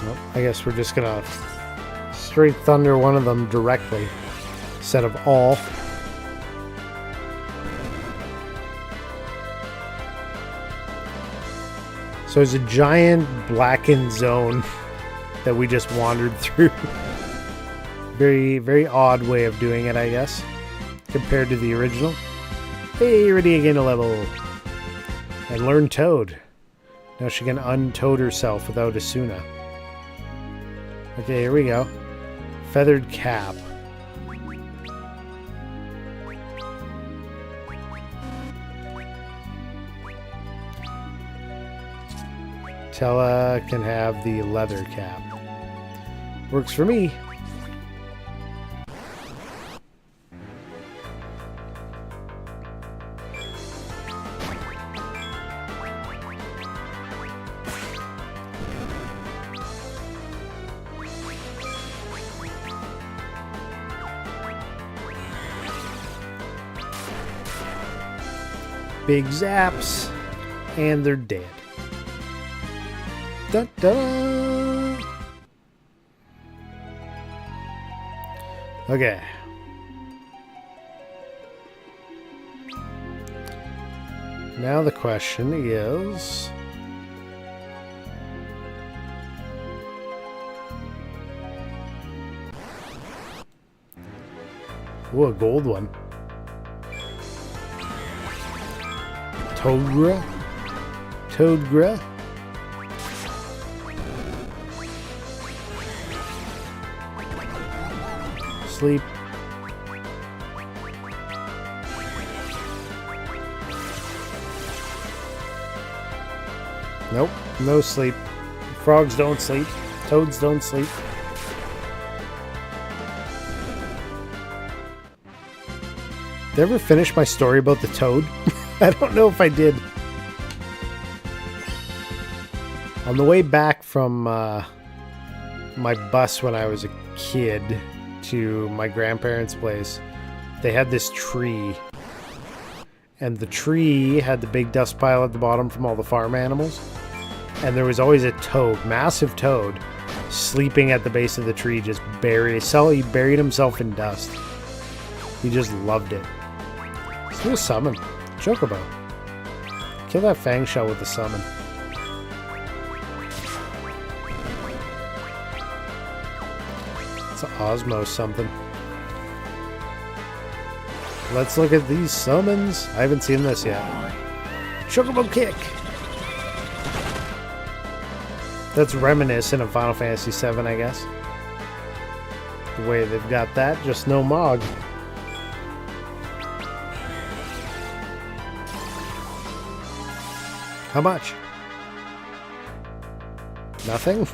A: Well, I guess we're just gonna straight thunder one of them directly instead of all. So there's a giant blackened zone that we just wandered through. Very, very odd way of doing it, I guess, compared to the original. Hey, ready to gain a level. And learn Toad. Now she can untoad herself without Asuna. Okay, here we go. Feathered cap. Tella can have the leather cap. Works for me. Big zaps, and they're dead. Dun, dun. Okay. Now the question is... Ooh, a gold one. Toadgra? Toadgra? Sleep. Nope, no sleep. Frogs don't sleep. Toads don't sleep. Did I ever finish my story about the toad? I don't know if I did. On the way back from my bus when I was a kid to my grandparents' place, they had this tree. And the tree had the big dust pile at the bottom from all the farm animals. And there was always a toad, massive toad, sleeping at the base of the tree, just buried. He buried himself in dust. He just loved it. Let's do a summon. Chocobo. Kill that fang shell with the summon. It's an Osmo something. Let's look at these summons. I haven't seen this yet. Chocobo kick. That's reminiscent of Final Fantasy VII, I guess. The way they've got that, just no Mog. How much? Nothing?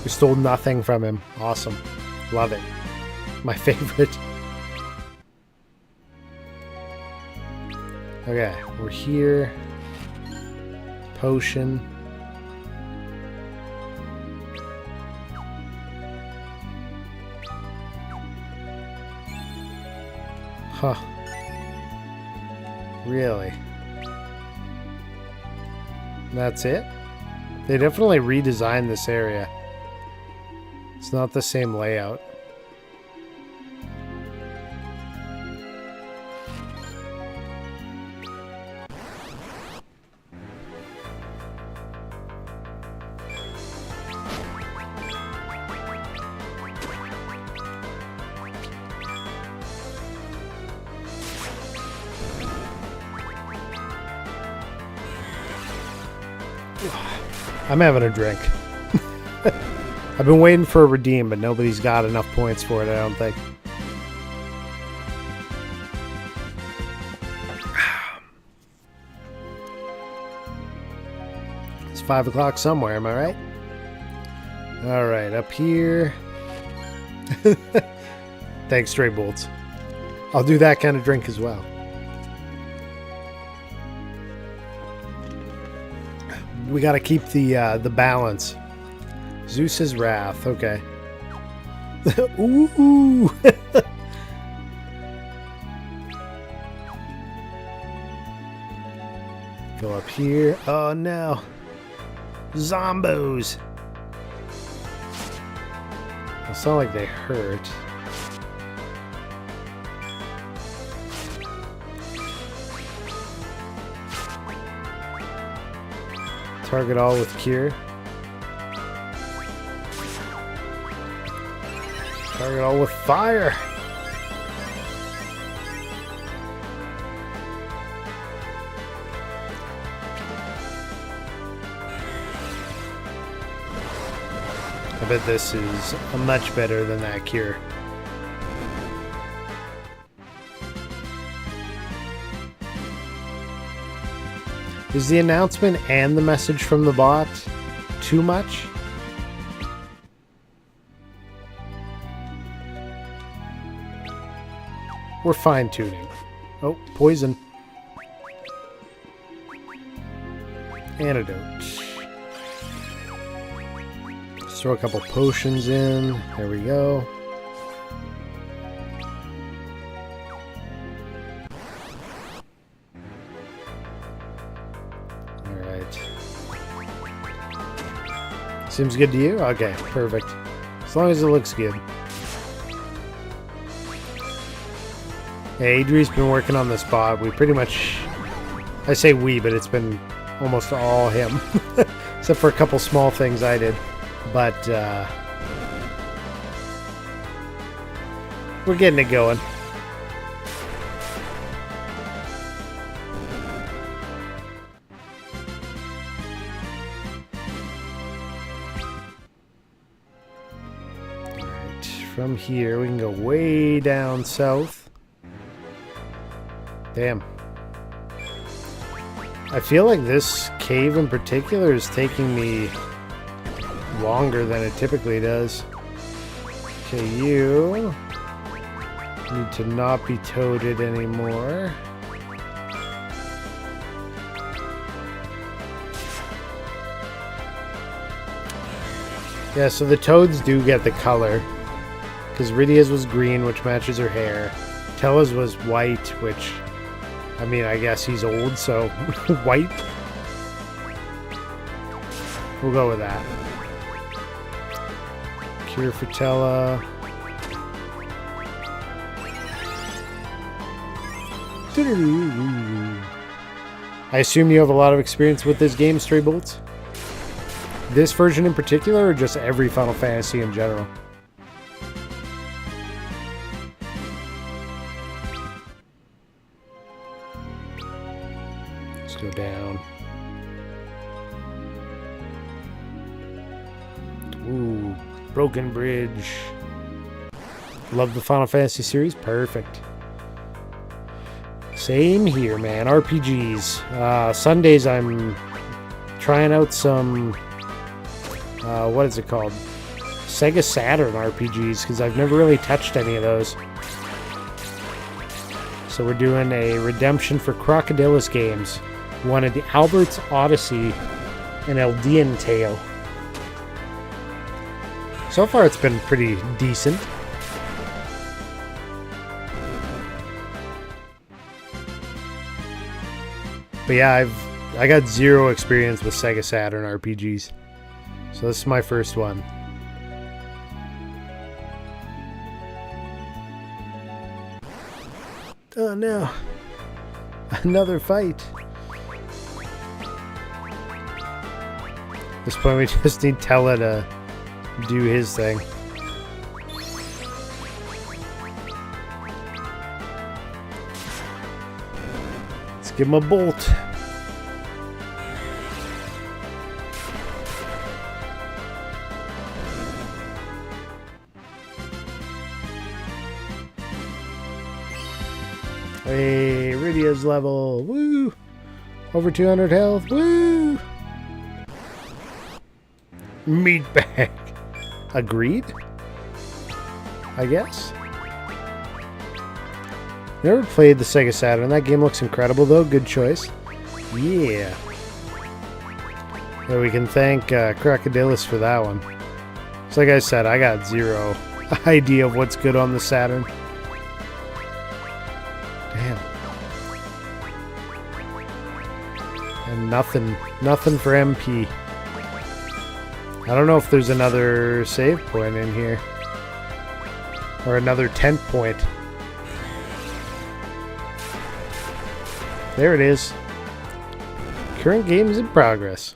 A: We stole nothing from him. Awesome. Love it. My favorite. Okay, we're here. Potion. Huh. Really? That's it? They definitely redesigned this area. It's not the same layout. I'm having a drink. I've been waiting for a redeem, but nobody's got enough points for it, I don't think. It's 5 o'clock somewhere, am I right? Alright, up here. Thanks, Stray Bolts. I'll do that kind of drink as well. We gotta keep the balance. Zeus's Wrath, okay. Ooh! Go up here. Oh no! Zombos! It's not like they hurt. Target all with cure. Target all with fire. I bet this is much better than that cure. Is the announcement and the message from the bot too much? We're fine-tuning. Oh, poison. Antidote. Let's throw a couple potions in. There we go. Seems good to you? Okay, perfect. As long as it looks good. Hey, Adri's been working on this bot. We pretty much... I say we, but it's been almost all him. Except for a couple small things I did. But, we're getting it going. From here, we can go way down south. Damn. I feel like this cave in particular is taking me longer than it typically does. Okay, you need to not be toaded anymore. Yeah, so the toads do get the color. Because Rydia's was green, which matches her hair. Tella's was white, which... I mean, I guess he's old, so... white? We'll go with that. Cure for Tella. I assume you have a lot of experience with this game, Stray Bolts? This version in particular, or just every Final Fantasy in general? Go down. Ooh, Broken Bridge. Love the Final Fantasy series. Perfect. Same here, man. RPGs. Sundays I'm trying out some what is it called? Sega Saturn RPGs, because I've never really touched any of those. So we're doing a Redemption for Crocodilus games. Wanted the Albert's Odyssey and Eldian Tale. So far it's been pretty decent. But yeah, I got zero experience with Sega Saturn RPGs. So this is my first one. Oh no. Another fight. At this point, we just need Tella to do his thing. Let's give him a bolt. Hey, Rydia's level. Woo! Over 200 health. Woo! Meat bag. Agreed? I guess. Never played the Sega Saturn. That game looks incredible, though. Good choice. Yeah. Yeah, we can thank Crocodilus for that one. So like I said, I got zero idea of what's good on the Saturn. Damn. And nothing for MP. I don't know if there's another save point in here. Or another tent point. There it is. Current games in progress.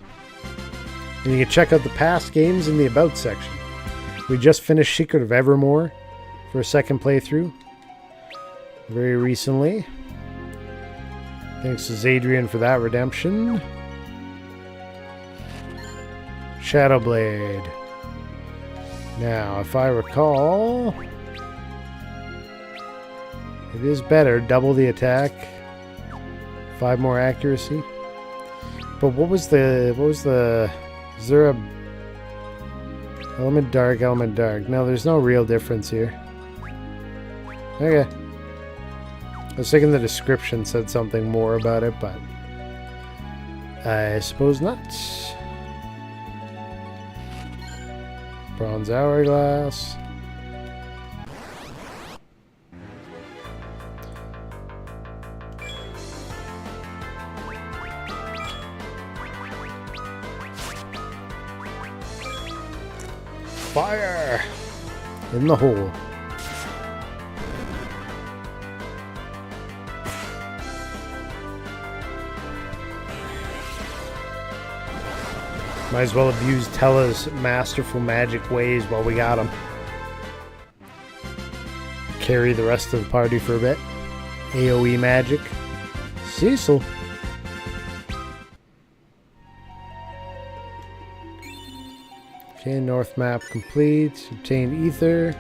A: And you can check out the past games in the About section. We just finished Secret of Evermore for a second playthrough. Very recently. Thanks to Zadrian for that redemption. Shadowblade. Now, if I recall, it is better. Double the attack. 5 more accuracy. But what was the... Is there a... Element dark, element dark. No, there's no real difference here. Okay. I was thinking the description said something more about it, but... I suppose not. Bronze hourglass. Fire! In the hole. Might as well have used Tella's masterful magic ways while we got him. Carry the rest of the party for a bit. AoE magic. Cecil. Okay, north map complete. Obtained ether.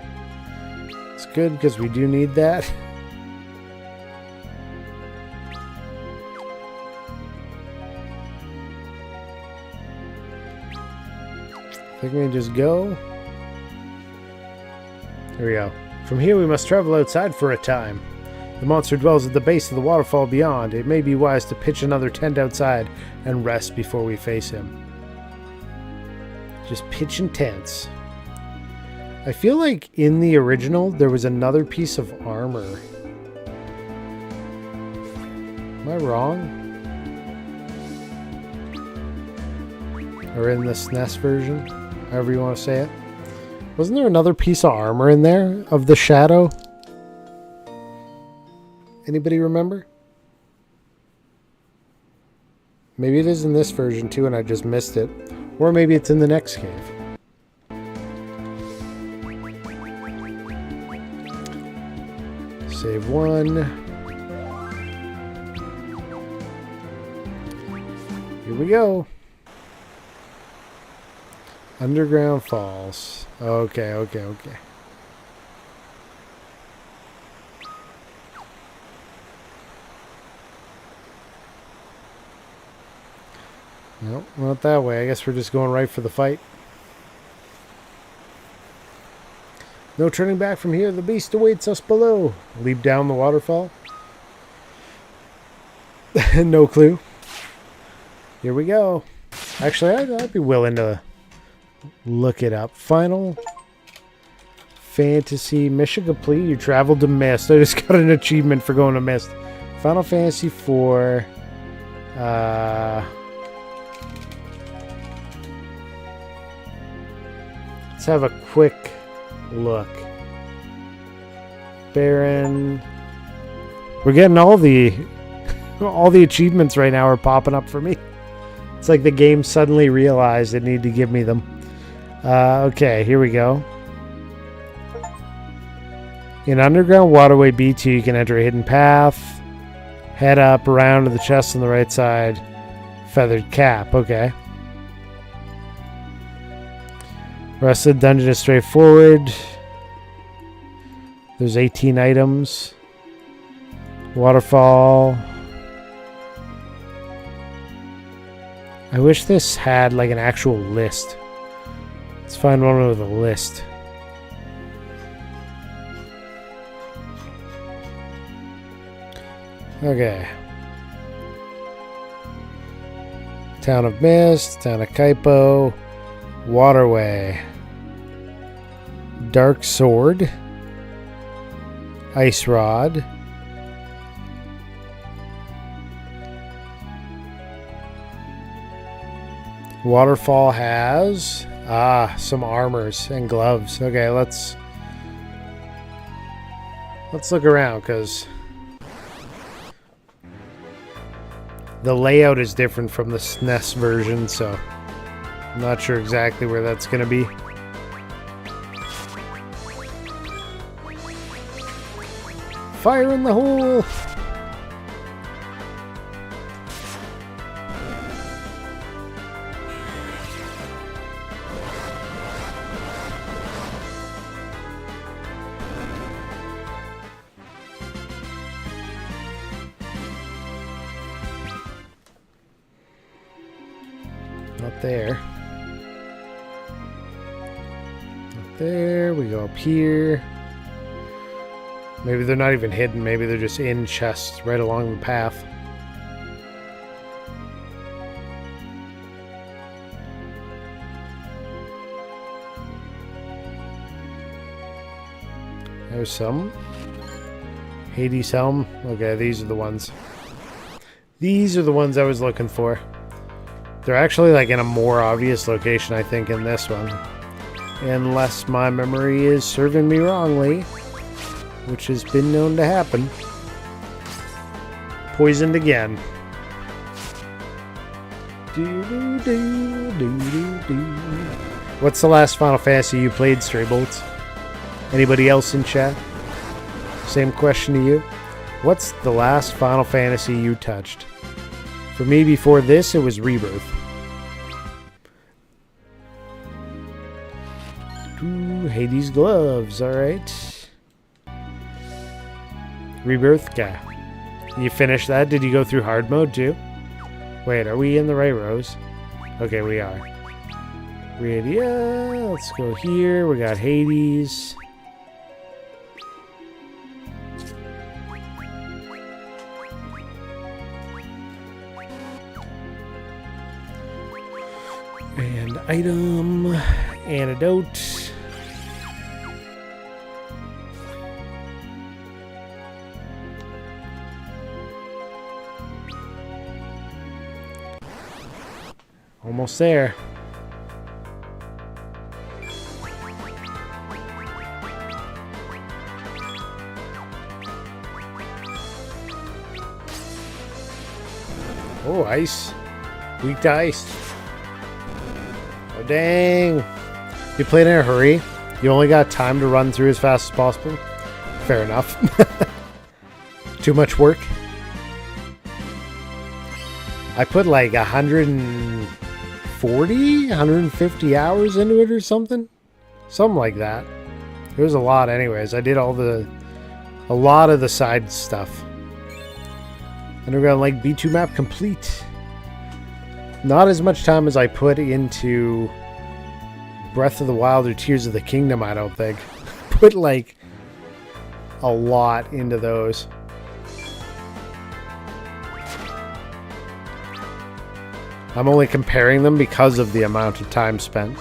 A: It's good because we do need that. I think we can just go. Here we go. From here we must travel outside for a time. The monster dwells at the base of the waterfall beyond. It may be wise to pitch another tent outside and rest before we face him. Just pitching tents. I feel like in the original there was another piece of armor. Am I wrong? Or in the SNES version? However you want to say it. Wasn't there another piece of armor in there of the shadow? Anybody remember? Maybe it is in this version too and I just missed it. Or maybe it's in the next cave. Save one. Here we go. Underground Falls. Okay. Nope, not that way. I guess we're just going right for the fight. No turning back from here. The beast awaits us below. Leap down the waterfall. No clue. Here we go. Actually, I'd be willing to look it up. Final Fantasy mission complete. You traveled to Mist. I just got an achievement for going to Mist. Final Fantasy 4. Let's have a quick look. Baron. We're getting all the achievements right now are popping up for me. It's like the game suddenly realized it needed to give me them. Okay, here we go. In Underground Waterway B2, you can enter a hidden path. Head up around to the chest on the right side. Feathered cap, okay. Rest of the dungeon is straightforward. There's 18 items. Waterfall. I wish this had like an actual list. Let's find one with a list. Okay. Town of Mist, Town of Kaipo, Waterway, Dark Sword, Ice Rod, Waterfall has some armors and gloves. Okay, let's look around because the layout is different from the SNES version, so I'm not sure exactly where that's going to be. Fire in the hole! Not there. Not there. We go up here. Maybe they're not even hidden. Maybe they're just in chests right along the path. There's some. Hades helm. Okay, these are the ones. These are the ones I was looking for. They're actually like in a more obvious location, I think, in this one. Unless my memory is serving me wrongly, which has been known to happen. Poisoned again. What's the last Final Fantasy you played, Stray Bolts? Anybody else in chat? Same question to you. What's the last Final Fantasy you touched? For me, before this, it was Rebirth. Ooh, Hades gloves, alright. Rebirth, guy. You finished that? Did you go through hard mode too? Wait, are we in the right rows? Okay, we are. Radio, let's go here. We got Hades. And item, antidote. Almost there. Oh, ice. Weak to ice. Oh, dang. You played in a hurry? You only got time to run through as fast as possible? Fair enough. Too much work? I put like 140, 150 hours into it or something. Something like that. It was a lot anyways. I did a lot of the side stuff. And we're gonna like B2 map complete. Not as much time as I put into Breath of the Wild or Tears of the Kingdom, I don't think. Put like a lot into those. I'm only comparing them because of the amount of time spent.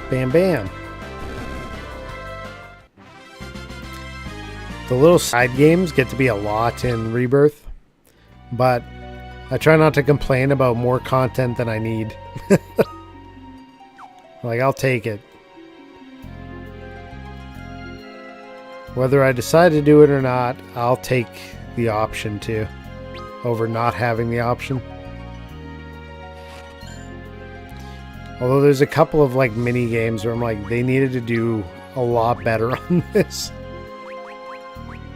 A: Bam, bam. The little side games get to be a lot in Rebirth, but I try not to complain about more content than I need. Like, I'll take it. Whether I decide to do it or not, I'll take the option to, over not having the option. Although there's a couple of like mini games where I'm like, they needed to do a lot better on this.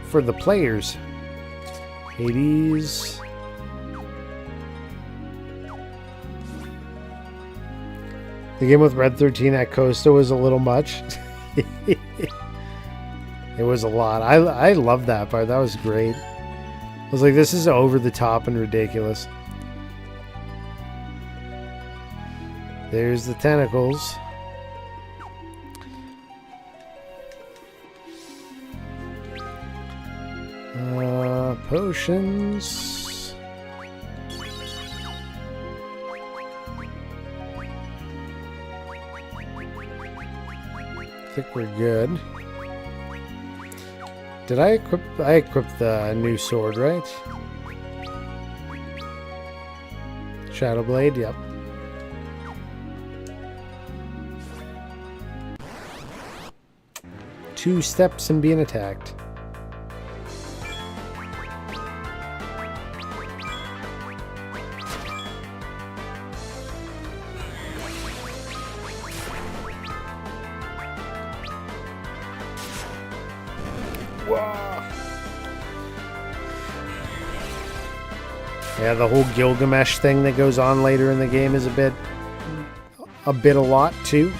A: For the players. Hades. The game with Red 13 at Costa was a little much. It was a lot. I loved that part. That was great. I was like, this is over the top and ridiculous. There's the tentacles. Potions. I think we're good. Did I equip? I equipped the new sword, right? Shadow Blade, yep. Two steps and being attacked. Yeah, the whole Gilgamesh thing that goes on later in the game is a lot too.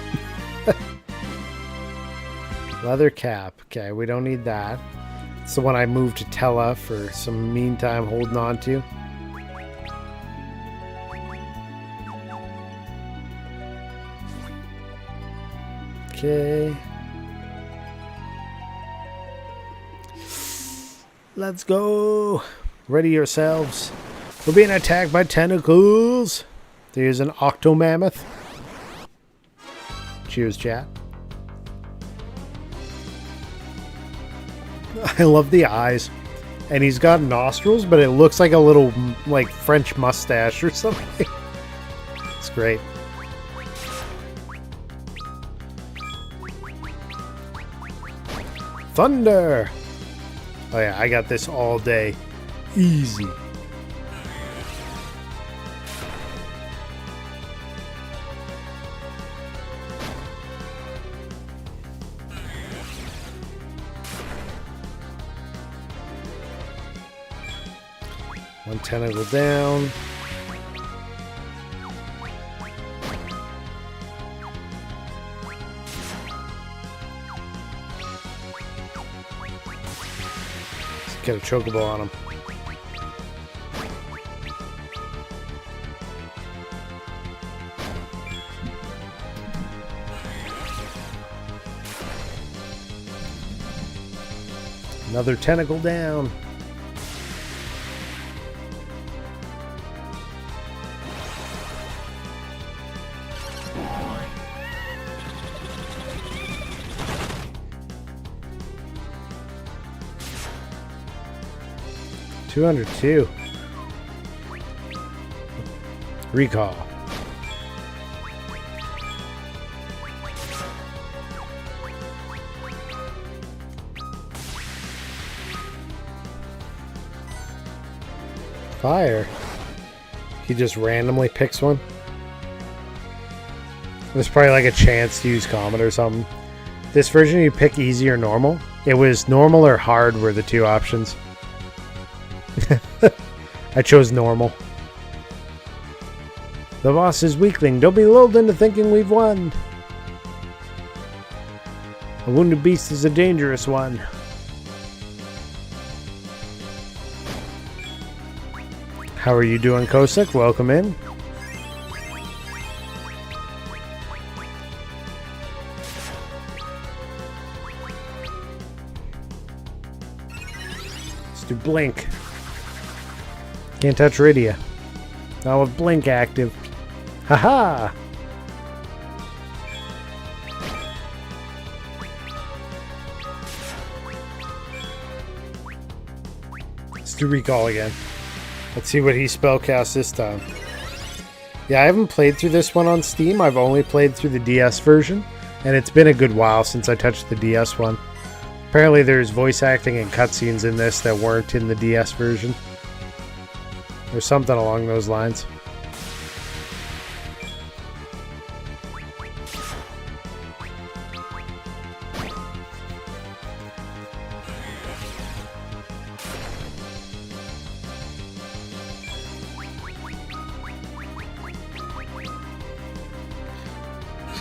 A: Leather cap. Okay, we don't need that. It's the one I moved to Tella for some meantime holding on to. Okay. Let's go. Ready yourselves. We're being attacked by tentacles. There's an octomammoth. Cheers, chat. I love the eyes. And he's got nostrils, but it looks like a little, like, French mustache or something. It's great. Thunder! Oh yeah, I got this all day. Easy. One tentacle down. Let's get a chocobo on him. Another tentacle down. $202. Recall. Fire. He just randomly picks one. There's probably like a chance to use Comet or something. This version you pick easy or normal. It was normal or hard were the two options. I chose normal. The boss is weakling. Don't be lulled into thinking we've won. A wounded beast is a dangerous one. How are you doing, Kosik? Welcome in. Let's do Blink. Can't touch Rydia. Now with Blink active. Haha! Let's do Recall again. Let's see what he spellcasts this time. Yeah, I haven't played through this one on Steam. I've only played through the DS version. And it's been a good while since I touched the DS one. Apparently there's voice acting and cutscenes in this that weren't in the DS version. Or something along those lines.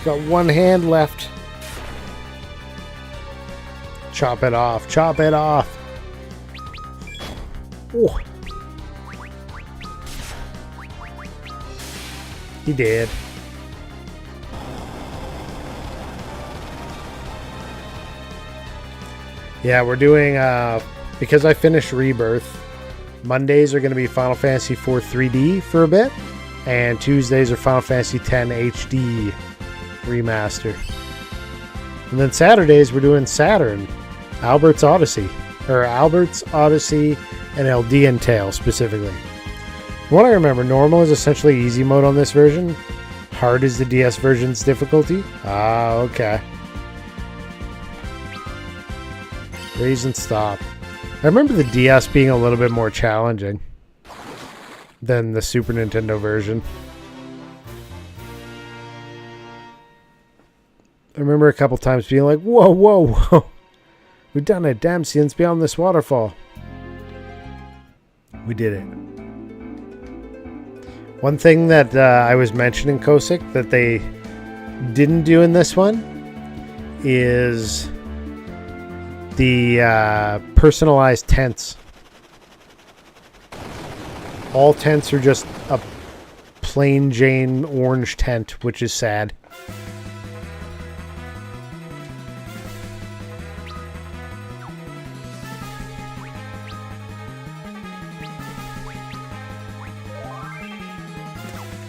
A: He's got one hand left. Chop it off. Chop it off. Oh. He did. Yeah, we're doing, because I finished Rebirth, Mondays are going to be Final Fantasy IV 3D for a bit, and Tuesdays are Final Fantasy X HD Remaster. And then Saturdays we're doing Saturn, Albert's Odyssey, and Eldian Tale specifically. From what I remember, normal is essentially easy mode on this version. Hard is the DS version's difficulty. Ah, okay. Raise and stop. I remember the DS being a little bit more challenging than the Super Nintendo version. I remember a couple times being like, whoa, whoa, whoa. We've done it. Damn, scenes beyond this waterfall. We did it. One thing that I was mentioning, Kosik, that they didn't do in this one is the personalized tents. All tents are just a plain Jane orange tent, which is sad.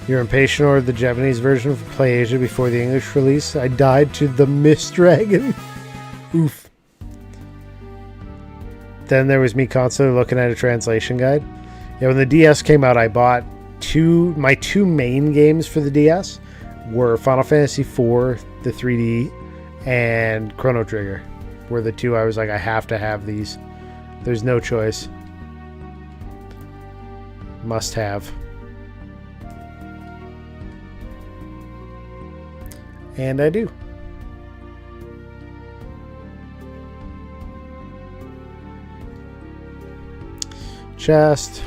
A: You're impatient or the Japanese version for Play Asia before the English release? I died to the Mist Dragon. Oof. Then there was me constantly looking at a translation guide. Yeah, when the DS came out, I bought my two main games for the DS were Final Fantasy IV, the 3D, and Chrono Trigger. Were the two I was like, I have to have these. There's no choice. Must have. And I do. Chest.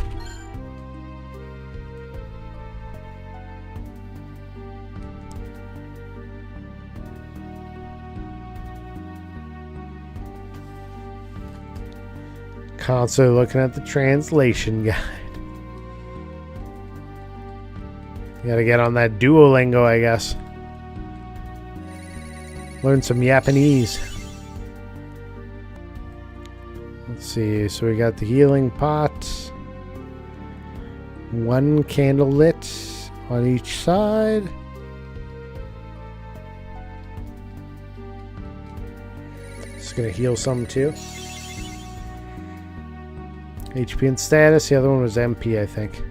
A: Constantly looking at the translation guide. You gotta get on that Duolingo, I guess. Learn some Japanese. Let's see. So we got the healing pot. One candle lit on each side. Just gonna heal some too. HP and status. The other one was MP, I think.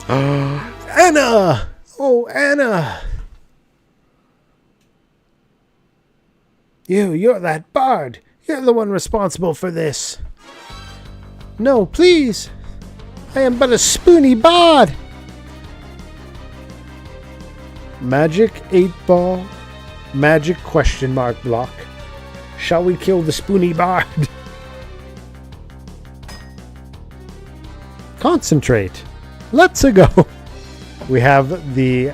A: Anna! Oh, Anna! You're that bard. You're the one responsible for this. No, please. I am but a spoony bard. Magic 8-ball. Magic question mark block. Shall we kill the spoony bard? Concentrate. Let's go. We have the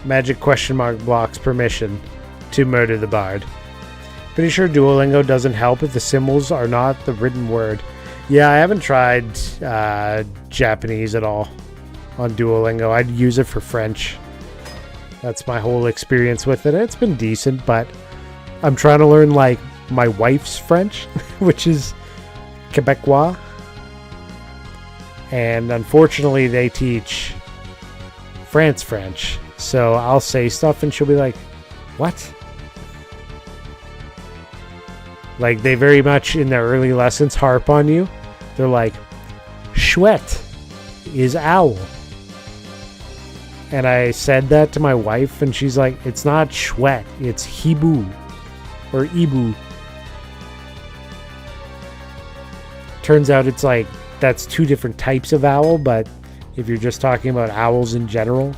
A: magic question mark block's permission to murder the bard. Pretty sure Duolingo doesn't help if the symbols are not the written word. Yeah, I haven't tried Japanese at all on Duolingo. I'd use it for French. That's my whole experience with it. It's been decent, but I'm trying to learn like my wife's French, which is Quebecois. And unfortunately, they teach France French. So I'll say stuff and she'll be like, what? Like, they very much in their early lessons harp on you. They're like, chouette is owl. And I said that to my wife and she's like, it's not chouette, it's hibou or ibu. Turns out it's like, that's two different types of owl, but if you're just talking about owls in general.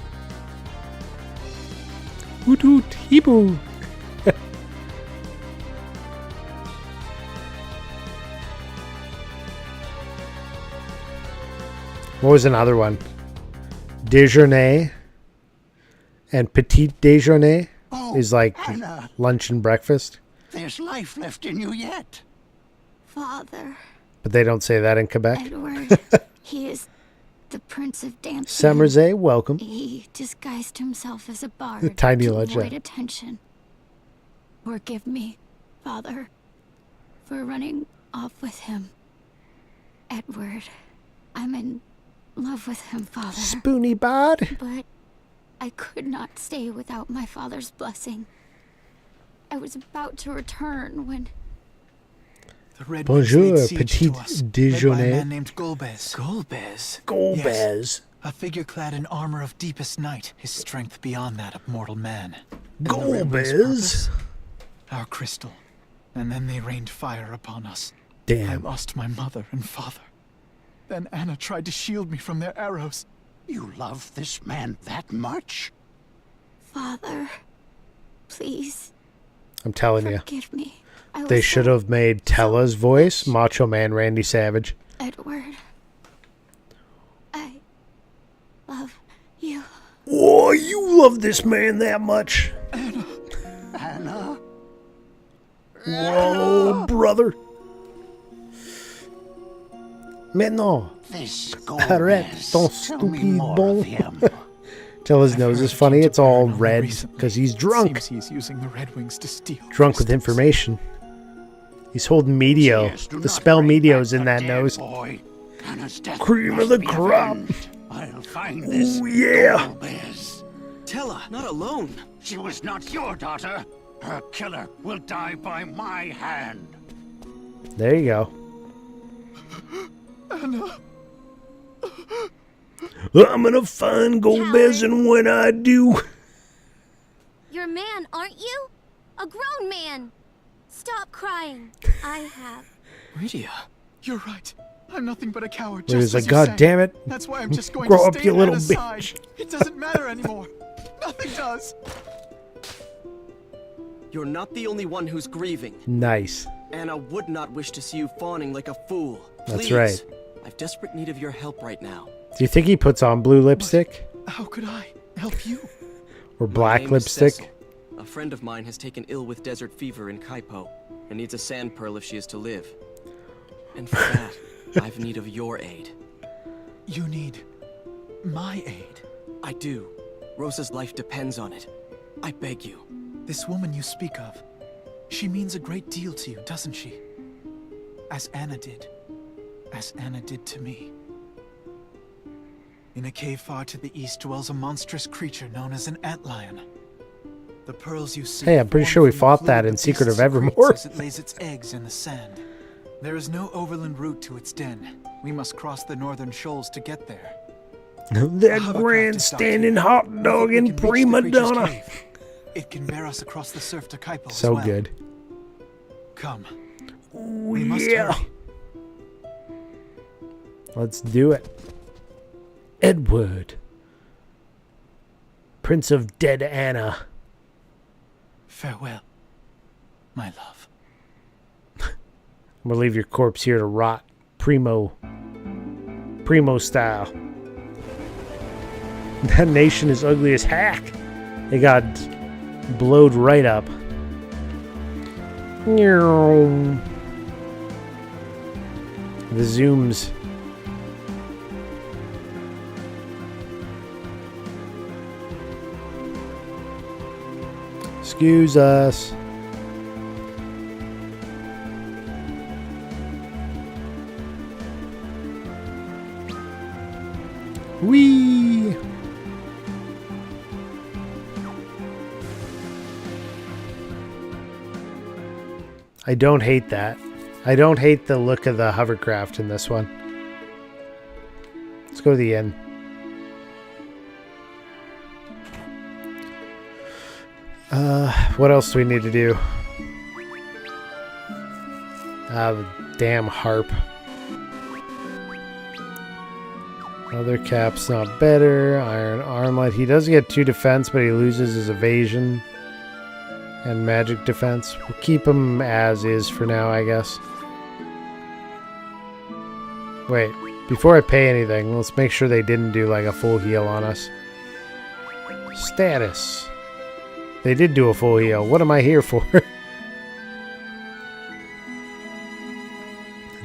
A: Hoot hoot, hibou. What was another one? déjeuner and petit déjeuner
F: Oh,
A: is like
F: Anna,
A: lunch and breakfast.
F: there's life left in you yet.
E: Father,
A: But they don't say that in Quebec.
E: Edward, he is the Prince of Dampton.
A: Summersay, welcome.
E: He disguised himself as a bard
A: Tiny
E: to
A: legend.
E: avoid attention. Forgive me, Father, for running off with him. Edward, I'm in love with him, Father.
A: Spoony bod.
E: But I could not stay without my father's blessing. I was about to return when...
G: The Red
A: Bonjour,
G: Wings laid siege
A: petit
G: to us, led by
A: déjeuner.
G: a man named Golbez.
C: Golbez?
A: Golbez.
G: A figure clad in armor of deepest night, his strength beyond that of mortal man. And the Red Wings'
A: Golbez.
G: purpose? Our crystal. And then they rained fire upon us. I
A: Damn.
G: lost my mother and father. Then Anna tried to shield me from their arrows.
F: You love this man that much?
E: Father, please
A: I'm telling you.
E: forgive me. I
A: They
E: was
A: should
E: so-
A: have made Tella's voice Macho Man Randy Savage.
E: Edward, I love you.
A: Oh, you love this man that much.
F: Anna?
A: Whoa, brother. Maintenant,
F: This
A: arrête
F: Gomez.
A: ton
F: Tell me
A: stupid
F: more
A: bon.
F: of him.
A: Tella's
G: I've
A: nose
G: heard
A: is
G: he
A: funny.
G: came to
A: It's all
G: Baron only
A: red
G: recently.
A: because he's drunk.
G: Seems he's using the Red Wings to steal.
A: Drunk with
G: crystals.
A: information. He's holding medio.
F: Yes, do
A: The
F: not
A: spell
F: bring
A: medio's
F: back
A: in
F: the
A: that
F: dead
A: nose.
F: boy. Anna's death
A: Cream of
F: must
A: the
F: be
A: crop.
F: avenged. I'll find this
A: Ooh, yeah.
F: Gomez.
C: Tella, not alone.
F: She was not your daughter. Her killer will die by my hand.
A: There you go. I'm gonna find Golbez, and when I do,
H: You're a man, aren't you? A grown man. Stop crying. I have.
C: Rydia.
G: You're right. I'm nothing but a coward.
A: he was
G: Just
A: like,
G: as you
A: "God
G: say.
A: damn it!
G: That's why I'm just going
A: Grow
G: to
A: up,
G: stay
A: you
G: at
A: little
G: Anna's
A: bitch."
G: side. It doesn't matter anymore. Nothing does.
C: You're not the only one who's grieving.
A: Nice."
C: Anna would not wish to see you fawning like a fool.
A: That's
C: Please.
A: right.
C: I've desperate need of your help right now.
A: Do you think he puts on blue lipstick
G: How could I help you?
A: or
C: My
A: black
C: name is
A: lipstick?
C: Cecil. A friend of mine has taken ill with desert fever in Kaipo and needs a sand pearl if she is to live. And for that, I've need of your aid.
G: You need my aid.
C: I do. Rosa's life depends on it. I beg you.
G: This woman you speak of, she means a great deal to you, doesn't she? As Anna did. As Anna did to me. In a cave far to the east dwells a monstrous creature known as an antlion. The pearls you see.
A: Hey, I'm pretty
G: form
A: sure we
G: from the
A: fought
G: fluid
A: that
G: the
A: in Secret
G: beast
A: of Evermore.
G: secretes As it lays its eggs in the sand. There is no overland route to its den. We must cross the northern shoals to get there.
A: That
G: Hovercraft
A: grandstanding
G: is docked
A: hot
G: here. We
A: dog
G: think we
A: and
G: can reach the
A: prima
G: creature's
A: donna.
G: cave. It can bear us across the surf to Kaipo
A: So
G: as well.
A: good.
G: Come.
A: Ooh,
G: We must
A: yeah.
G: hurry.
A: Let's do it. Edward, Prince of Dead Anna.
G: Farewell, my love.
A: I'm gonna leave your corpse here to rot, primo style. That nation is ugly as heck. They got blowed right up. The zooms. Excuse us. Whee! I don't hate that. I don't hate the look of the hovercraft in this one. Let's go to the inn. What else do we need to do? The damn harp. Other cap's not better. Iron armlet. He does get 2 defense, but he loses his evasion and magic defense. We'll keep him as is for now, I guess. Wait, Before I pay anything, let's make sure they didn't do like a full heal on us. Status. They did do a full heal. What am I here for?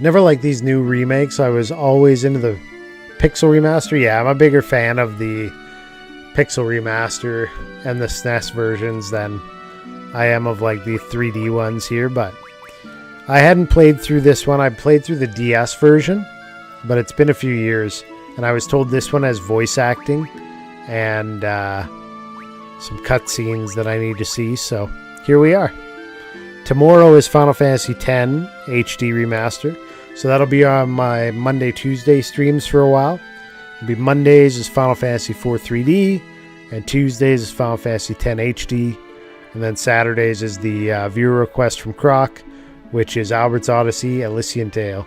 A: Never liked these new remakes. I was always into the Pixel Remaster. Yeah, I'm a bigger fan of the Pixel Remaster and the SNES versions than I am of like the 3D ones here, but I hadn't played through this one. I played through the DS version, but it's been a few years, and I was told this one has voice acting and some cutscenes that I need to see, so here we are. Tomorrow is Final Fantasy X HD Remaster, so that'll be on my Monday, Tuesday streams for a while. It'll be Mondays is Final Fantasy IV 3D, and Tuesdays is Final Fantasy X HD, and then Saturdays is the viewer request from Croc, which is Albert's Odyssey, Elysian Tale.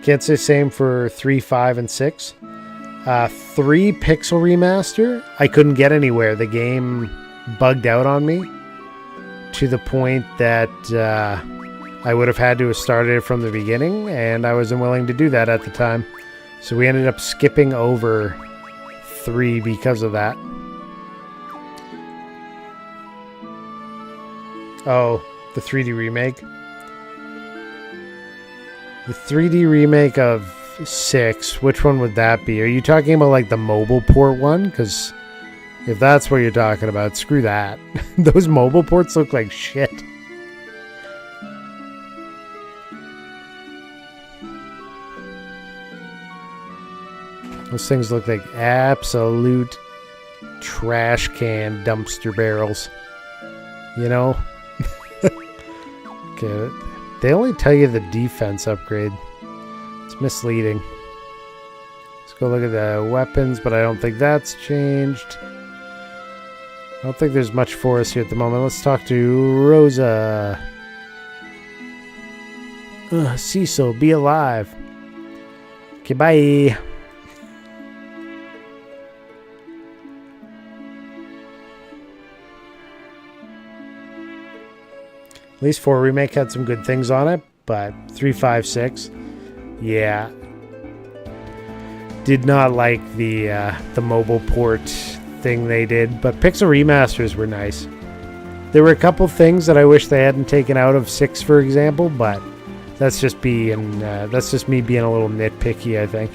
A: Can't say same for 3, 5, and 6. 3 Pixel Remaster, I couldn't get anywhere. The game bugged out on me to the point that I would have had to have started it from the beginning, and I wasn't willing to do that at the time. So we ended up skipping over 3 because of that. Oh, the 3D remake. The 3D remake of 6, which one would that be? Are you talking about like the mobile port one? Because if that's what you're talking about, screw that. Those mobile ports look like shit. Those things look like absolute trash can dumpster barrels. You know? Okay, they only tell you the defense upgrade. It's misleading. Let's go look at the weapons, but I don't think that's changed. I don't think there's much for us here at the moment. Let's talk to Rosa. Cecil, be alive. Okay, bye. At least 4 Remake had some good things on it, but 3, 5, 6, yeah. Did not like the mobile port thing they did, but Pixel Remasters were nice. There were a couple things that I wish they hadn't taken out of 6, for example, but that's just me being a little nitpicky, I think.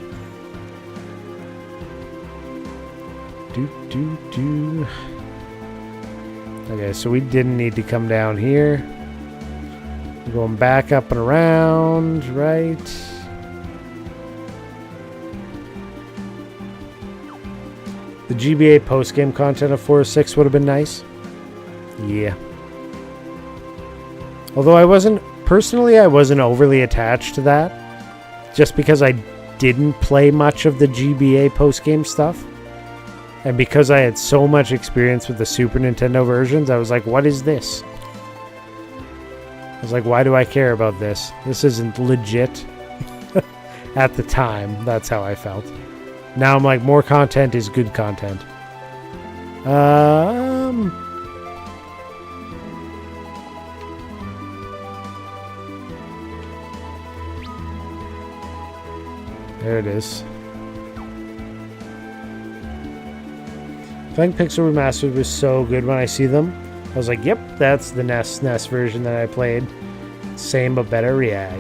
A: Okay, so we didn't need to come down here. Going back up and around, right? The GBA post-game content of 4 or 6 would have been nice. Yeah. Although I wasn't overly attached to that. Just because I didn't play much of the GBA post-game stuff. And because I had so much experience with the Super Nintendo versions, I was like, what is this? I was like, why do I care about this? This isn't legit. At the time, that's how I felt. Now I'm like, more content is good content. There it is. I think Pixel Remastered was so good when I see them. I was like, yep, that's the SNES version that I played. Same but better. Yeah.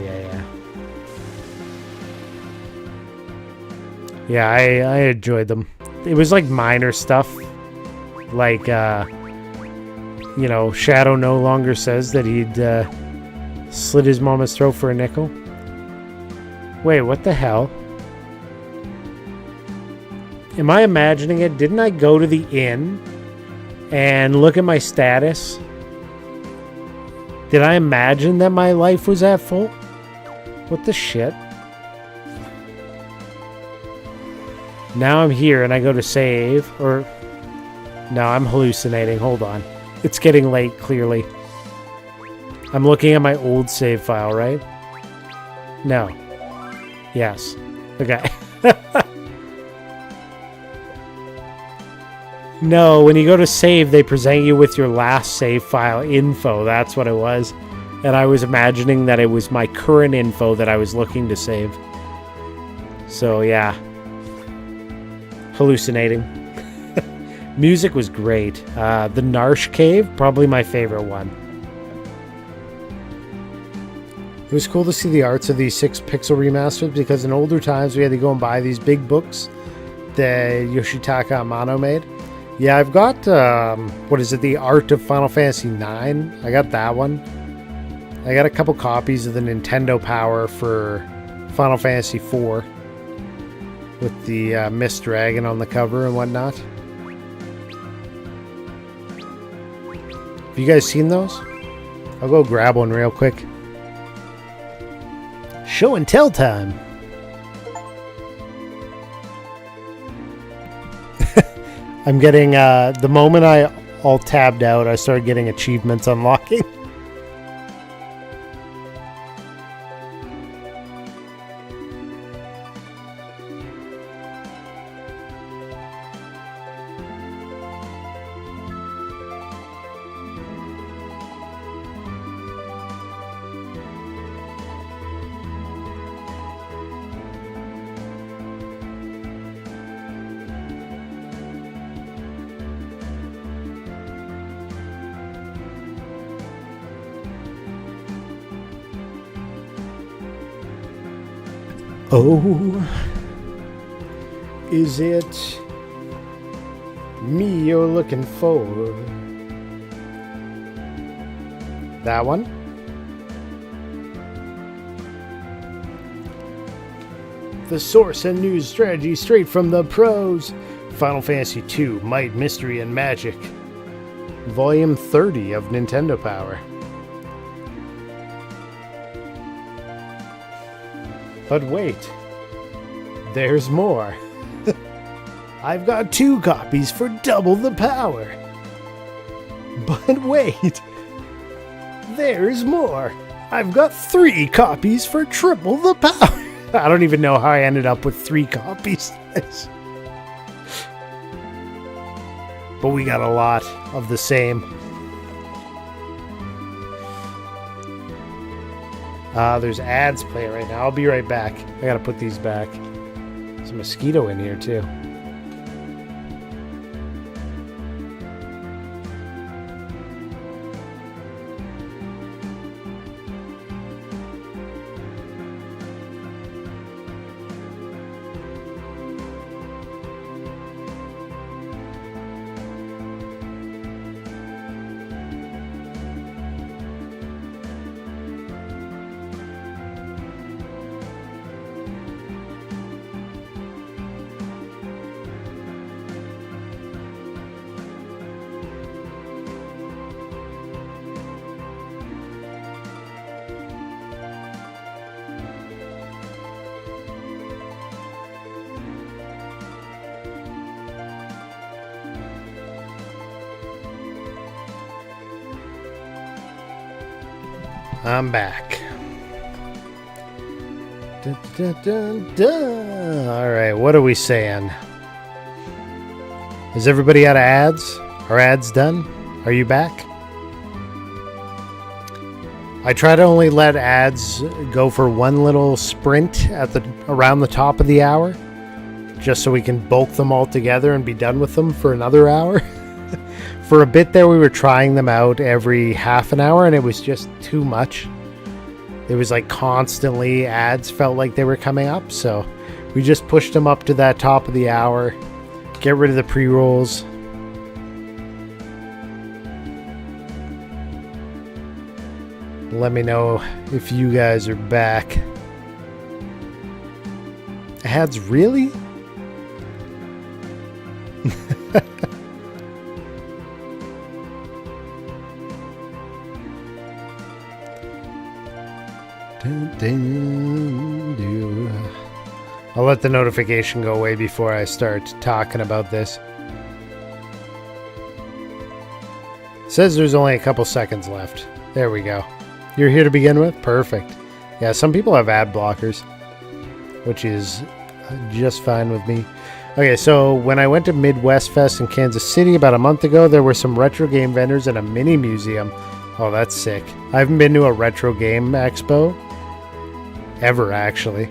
A: Yeah, I enjoyed them. It was like minor stuff. Like, Shadow no longer says that he'd slit his mama's throat for a nickel. Wait, what the hell? Am I imagining it? Didn't I go to the inn and look at my status? Did I imagine that my life was at full? What the shit? Now I'm here and I go to save, or... No, I'm hallucinating. Hold on. It's getting late, clearly. I'm looking at my old save file, right? No. Yes. Okay. No, when you go to save, they present you with your last save file info. That's what it was. And I was imagining that it was my current info that I was looking to save. So yeah, hallucinating. Music was great. The Narsh Cave, probably my favorite one. It was cool to see the arts of these 6-pixel remasters because in older times we had to go and buy these big books that Yoshitaka Amano made. Yeah, I've got, what is it, The Art of Final Fantasy IX. I got that one. I got a couple copies of the Nintendo Power for Final Fantasy IV with the Mist Dragon on the cover and whatnot. Have you guys seen those? I'll go grab one real quick. Show and tell time. I'm getting, the moment I all tabbed out, I started getting achievements unlocking. Oh, is it me you're looking for? That one? The source and news strategy straight from the pros. Final Fantasy II, Might, Mystery, and Magic. Volume 30 of Nintendo Power. But wait, there's more. I've got 2 copies for double the power. But wait, there's more. I've got 3 copies for triple the power. I don't even know how I ended up with 3 copies. But we got a lot of the same. There's ads playing right now. I'll be right back. I gotta put these back. There's a mosquito in here too. I'm back. Dun, dun, dun, dun. All right, what are we saying? Is everybody out of ads? Are ads done? Are you back? I try to only let ads go for one little sprint at around the top of the hour, just so we can bulk them all together and be done with them for another hour. For a bit there, we were trying them out every half an hour, and it was just too much. It was like constantly ads felt like they were coming up, so we just pushed them up to that top of the hour. Get rid of the pre-rolls. Let me know if you guys are back. Ads, really? I'll let the notification go away before I start talking about this. It says there's only a couple seconds left. There we go. You're here to begin with? Perfect. Yeah, some people have ad blockers, which is just fine with me. Okay, so when I went to Midwest Fest in Kansas City about a month ago, there were some retro game vendors and a mini museum. Oh, that's sick. I haven't been to a retro game expo ever, actually.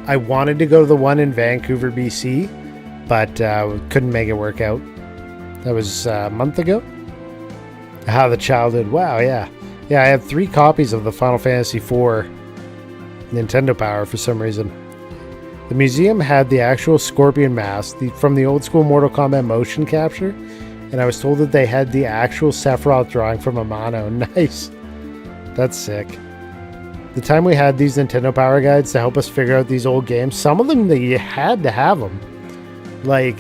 A: I wanted to go to the one in Vancouver, BC, but couldn't make it work out. That was a month ago. How the childhood. Wow, yeah. Yeah, I have 3 copies of the Final Fantasy IV Nintendo Power for some reason. The museum had the actual scorpion mask from the old school Mortal Kombat motion capture, and I was told that they had the actual Sephiroth drawing from Amano. Nice. That's sick. The time we had these Nintendo Power Guides to help us figure out these old games, some of them, you had to have them. Like,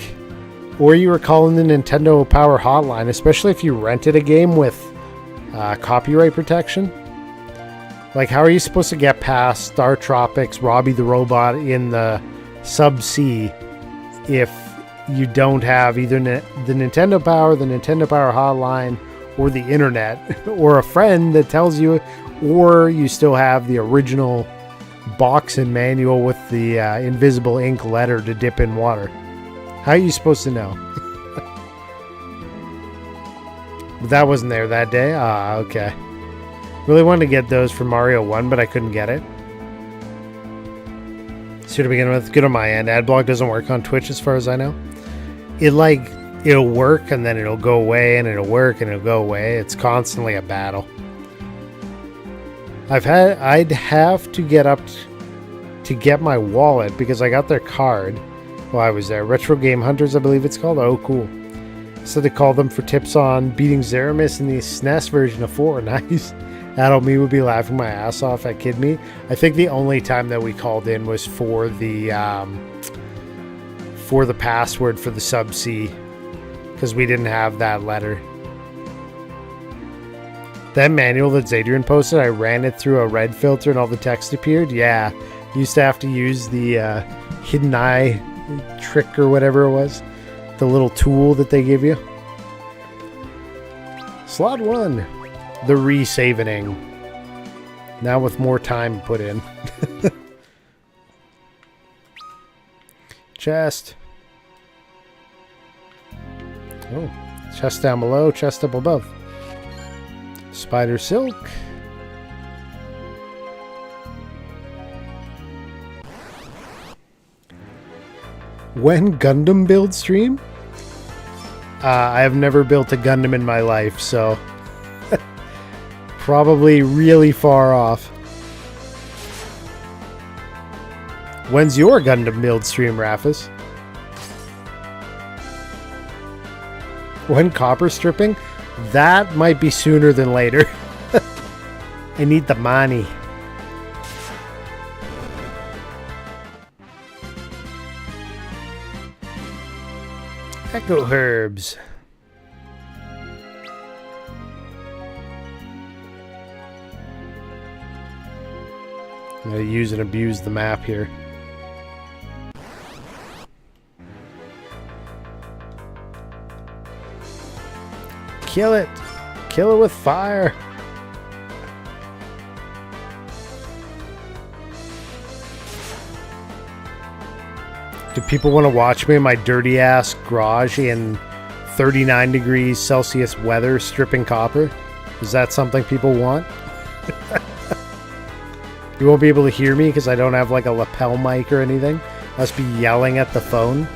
A: or you were calling the Nintendo Power Hotline, especially if you rented a game with copyright protection. Like, how are you supposed to get past Star Tropics, Robbie the Robot in the sub-sea if you don't have either the Nintendo Power Hotline, or the internet, or a friend that tells you, or you still have the original box and manual with the invisible ink letter to dip in water? How are you supposed to know? But that wasn't there that day? Ah, okay. Really wanted to get those for Mario 1, but I couldn't get it. So to begin with, good on my end. Adblock doesn't work on Twitch as far as I know. It'll work and then it'll go away and it'll work and it'll go away. It's constantly a battle. I'd have to get up to get my wallet because I got their card while I was there. Retro Game Hunters, I believe it's called. Oh, cool. So they called them for tips on beating Zeramis in the SNES version of 4. Nice. Adult me would be laughing my ass off at Kid Me. I think the only time that we called in was for the password for the sub-C, because we didn't have that letter. That manual that Zadrian posted, I ran it through a red filter and all the text appeared. Yeah, used to have to use the hidden eye trick or whatever it was. The little tool that they give you. Slot 1. The re-savening. Now with more time put in. Chest. Oh, chest down below, chest up above. Spider silk. When Gundam build stream? I have never built a Gundam in my life, so probably really far off. When's your Gundam build stream, Rafis? When copper stripping? That might be sooner than later. I need the money. Echo herbs. I'm going to use and abuse the map here. Kill it! Kill it with fire! Do people want to watch me in my dirty ass garage in 39 degrees Celsius weather stripping copper? Is that something people want? You won't be able to hear me because I don't have like a lapel mic or anything. Must be yelling at the phone.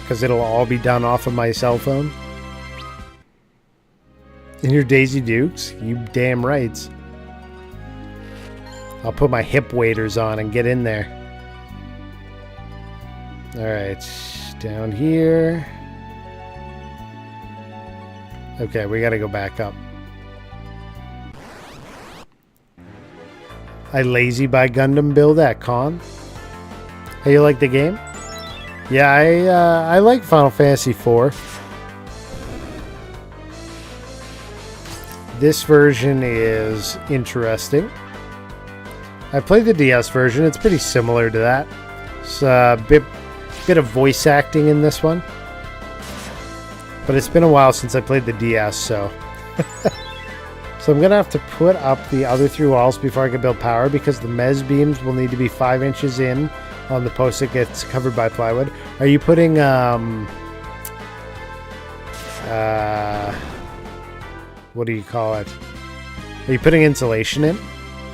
A: Because it'll all be done off of my cell phone. In your Daisy Dukes? You damn rights. I'll put my hip waders on and get in there. Alright, down here. Okay, we gotta go back up. I lazy buy Gundam build at con. Hey, you like the game? Yeah, I like Final Fantasy IV. This version is interesting. I played the DS version. It's pretty similar to that. It's a bit of voice acting in this one. But it's been a while since I played the DS, so... So I'm going to have to put up the other 3 walls before I can build power, because the mez beams will need to be 5 inches in on the post that gets covered by plywood. Are you putting... what do you call it? Are you putting insulation in?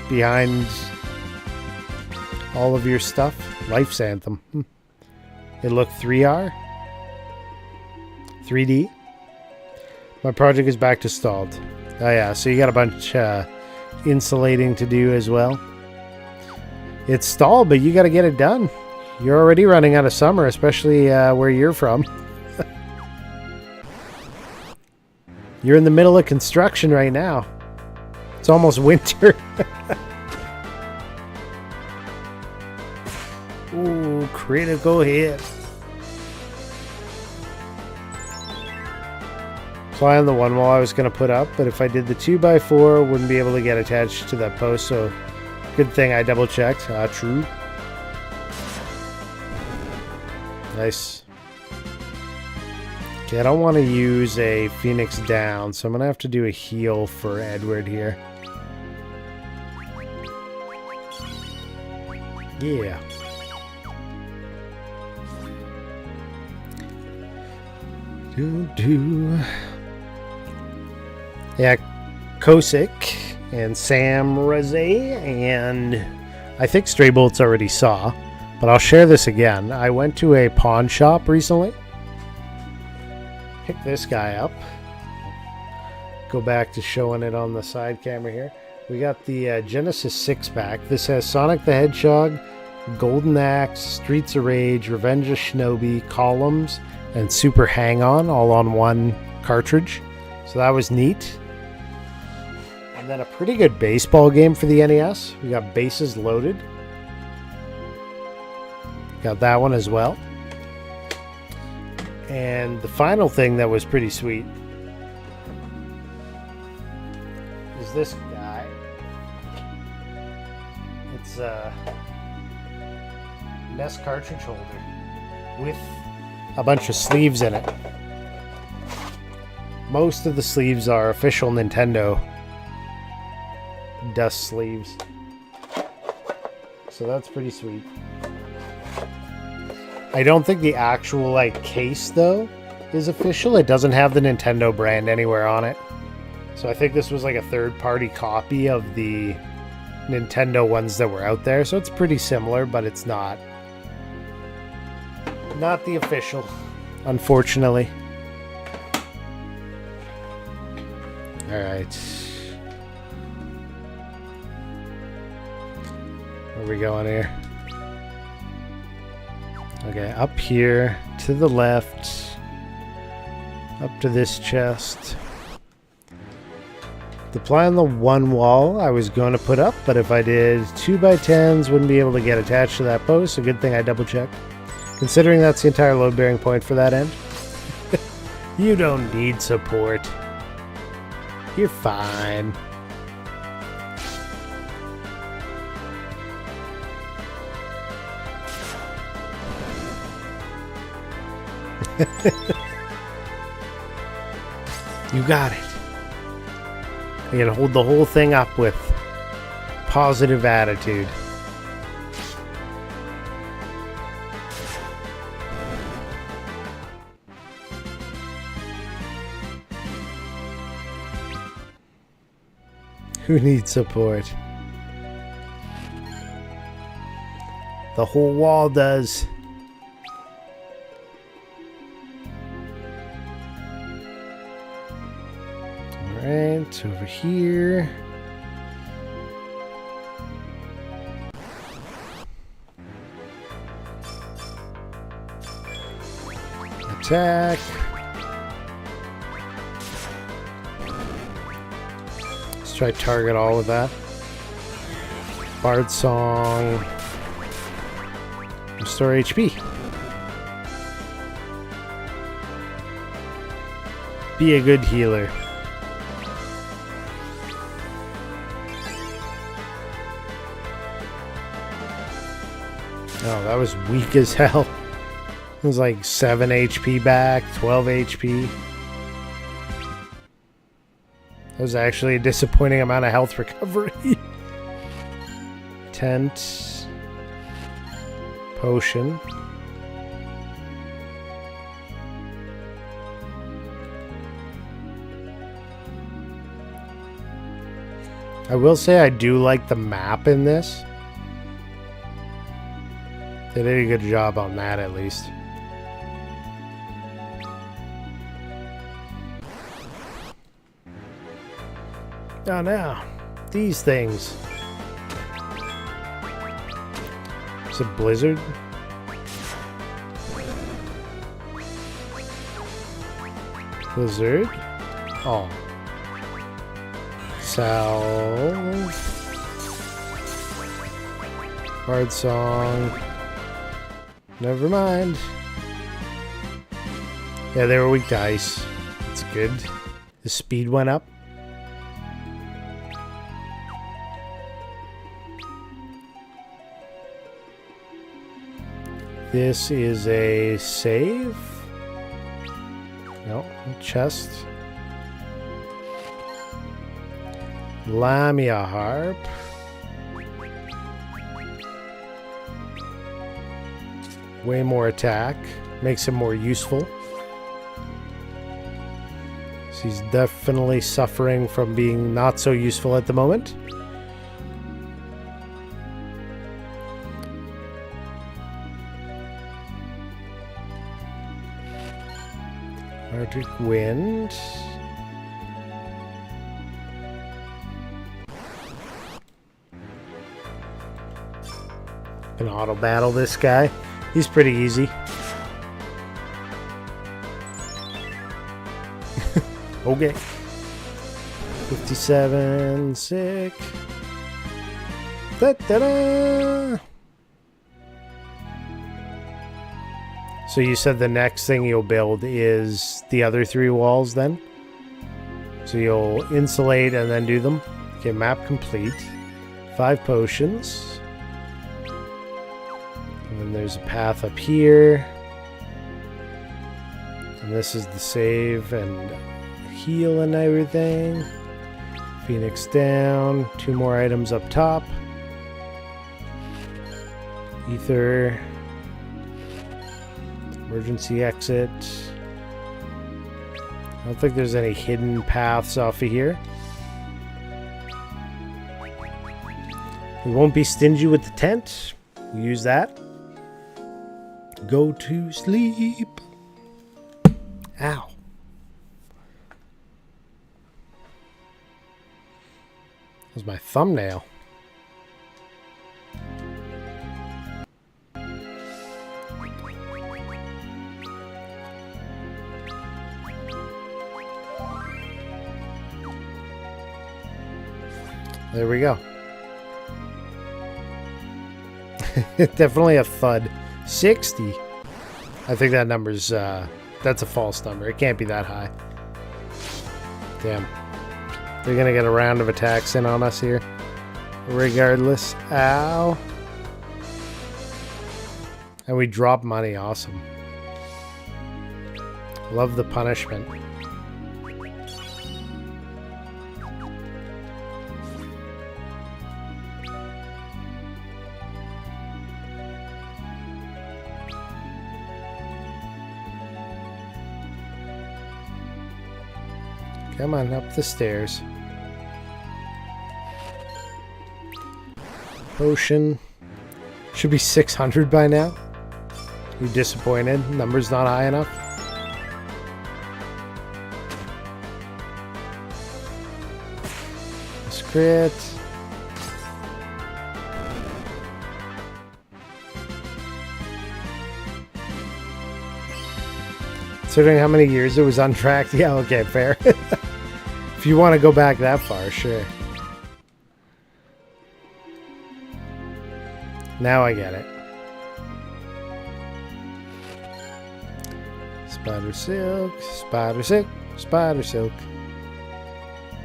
A: Behind... all of your stuff. Life's Anthem. It looked 3R? 3D? My project is back to stalled. Oh yeah, so you got a bunch insulating to do as well. It's stalled, but you got to get it done. You're already running out of summer, especially where you're from. You're in the middle of construction right now. It's almost winter. Ooh, critical hit. Fly on the one wall I was going to put up, but if I did the 2x4, wouldn't be able to get attached to that post, so good thing I double checked. True. Nice. Okay, I don't want to use a Phoenix down, so I'm going to have to do a heal for Edward here. Yeah. Yeah, Kosick and Sam Rose, and I think Stray Bolts already saw, but I'll share this again. I went to a pawn shop recently. Pick this guy up. Go back to showing it on the side camera here. We got the Genesis 6-pack. This has Sonic the Hedgehog, Golden Axe, Streets of Rage, Revenge of Shinobi, Columns, and Super Hang-On all on one cartridge. So that was neat. And then a pretty good baseball game for the NES. We got Bases Loaded. Got that one as well. And the final thing that was pretty sweet is this guy. It's a NES cartridge holder with a bunch of sleeves in it. Most of the sleeves are official Nintendo dust sleeves. So that's pretty sweet. I don't think the actual case though is official. It doesn't have the Nintendo brand anywhere on it. So I think this was like a third-party copy of the Nintendo ones that were out there. So it's pretty similar, but it's not the official, unfortunately. All right. Where are we going here? Okay, up here, to the left, up to this chest. The ply on the one wall I was going to put up, but if I did 2x10s, wouldn't be able to get attached to that post, so good thing I double checked. Considering that's the entire load bearing point for that end. You don't need support. You're fine. You got it. You gotta hold the whole thing up with positive attitude. Who needs support? The whole wall does. Alright, over here. Attack. Let's try target all of that. Bard Song. Restore HP. Be a good healer. Oh, that was weak as hell. It was like 7 HP back, 12 HP. That was actually a disappointing amount of health recovery. Tent. Potion. I will say I do like the map in this. They did a good job on that, at least. Oh, now, these things. Is it Blizzard? Blizzard? Oh. Salve. Hard song. Never mind. Yeah, they were weak to ice. That's good. The speed went up. This is a save? No, chest. Lamia harp. Way more attack. Makes him more useful. So he's definitely suffering from being not so useful at the moment. Arctic Wind. Can auto battle this guy. He's pretty easy. Okay. 57, sick. Da-da-da! So you said the next thing you'll build is the other 3 walls then? So you'll insulate and then do them? Okay, map complete. 5 potions. And then there's a path up here. And this is the save and heal and everything. Phoenix down. 2 more items up top. Ether. Emergency exit. I don't think there's any hidden paths off of here. We won't be stingy with the tent. We'll use that. Go to sleep. Ow. That was my thumbnail. There we go. Definitely a thud. 60. I think that number's, that's a false number. It can't be that high. Damn. They're gonna get a round of attacks in on us here. Regardless. Ow. And we drop money. Awesome. Love the punishment. Come on, up the stairs. Potion. Should be 600 by now. You disappointed? Number's not high enough? Crit. Considering how many years it was untracked, yeah, okay, fair. If you want to go back that far, sure. Now I get it. Spider silk, spider silk, spider silk.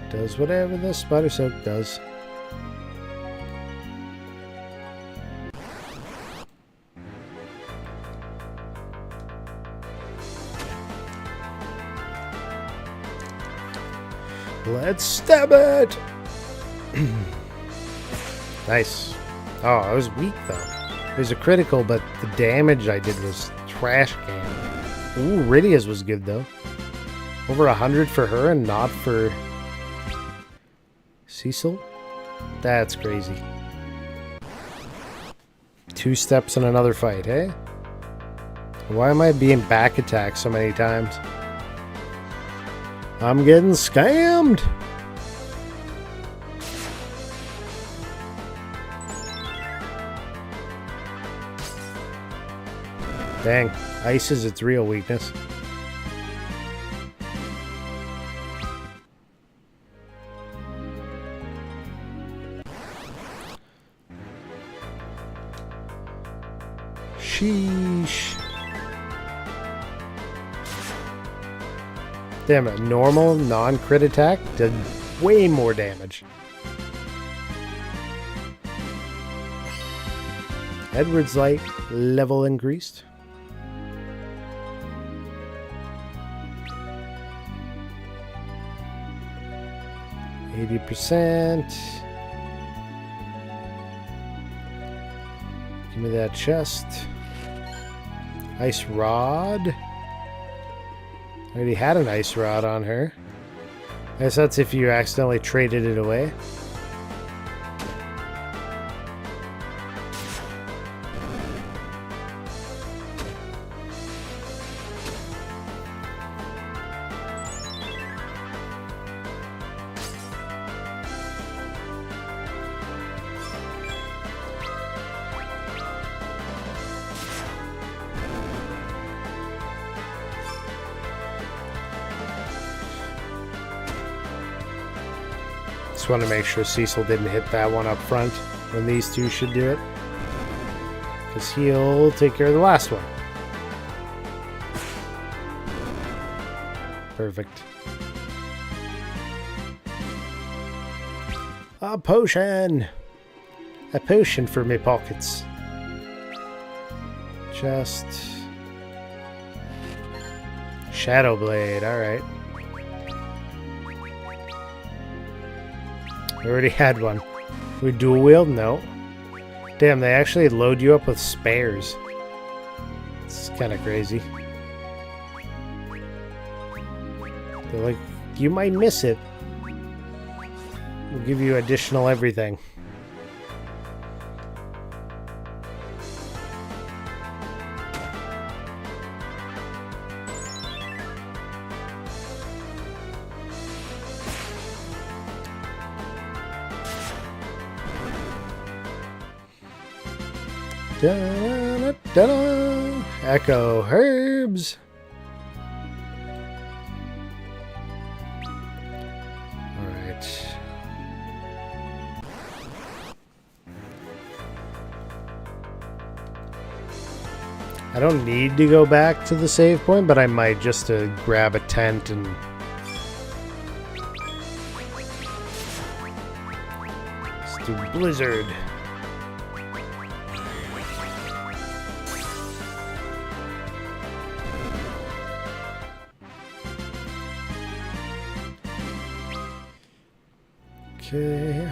A: Does whatever the spider silk does. Let's stab it! Nice. Oh, I was weak though. There's a critical, but the damage I did was trash can. Ooh, Rydia's was good though. Over 100 for her and not for Cecil? That's crazy. 2 steps in another fight, hey? Why am I being back attacked so many times? I'm getting scammed! Dang, ice is its real weakness. Sheesh. Damn it, normal non-crit attack did way more damage. Edward's light level increased. %. Give me that chest. Ice rod. I already had an ice rod on her. I guess that's if you accidentally traded it away. Just want to make sure Cecil didn't hit that one up front when these two should do it. Because he'll take care of the last one. Perfect. A potion! A potion for me pockets. Just... Shadow Blade, alright. I already had one. We dual wield? No. Damn, they actually load you up with spares. It's kind of crazy. They're like, you might miss it. We'll give you additional everything. Da-da-da-da. Echo herbs. Alright. I don't need to go back to the save point, but I might just to grab a tent and... Let's do Blizzard. Okay.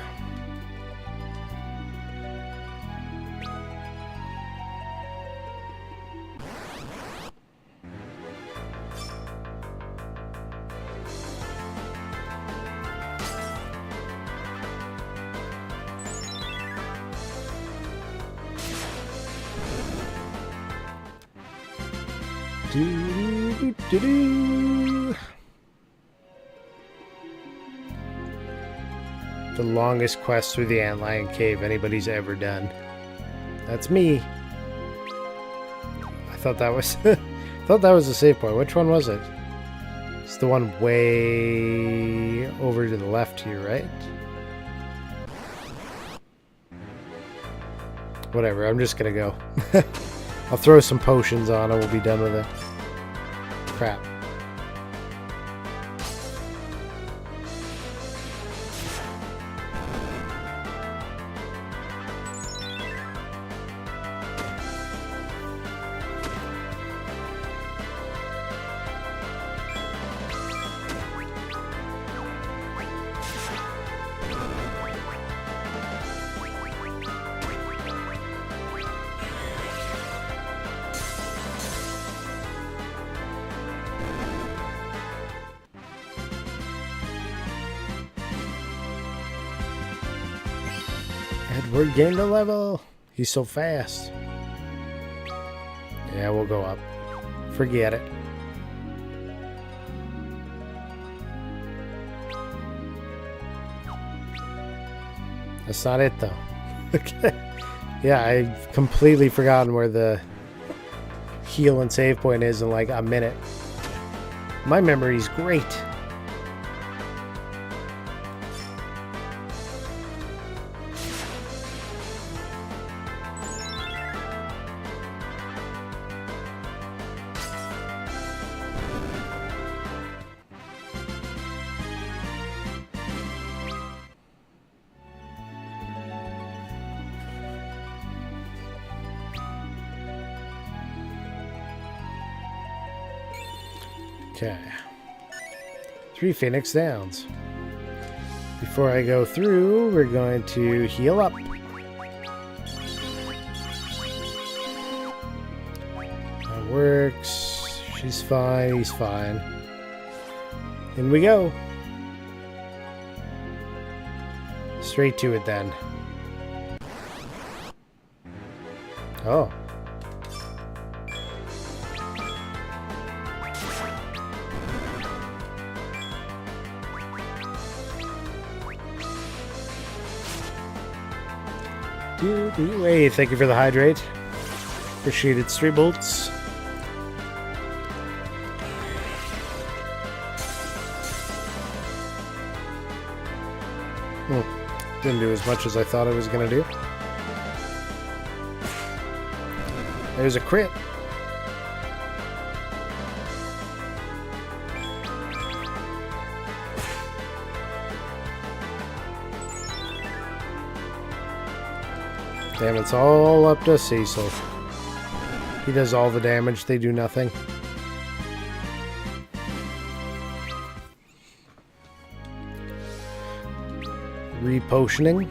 A: Do-do-do-do-do. The longest quest through the Antlion Cave anybody's ever done. That's me. I thought that was thought that was a save point. Which one was it? It's the one way over to the left here, right? Whatever, I'm just gonna go. I'll throw some potions on and we'll be done with it. Crap. Edward gained a level. He's so fast. Yeah, we'll go up. Forget it. That's not it, though. Okay. Yeah, I've completely forgotten where the heal and save point is in like a minute. My memory's great. Okay. 3 Phoenix Downs. Before I go through, we're going to heal up. That works. She's fine. He's fine. In we go. Straight to it then. Oh. Hey, thank you for the hydrate. Appreciate it, Street Bolts. Didn't do as much as I thought I was going to do. There's a crit. Damn, it's all up to Cecil. He does all the damage, they do nothing. Repotioning.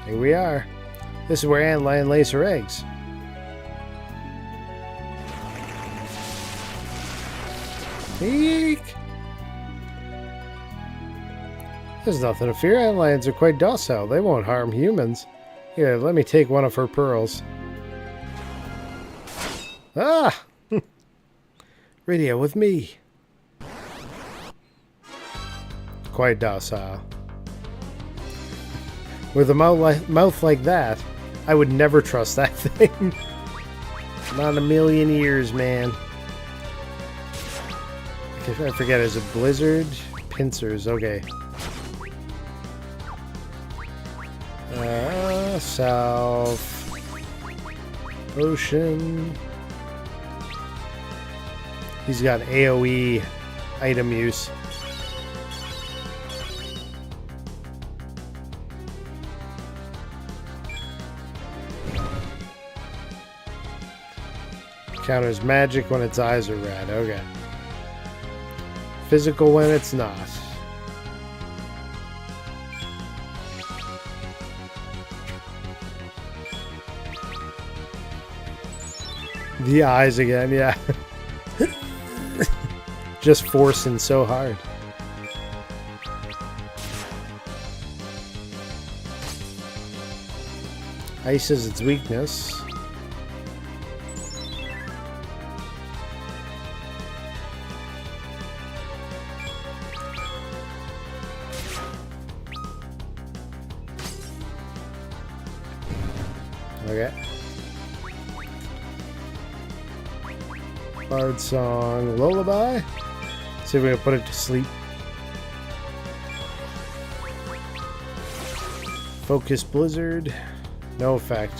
A: Here we are. This is where Antlion lays her eggs. Eek! There's nothing to fear. Antlions are quite docile. They won't harm humans. Here, let me take one of her pearls. Ah! Radio with me. Quite docile. With a mouth like that, I would never trust that thing. Not in a million years, man. I forget, is it Blizzard? Pincers, okay. South. Ocean. He's got AoE item use. Counters magic when its eyes are red. Okay. Physical when it's not. The eyes again, yeah. Just forcing so hard. Ice is its weakness. Okay. Bard Song Lullaby. See if we can put it to sleep. Focus Blizzard. No effect.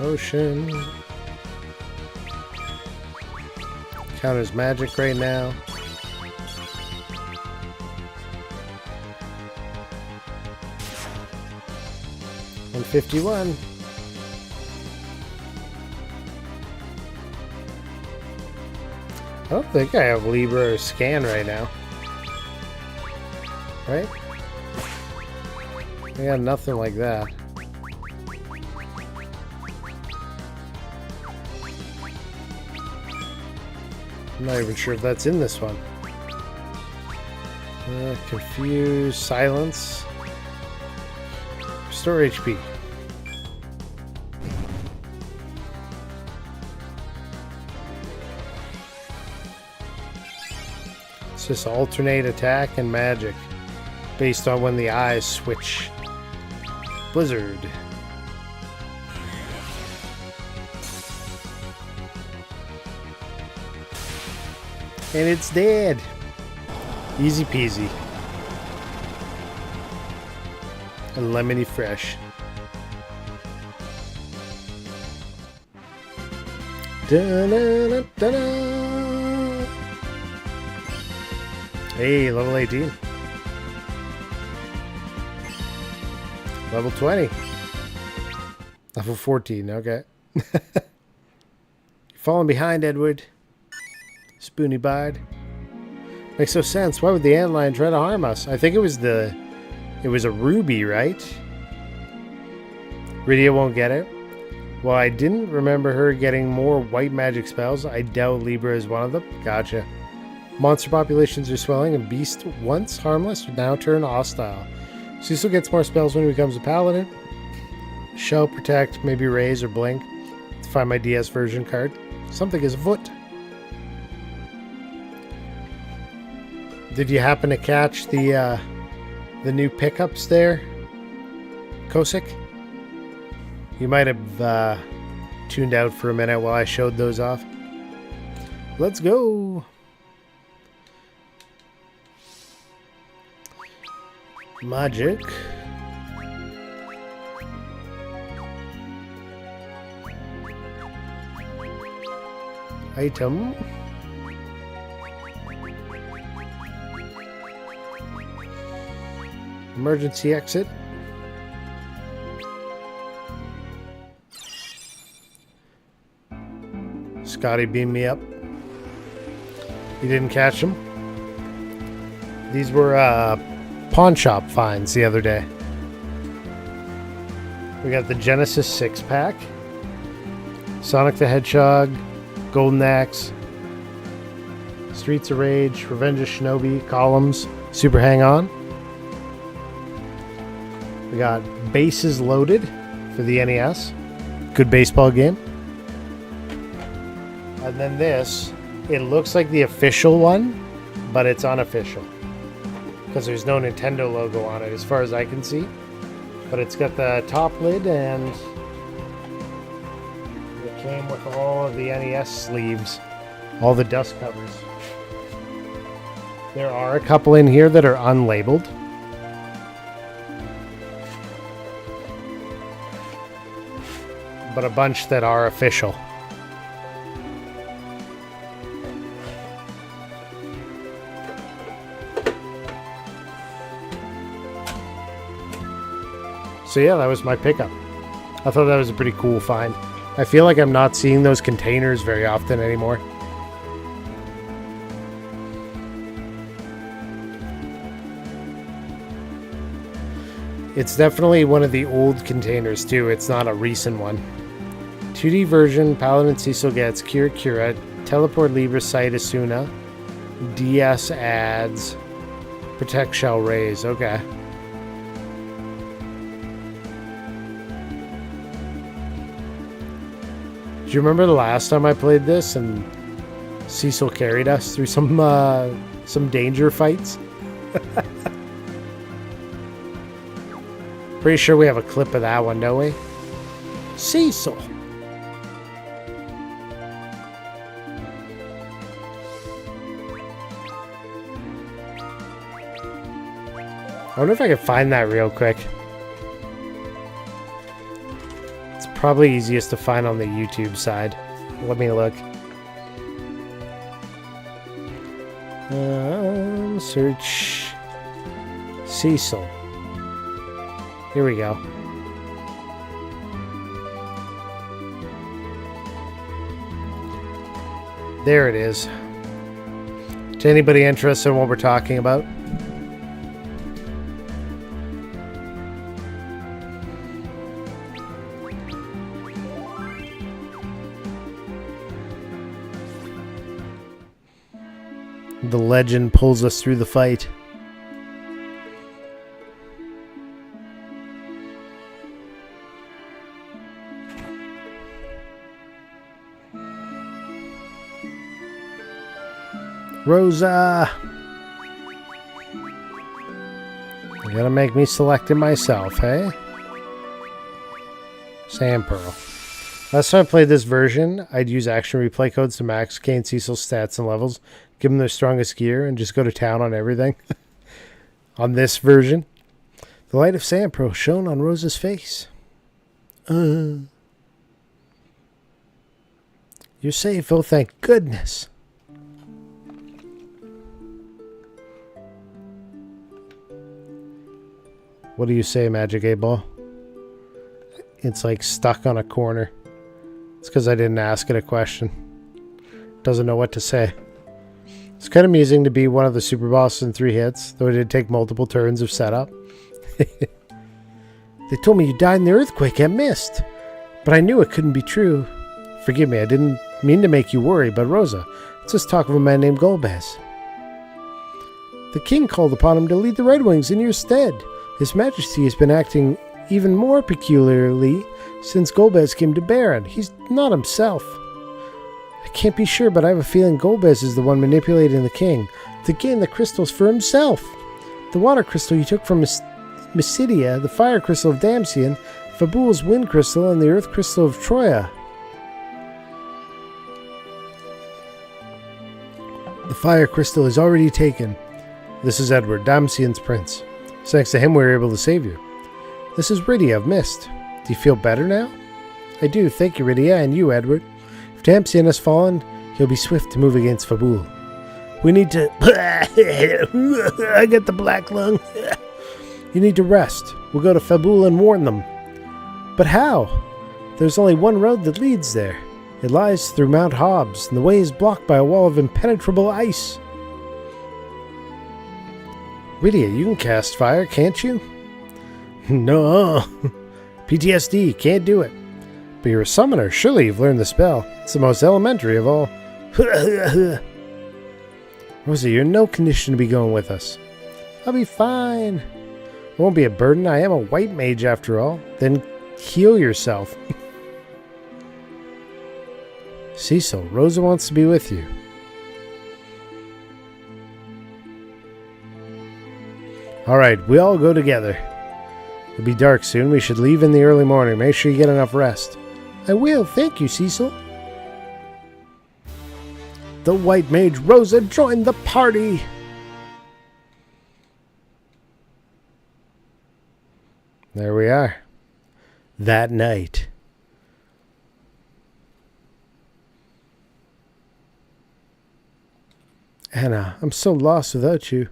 A: Ocean. Counters magic right now. And 51. I don't think I have Libra or Scan right now. Right? I got nothing like that. I'm not even sure if that's in this one. Confuse, silence. Restore HP. It's just alternate attack and magic based on when the eyes switch. Blizzard. And it's dead. Easy peasy. And lemony fresh. Da-da-da-da-da. Hey, level 18. Level 20. Level 14, okay. You're falling behind, Edward. Spoony Bard. Makes no sense. Why would the antlion try to harm us? I think it was a ruby, right? Rydia won't get it. Well, I didn't remember her getting more white magic spells. I doubt Libra is one of them. Gotcha. Monster populations are swelling, and beasts once harmless now turn hostile. Cecil gets more spells when he becomes a paladin. Shell, protect, maybe raise or blink. To find my DS version card. Something is afoot. Did you happen to catch the new pickups there, Kosik? You might have tuned out for a minute while I showed those off. Let's go. Magic. Item. Emergency exit. Scotty beamed me up. You didn't catch them? These were pawn shop finds the other day. We got the Genesis 6-pack. Sonic the Hedgehog. Golden Axe. Streets of Rage. Revenge of Shinobi. Columns. Super Hang-On. We got Bases Loaded for the NES. Good baseball game. And then this, it looks like the official one, but it's unofficial. Because there's no Nintendo logo on it as far as I can see. But it's got the top lid and it came with all of the NES sleeves. All the dust covers. There are a couple in here that are unlabeled. But a bunch that are official. So yeah, that was my pickup. I thought that was a pretty cool find. I feel like I'm not seeing those containers very often anymore. It's definitely one of the old containers too. It's not a recent one. 2D version, Paladin Cecil gets Kira, Teleport Libra Sight Asuna, DS ads, Protect Shell Raise. Okay. Do you remember the last time I played this and Cecil carried us through some danger fights? Pretty sure we have a clip of that one, don't we? Cecil. I wonder if I can find that real quick. It's probably easiest to find on the YouTube side. Let me look. Search Cecil. Here we go. There it is. To anybody interested in what we're talking about. The legend pulls us through the fight. Rosa! You gotta make me select it myself, hey? Sand Pearl. Last time I played this version, I'd use action replay codes to max Kay and Cecil's stats and levels, give them their strongest gear, and just go to town on everything. On this version, the light of Sand Pearl shone on Rosa's face. You're safe, oh thank goodness. What do you say, Magic 8-Ball? It's like stuck on a corner. It's because I didn't ask it a question. Doesn't know what to say. It's kind of amusing to be one of the super bosses in 3 hits, though it did take multiple turns of setup. They told me you died in the earthquake at Mist, but I knew it couldn't be true. Forgive me, I didn't mean to make you worry, but Rosa, let's just talk of a man named Golbez. The king called upon him to lead the Red Wings in your stead. His Majesty has been acting even more peculiarly since Golbez came to Baron. He's not himself. I can't be sure, but I have a feeling Golbez is the one manipulating the king to gain the crystals for himself. The water crystal you took from Mysidia, the fire crystal of Damsian, Fabul's wind crystal, and the earth crystal of Troya. The fire crystal is already taken. This is Edward, Damsian's prince. Thanks to him we were able to save you. This is Rydia of Mist. Do you feel better now? I do, thank you, Rydia, and you, Edward. If Damsian has fallen, he'll be swift to move against Fabul. We need to... I get the black lung. You need to rest. We'll go to Fabul and warn them. But how? There's only one road that leads there. It lies through Mount Hobbs, and the way is blocked by a wall of impenetrable ice. Rydia, you can cast fire, can't you? No. PTSD, can't do it. But you're a summoner. Surely you've learned the spell. It's the most elementary of all. Rosa, you're in no condition to be going with us. I'll be fine. It won't be a burden. I am a white mage after all. Then heal yourself. Cecil, Rosa wants to be with you. Alright, we all go together. It'll be dark soon. We should leave in the early morning. Make sure you get enough rest. I will. Thank you, Cecil. The white mage Rosa joined the party. There we are. That night. Anna, I'm so lost without you.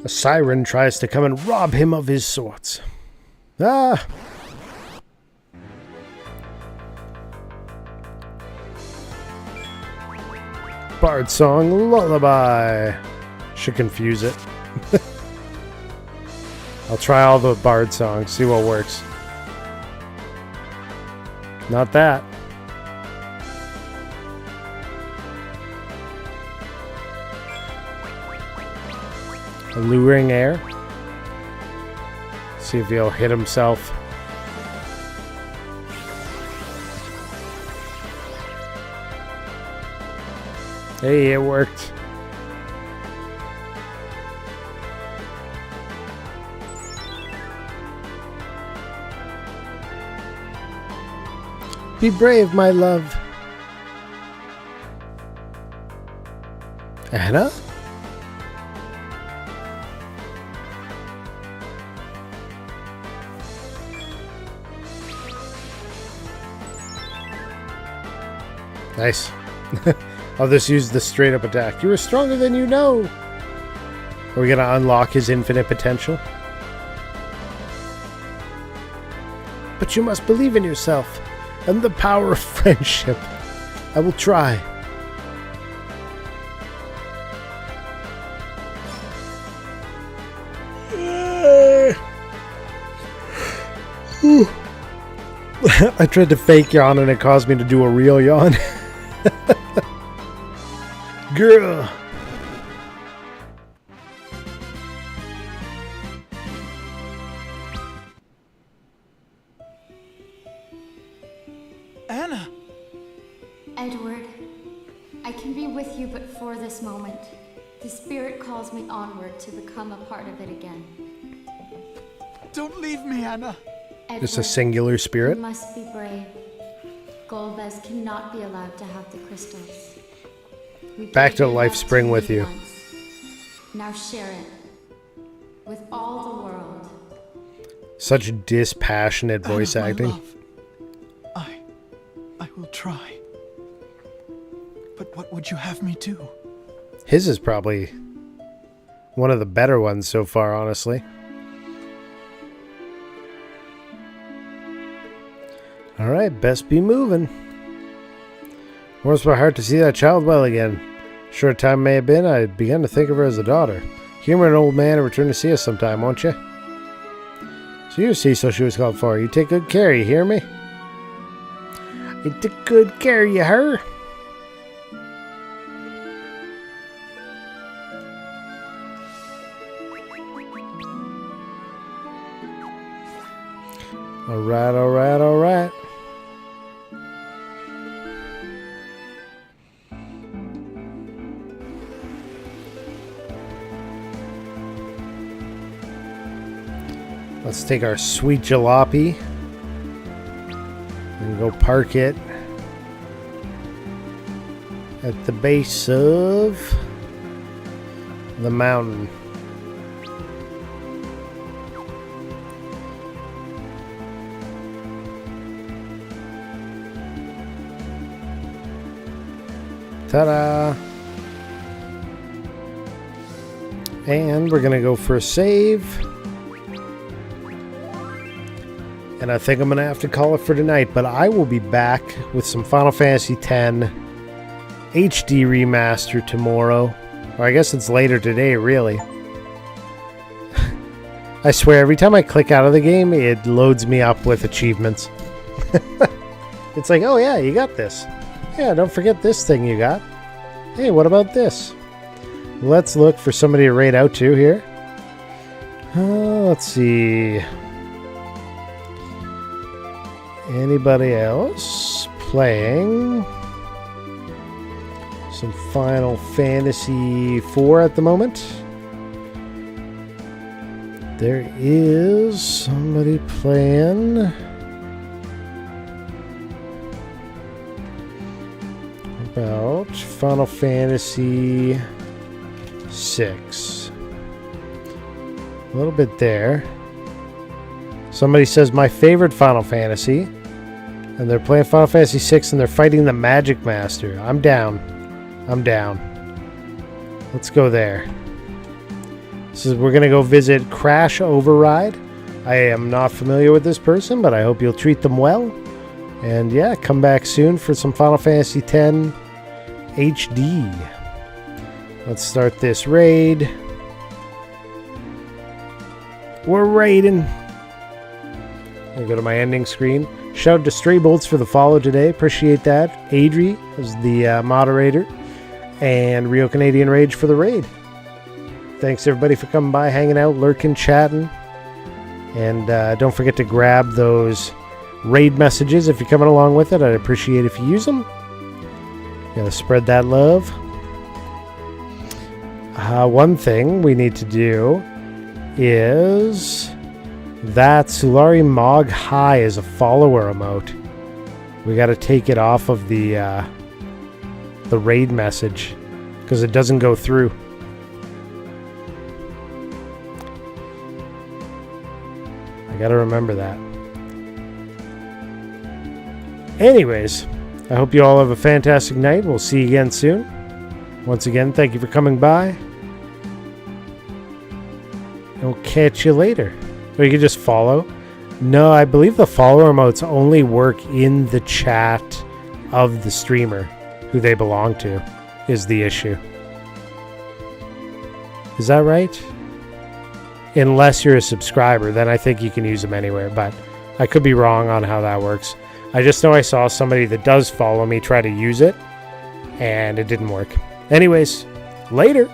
A: A siren tries to come and rob him of his swords. Ah! Bard song lullaby. Should confuse it. I'll try all the bard songs, see what works. Not that. Alluring air. See if he'll hit himself. Hey, it worked. Be brave, my love. Anna? Nice. I'll just use the straight up attack. You are stronger than you know. Are we gonna unlock his infinite potential? But you must believe in yourself and the power of friendship. I will try. I tried to fake yawn and it caused me to do a real yawn. Girl.
G: Anna!
E: Edward, I can be with you but for this moment. The spirit calls me onward to become a part of it again.
G: Don't leave me, Anna!
A: Just a singular spirit?
E: You must be brave. Golbez cannot be allowed to have the crystals. We
A: Back
E: gave
A: to
E: you
A: Life
E: enough
A: Spring
E: to
A: with
E: me
A: you.
E: once. Now share it. With all the world.
A: Such dispassionate voice
G: Anna, my
A: acting.
G: love. I will try. But what would you have me do?
A: His is probably one of the better ones so far, honestly. Alright, best be moving. Warms my heart to see that child well again. Short time may have been, I began to think of her as a daughter. Humor an old man and return to see us sometime, won't you? So you're Cecil, she was called for. You take good care, you hear me? I took good care, you hear? Alright, alright, alright. Let's take our sweet jalopy and go park it at the base of the mountain. Ta-da! And we're gonna go for a save. And I think I'm gonna have to call it for tonight, but I will be back with some Final Fantasy X HD remaster tomorrow. Or I guess it's later today, really. I swear, every time I click out of the game, it loads me up with achievements. It's like, oh yeah, you got this. Yeah, don't forget this thing you got. Hey, what about this? Let's look for somebody to raid out to here. Let's see. Anybody else playing some Final Fantasy 4 at the moment? There is somebody playing. About Final Fantasy 6. A little bit there. Somebody says my favorite Final Fantasy. And they're playing Final Fantasy 6 and they're fighting the Magic Master. I'm down. I'm down. Let's go there. We're going to go visit Crash Override. I am not familiar with this person, but I hope you'll treat them well. And yeah, come back soon for some Final Fantasy X HD. Let's start this raid. We're raiding. I'll go to my ending screen. Shout out to Stray Bolts for the follow today. Appreciate that. Adri is the moderator. And Real Canadian Rage for the raid. Thanks everybody for coming by, hanging out, lurking, chatting. And don't forget to grab those raid messages if you're coming along with it. I'd appreciate if you use them. Gotta spread that love. One thing we need to do is that Sularin Mog High is a follower emote. We gotta take it off of the raid message because it doesn't go through. I gotta remember that. Anyways, I hope you all have a fantastic night. We'll see you again soon. Once again, thank you for coming by. And we'll catch you later. Or you can just follow. No, I believe the follower emotes only work in the chat of the streamer who they belong to, is the issue. Is that right? Unless you're a subscriber, then I think you can use them anywhere, but I could be wrong on how that works. I just know I saw somebody that does follow me try to use it, and it didn't work. Anyways, later.